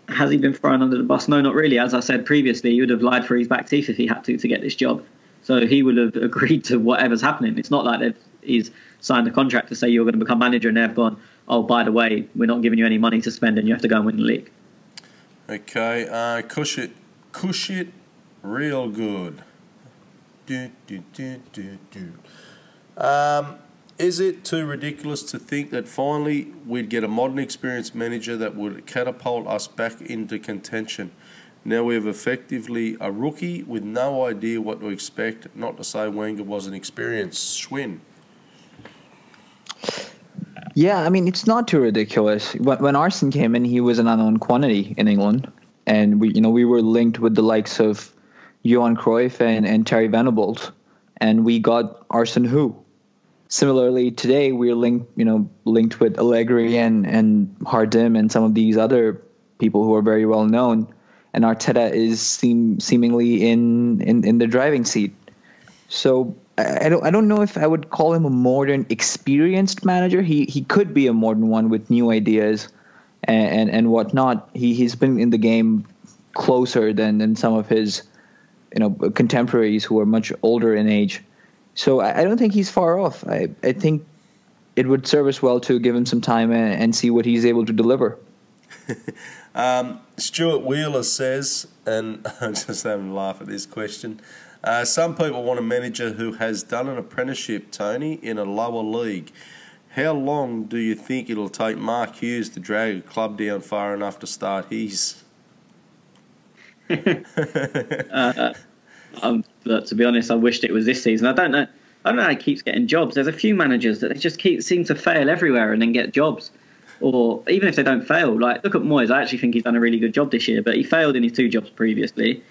Has he been thrown under the bus? No, not really. As I said previously, he would have lied for his back teeth if he had to get this job. So he would have agreed to whatever's happening. It's not like he's signed a contract to say you're going to become manager and they've gone, oh, by the way, we're not giving you any money to spend and you have to go and win the league. Okay, cush it real good. Is it too ridiculous to think that finally we'd get a modern experienced manager that would catapult us back into contention? Now we have effectively a rookie with no idea what to expect, not to say Wenger was an experienced Schwinn. Yeah, I mean, it's not too ridiculous. When Arsene came in, he was an unknown quantity in England, and we were linked with the likes of Johan Cruyff and Terry Venables, and we got Arsene who. Similarly, today we're linked with Allegri and Hardim and some of these other people who are very well known, and Arteta is seemingly in the driving seat. So I don't know if I would call him a modern experienced manager. He could be a modern one with new ideas and whatnot. He's been in the game closer than some of his contemporaries who are much older in age. So I don't think he's far off. I think it would serve us well to give him some time and see what he's able to deliver. Stuart Wheeler says, and I'm just having a laugh at this question, some people want a manager who has done an apprenticeship, Tony, in a lower league. How long do you think it'll take Mark Hughes to drag a club down far enough to start his? To be honest, I wished it was this season. I don't know how he keeps getting jobs. There's a few managers that they just seem to fail everywhere and then get jobs. Or even if they don't fail, like look at Moyes. I actually think he's done a really good job this year, but he failed in his 2 jobs previously.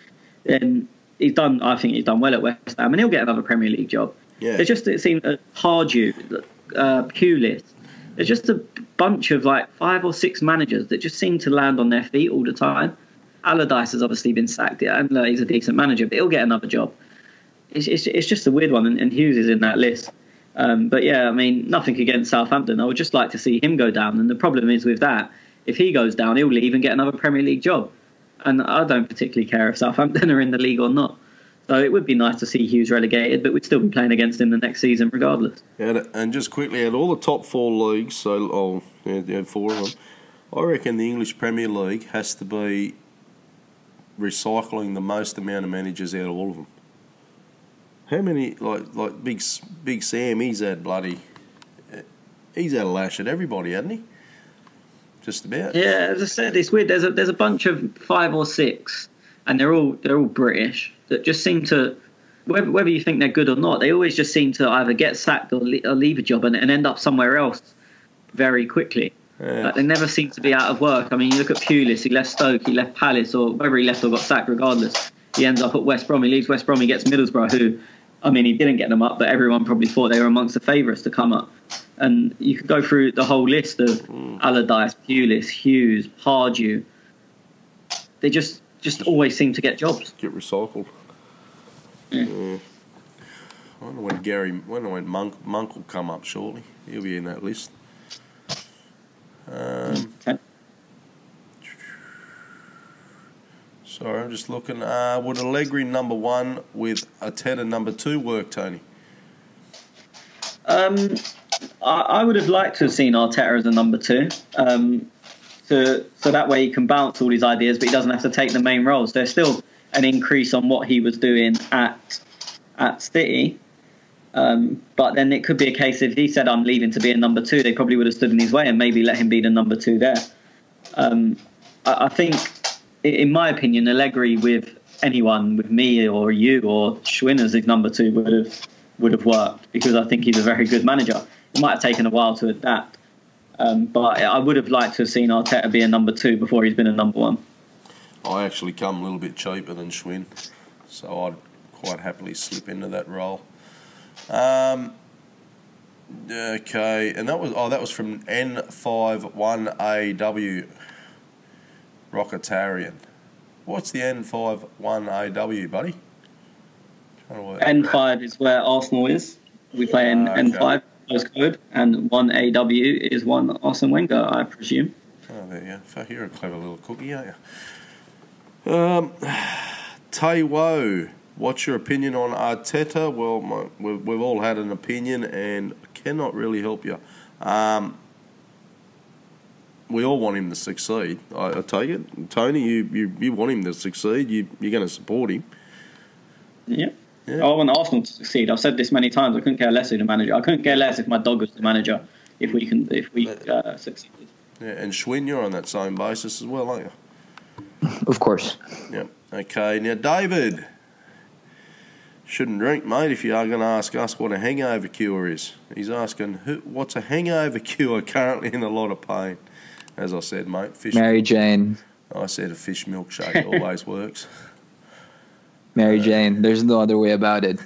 And I think he's done well at West Ham, and he'll get another Premier League job. Yeah. It seems Pardew, Pulis. There's just a bunch of like 5 or 6 managers that just seem to land on their feet all the time. Allardyce has obviously been sacked, and he's a decent manager, but he'll get another job. It's just a weird one, and Hughes is in that list. But yeah, I mean, nothing against Southampton. I would just like to see him go down. And the problem is with that, if he goes down, he'll leave and get another Premier League job. And I don't particularly care if Southampton are in the league or not. So it would be nice to see Hughes relegated, but we'd still be playing against him the next season regardless. Yeah, and just quickly, at all the top 4 leagues, so 4 of them, I reckon the English Premier League has to be recycling the most amount of managers out of all of them. How many, like Big Sam, he's had a lash at everybody, hasn't he? Just about. Yeah, as I said, it's weird. There's a bunch of 5 or 6, and they're all British, that just seem to, whether you think they're good or not, they always just seem to either get sacked or leave a job and end up somewhere else very quickly. Yeah. Like, they never seem to be out of work. I mean, you look at Pulis, he left Stoke, he left Palace, or whether he left or got sacked, regardless, he ends up at West Brom. He leaves West Brom, he gets Middlesbrough, who, I mean, he didn't get them up, but everyone probably thought they were amongst the favourites to come up. And you could go through the whole list of Allardyce, Pulis, Hughes, Pardew. They just always seem to get jobs. Get recycled. Yeah. I wonder when Monk will come up shortly. He'll be in that list. Sorry, I'm just looking. Would Allegri number 1 with Arteta number 2 work, Tony? I would have liked to have seen Arteta as a number 2. So that way he can bounce all his ideas, but he doesn't have to take the main roles. There's still an increase on what he was doing at City. But then it could be a case if he said, I'm leaving to be a number 2, they probably would have stood in his way and maybe let him be the number 2 there. I think, in my opinion, Allegri with anyone, with me or you or Schwinn as his number 2 would have worked, because I think he's a very good manager. It might have taken a while to adapt. But I would have liked to have seen Arteta be a number 2 before he's been a number 1. I actually come a little bit cheaper than Schwinn, so I'd quite happily slip into that role. Okay, and that was from N51AW Rocketarian. What's the N51AW, buddy? N5 is where Arsenal is. We play in N5 postcode, and 1AW is one Arsene Wenger, I presume. Oh, there you go. You're a clever little cookie, aren't you? Taiwo, what's your opinion on Arteta? Well, we've all had an opinion, and I cannot really help you. We all want him to succeed. I take it, Tony. You want him to succeed. You're going to support him. Yeah. I want Arsenal to succeed. I've said this many times. I couldn't care less who the manager. I couldn't care less if my dog was the manager. If we succeeded. Yeah, and Schwinn, you're on that same basis as well, aren't you? Of course. Yep. Okay. Now, David, shouldn't drink, mate. If you are going to ask us what a hangover cure is, he's asking what's a hangover cure currently in a lot of pain. As I said, mate, fish. Mary Jane. I said a fish milkshake always works. Mary Jane, there's no other way about it.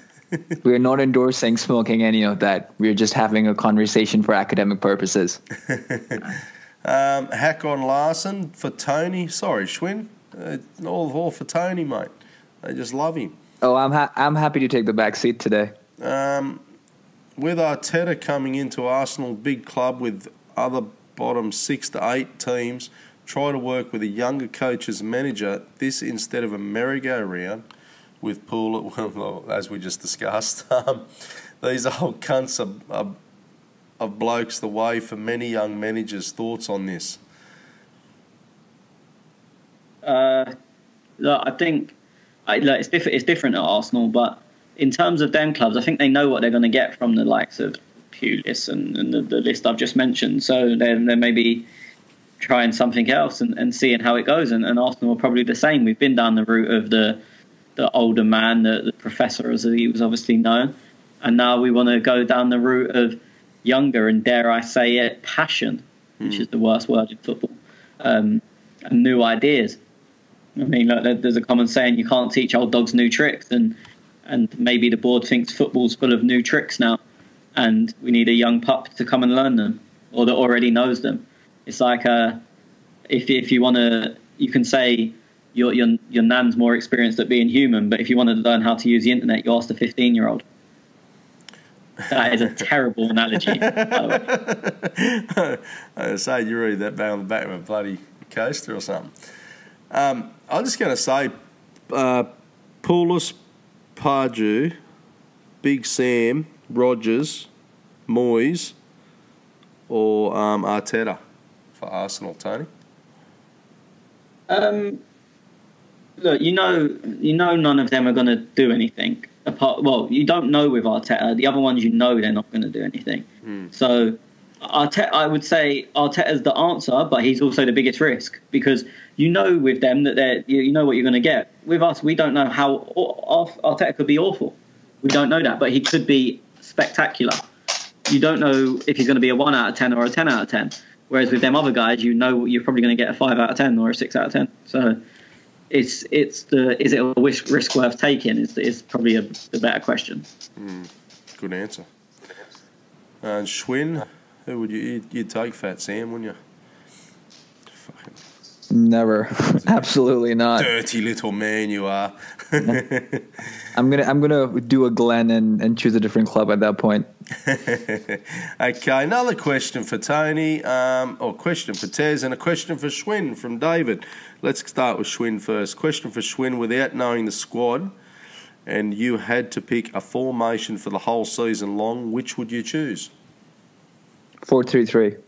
We're not endorsing smoking any of that. We're just having a conversation for academic purposes. Hack on Larson for Tony. Sorry, Schwinn. All for Tony, mate. They just love him. Oh, I'm happy to take the back seat today. With Arteta coming into Arsenal, big club with other bottom 6 to 8 teams, try to work with a younger coach as manager, this instead of a merry-go-round with Poole, well, as we just discussed. These old cunts are blokes the way for many young managers. Thoughts on this? Look, I think it's different at Arsenal, but in terms of them clubs, I think they know what they're going to get from the likes of Pulis and the list I've just mentioned. So they're maybe trying something else and seeing how it goes. And Arsenal are probably the same. We've been down the route of the older man, the professor, as he was obviously known. And now we want to go down the route of younger and, dare I say it, passion, which is the worst word in football, and new ideas. I mean, look, there's a common saying, you can't teach old dogs new tricks. And maybe the board thinks football's full of new tricks now. And we need a young pup to come and learn them, or that already knows them. It's like if you want to, you can say your nan's more experienced at being human, but if you wanted to learn how to use the internet, you asked a 15-year-old. That is a terrible analogy, by the way. I say you read that back on the back of a bloody coaster or something. I'm just going to say Poulos, Pardew, Big Sam, Rodgers, Moyes, or Arteta for Arsenal, Tony. Look, you know, none of them are going to do anything. You don't know with Arteta. The other ones, they're not going to do anything. So, Arteta, I would say Arteta's the answer, but he's also the biggest risk, because with them that you know what you're going to get. With us, we don't know how Arteta could be awful. We don't know that, but he could be spectacular. You don't know if he's going to be a 1 out of 10 or a 10 out of 10. Whereas with them other guys, you're probably going to get a 5 out of 10 or a 6 out of 10. So is it a risk worth taking is probably the better question. Good answer. And Schwinn, who would you'd take Fat Sam, wouldn't you? Fucking never. Absolutely not. Dirty little man you are. I'm gonna do a Glenn and choose a different club at that point. Okay, another question for Tony, or question for Tez, and a question for Schwinn from David. Let's start with Schwinn first. Question for Schwinn: without knowing the squad, and you had to pick a formation for the whole season long, which would you choose? 4-3-3.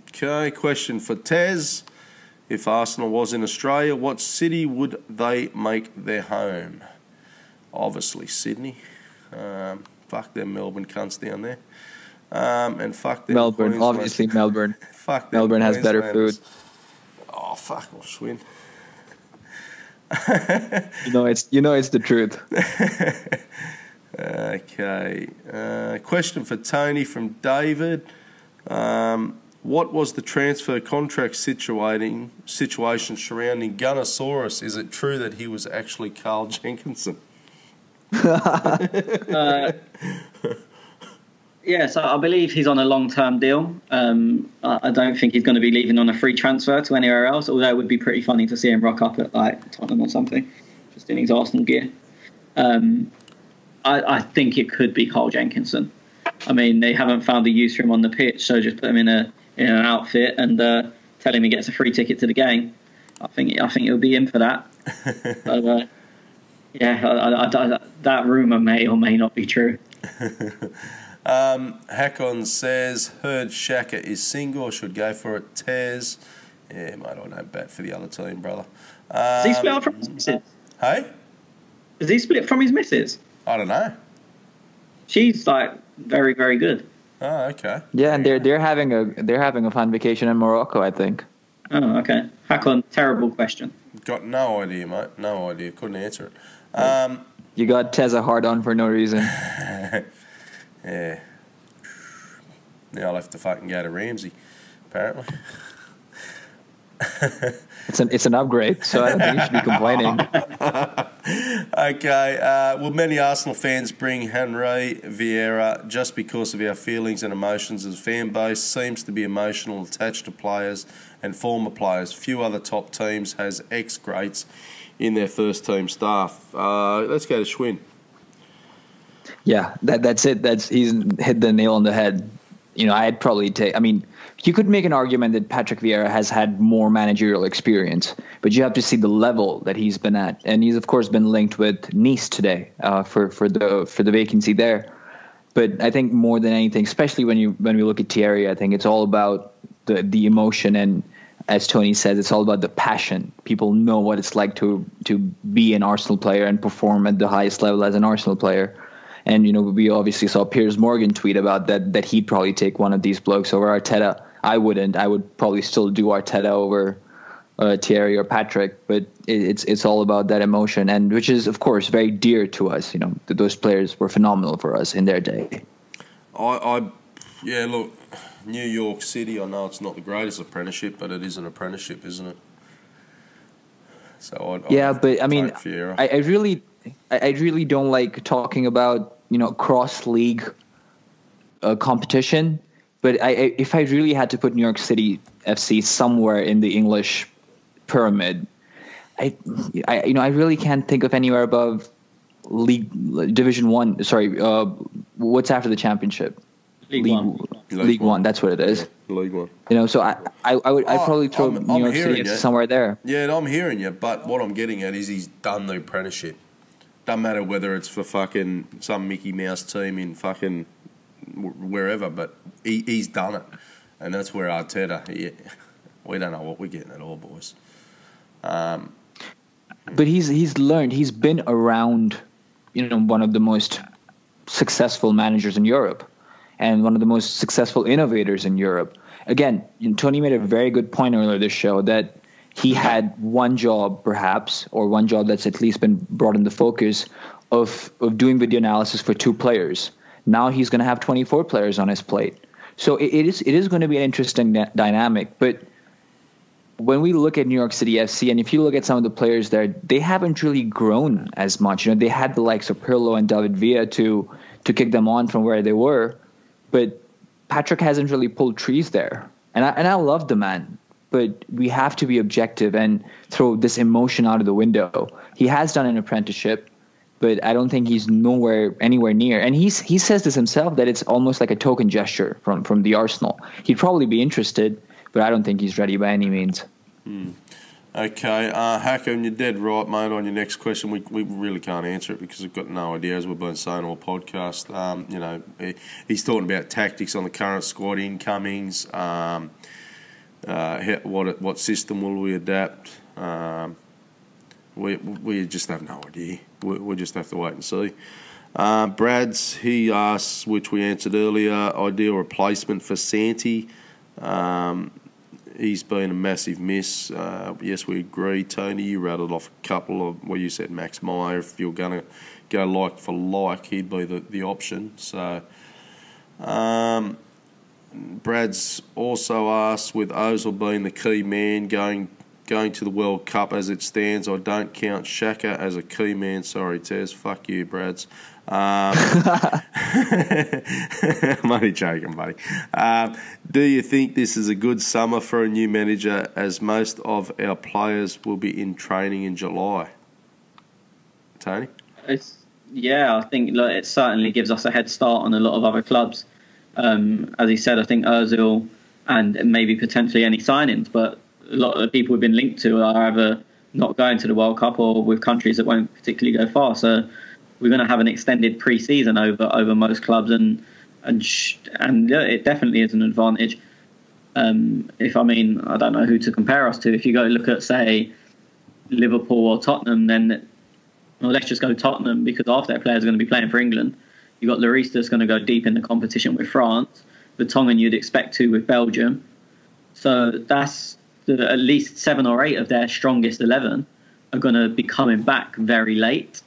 Okay, question for Tez. If Arsenal was in Australia, what city would they make their home? Obviously Sydney. Fuck them Melbourne cunts down there. And fuck them Melbourne. Obviously Melbourne. Fuck them Melbourne has better food. Oh, fuck off, Schwinn. You know it's the truth. Okay. Question for Tony from David. What was the transfer contract situation surrounding Gunnosaurus? Is it true that he was actually Carl Jenkinson? Yes, I believe he's on a long-term deal. I don't think he's going to be leaving on a free transfer to anywhere else, although it would be pretty funny to see him rock up at like Tottenham or something, just in his Arsenal gear. I think it could be Carl Jenkinson. I mean, they haven't found a use for him on the pitch, so just put him in an outfit and tell him he gets a free ticket to the game. I think it'll be in for that. But, that rumour may or may not be true. Hakon says, heard Shaka is single, should go for it. Tez. Yeah, mate, I don't bat for the other team, brother. Does he split up from his missus? Hey? Does he split from his missus? I don't know. She's like very, very good. Oh, okay. Yeah, and they're having a fun vacation in Morocco, I think. Oh, okay. Hakon, terrible question. Got no idea, mate. No idea. Couldn't answer it. You got Teza hard on for no reason. Yeah. Now I'll have to fucking go to Ramsey, apparently. It's an upgrade, so I don't think you should be complaining. Okay. Will many Arsenal fans bring Henry Vieira just because of our feelings and emotions as fan base? Seems to be emotional, attached to players and former players. Few other top teams has ex-greats in their first team staff. Let's go to Schwinn. Yeah, that's it. He's hit the nail on the head. I'd probably take. I mean, you could make an argument that Patrick Vieira has had more managerial experience, but you have to see the level that he's been at, and he's of course been linked with Nice today for the vacancy there. But I think more than anything, especially when we look at Thierry, I think it's all about the emotion, and as Tony says, it's all about the passion. People know what it's like to be an Arsenal player and perform at the highest level as an Arsenal player. And, we obviously saw Piers Morgan tweet about that he'd probably take one of these blokes over Arteta. I wouldn't. I would probably still do Arteta over Thierry or Patrick. But it's all about that emotion, and which is, of course, very dear to us. Those players were phenomenal for us in their day. Look, New York City, I know it's not the greatest apprenticeship, but it is an apprenticeship, isn't it? So I really don't like talking about cross league competition, but if I really had to put New York City FC somewhere in the English pyramid, I really can't think of anywhere above Division 1. Sorry, what's after the championship? League One. That's what it is. Yeah, League One. So I'd probably throw New York City somewhere there. Yeah, I'm hearing you, but what I'm getting at is he's done the apprenticeship. Doesn't matter whether it's for fucking some Mickey Mouse team in fucking wherever, but he's done it, and that's where Arteta. We don't know what we're getting at all, boys. But he's learned. He's been around, one of the most successful managers in Europe, and one of the most successful innovators in Europe. Again, Tony made a very good point earlier this show that he had one job, perhaps, or one job that's at least been brought into focus of doing video analysis for 2 players. Now he's going to have 24 players on his plate. So it is going to be an interesting dynamic. But when we look at New York City FC, and if you look at some of the players there, they haven't really grown as much. They had the likes of Pirlo and David Villa to kick them on from where they were. But Patrick hasn't really pulled trees there. And I love the man, but we have to be objective and throw this emotion out of the window. He has done an apprenticeship, but I don't think he's anywhere near. And he says this himself, that it's almost like a token gesture from the Arsenal. He'd probably be interested, but I don't think he's ready by any means. Okay, Hacker, and you're dead right, mate, on your next question. We really can't answer it because we've got no idea, as we've been saying all podcast. He's talking about tactics on the current squad, incomings, what system will we adapt. We just have no idea. We'll just have to wait and see. Brad's, he asks, which we answered earlier, ideal replacement for Santi. He's been a massive miss. Yes, we agree. Tony, you rattled off a couple of, you said Max Meyer. If you're going to go like for like, he'd be the option. So, Brad's also asked, with Ozil being the key man going to the World Cup as it stands, I don't count Xhaka as a key man. Sorry, Tez. Fuck you, Brad's. I'm only joking, buddy. Do you think this is a good summer for a new manager, as most of our players will be in training in July? Tony? I think it certainly gives us a head start on a lot of other clubs. As he said, I think Ozil and maybe potentially any signings, but a lot of the people we've been linked to are either not going to the World Cup or with countries that won't particularly go far. So we're going to have an extended pre-season over most clubs, and it definitely is an advantage. I don't know who to compare us to. If you go look at, say, Liverpool or Tottenham, then let's just go Tottenham, because half their players are going to be playing for England. You've got Lloris that's going to go deep in the competition with France. Vertonghen you'd expect to with Belgium. So that's at least 7 or 8 of their strongest 11 are going to be coming back very late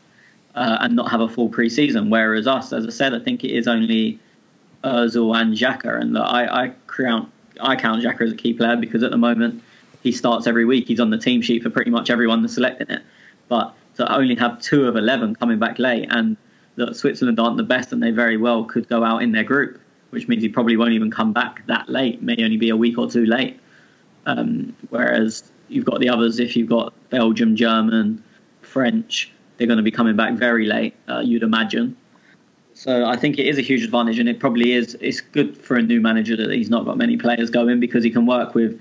and not have a full pre-season. Whereas us, as I said, I think it is only Ozil and Xhaka. And I count Xhaka as a key player because at the moment he starts every week. He's on the team sheet for pretty much everyone that's selecting it. But to only have 2 of 11 coming back late, and that Switzerland aren't the best and they very well could go out in their group, which means he probably won't even come back that late, may only be a week or 2 late. Whereas you've got the others, if you've got Belgium, German, French, they're going to be coming back very late, you'd imagine. So I think it is a huge advantage, and it probably is. It's good for a new manager that he's not got many players going, because he can work with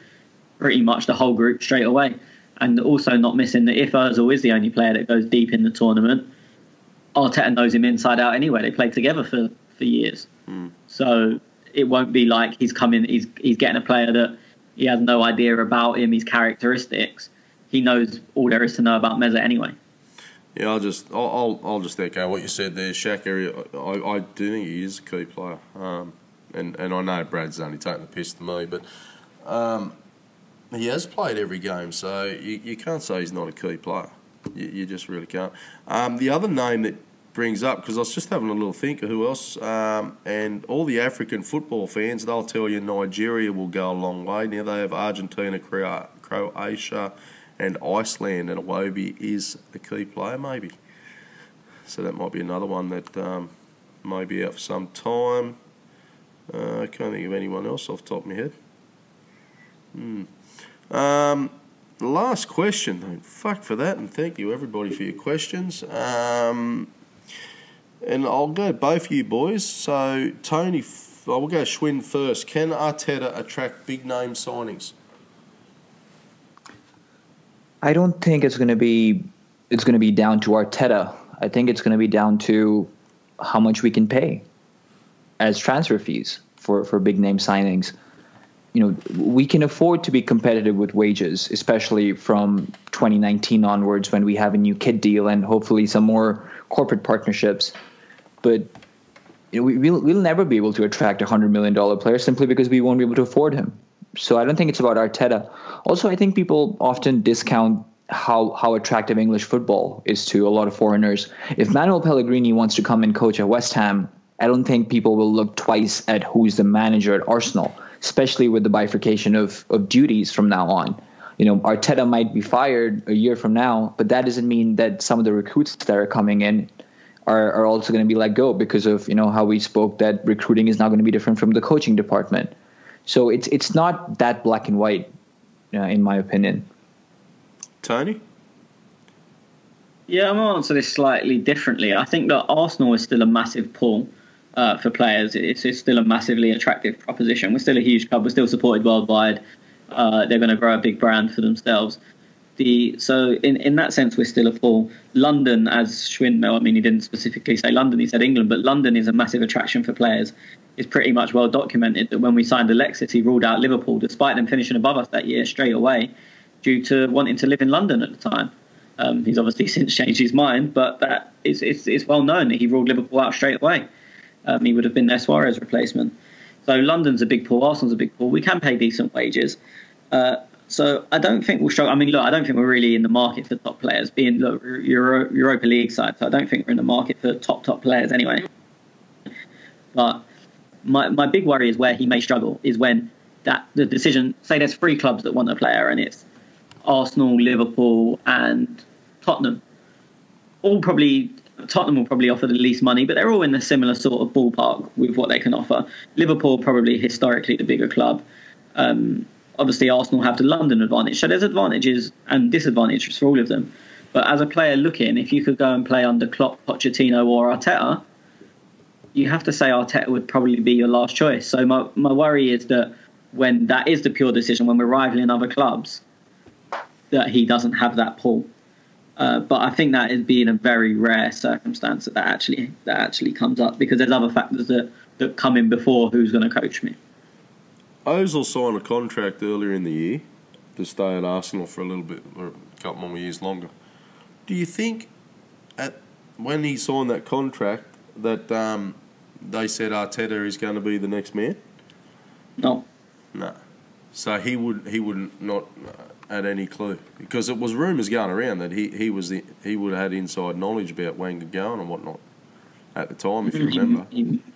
pretty much the whole group straight away. And also not missing that if Ozil is the only player that goes deep in the tournament, Arteta knows him inside out anyway. They played together for years. So it won't be like he's getting a player that he has no idea about him, his characteristics. He knows all there is to know about Meza anyway. Yeah, I'll just echo what you said there, Shaq. I do think he is a key player, and I know Brad's only taking the piss to me, but he has played every game, so you can't say he's not a key player. You just really can't. The other name that brings up, because I was just having a little think of who else, and all the African football fans, they'll tell you Nigeria will go a long way. Now they have Argentina, Croatia, and Iceland, and Iwobi is a key player, maybe. So that might be another one that may be out for some time. I can't think of anyone else off the top of my head. last question, though. Fuck for that, and thank you everybody for your questions. And I'll go both of you boys. So Tony, we'll go Schwinn first. Can Arteta attract big name signings? I don't think it's going to be down to Arteta. I think it's going to be down to how much we can pay as transfer fees for big name signings. We can afford to be competitive with wages, especially from 2019 onwards when we have a new kid deal and hopefully some more corporate partnerships. But we'll never be able to attract a $100 million player simply because we won't be able to afford him. So I don't think it's about Arteta. Also, I think people often discount how attractive English football is to a lot of foreigners. If Manuel Pellegrini wants to come and coach at West Ham, I don't think people will look twice at who's the manager at Arsenal, especially with the bifurcation of duties from now on. Arteta might be fired a year from now, but that doesn't mean that some of the recruits that are coming in are also going to be let go because of how we spoke that recruiting is now going to be different from the coaching department. So it's not that black and white, in my opinion. Tony? Yeah, I'm going to answer this slightly differently. I think that Arsenal is still a massive pull for players. It's still a massively attractive proposition. We're still a huge club. We're still supported worldwide. They're going to grow a big brand for themselves. So in that sense, we're still a pull. London, as Schwinn, he didn't specifically say London, he said England, but London is a massive attraction for players. It's pretty much well documented that when we signed Alexis, he ruled out Liverpool, despite them finishing above us that year straight away, due to wanting to live in London at the time. He's obviously since changed his mind, but it's well known that he ruled Liverpool out straight away. He would have been their Suarez replacement. So London's a big pull, Arsenal's a big pull. We can pay decent wages. So I don't think we'll struggle. I don't think we're really in the market for top players, being Europa League side. So I don't think we're in the market for top players anyway. But my big worry is where he may struggle is when the decision, say there's 3 clubs that want a player and it's Arsenal, Liverpool and Tottenham. Tottenham will probably offer the least money, but they're all in a similar sort of ballpark with what they can offer. Liverpool probably historically the bigger club. Obviously, Arsenal have the London advantage. So there's advantages and disadvantages for all of them. But as a player looking, if you could go and play under Klopp, Pochettino or Arteta, you have to say Arteta would probably be your last choice. So my worry is that when that is the pure decision, when we're rivaling other clubs, that he doesn't have that pull. But I think that is being a very rare circumstance that actually comes up because there's other factors that come in before who's going to coach me. Ozil signed a contract earlier in the year to stay at Arsenal for a little bit, or a couple more years longer. Do you think when he signed that contract that they said Arteta is going to be the next man? No. No. So he would not had any clue because it was rumours going around that he would have had inside knowledge about Wenger going and whatnot at the time, if you remember.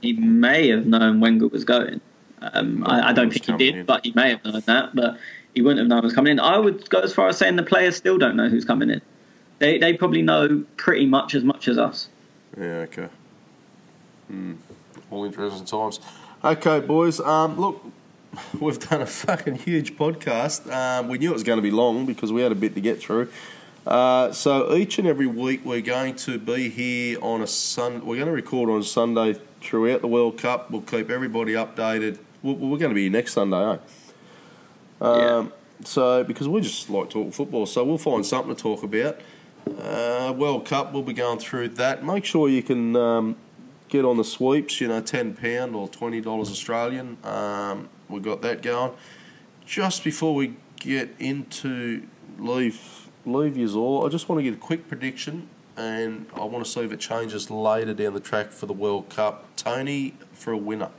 He may have known Wenger was going. I don't think he did, but he may have known that. But he wouldn't have known was coming in. I would go as far as saying the players still don't know who's coming in. They probably know pretty much as us. Yeah, okay. All interesting times. Okay, boys. Look, we've done a fucking huge podcast. We knew it was going to be long because we had a bit to get through. So each and every week we're going to be here on a Sunday. We're going to record on a Sunday throughout the World Cup. We'll keep everybody updated. We're going to be here next Sunday, eh? Yeah. So, because we just like talking football, so we'll find something to talk about. World Cup, we'll be going through that. Make sure you can get on the sweeps, £10 or $20 Australian. We've got that going. Just before we get into leave yous all, I just want to get a quick prediction, and I want to see if it changes later down the track for the World Cup. Tony, for a winner.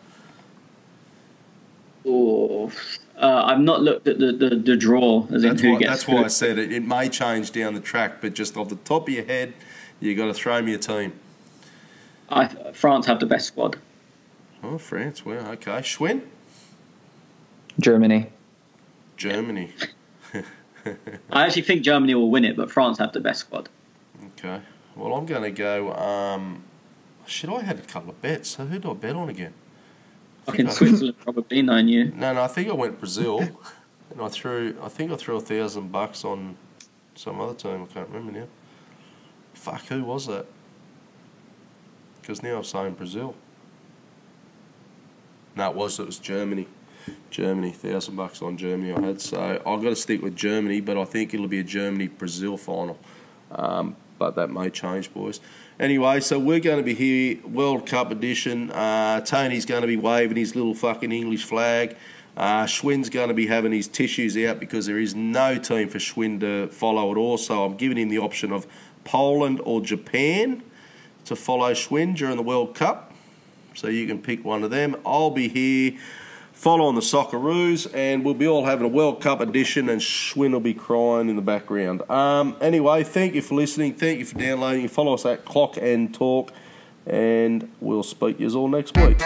Oh, I've not looked at the draw as in who gets. That's why I said it. It may change down the track, but just off the top of your head, you got to throw me a team. France have the best squad. Oh, France. Well, okay. Schwinn? Germany. I actually think Germany will win it, but France have the best squad. Okay. Well, I'm going to go... shit, I had a couple of bets. So who did I bet on again? Fucking Switzerland probably, knowing you. No, I think I went Brazil. And I think I threw $1,000 on some other team. I can't remember now. Fuck, who was that? Because now I'm saying Brazil. No, it was Germany. Germany, $1,000 on Germany I had. So I've got to stick with Germany, but I think it'll be a Germany-Brazil final. But that may change, boys. Anyway, so we're going to be here, World Cup edition. Tony's going to be waving his little fucking English flag. Schwinn's going to be having his tissues out because there is no team for Schwinn to follow at all. So I'm giving him the option of Poland or Japan to follow Schwinn during the World Cup. So you can pick one of them. I'll be here following the Socceroos, and we'll be all having a World Cup edition, and Schwinn will be crying in the background. Anyway, thank you for listening. Thank you for downloading. Follow us at Clock and Talk, and we'll speak to you all next week.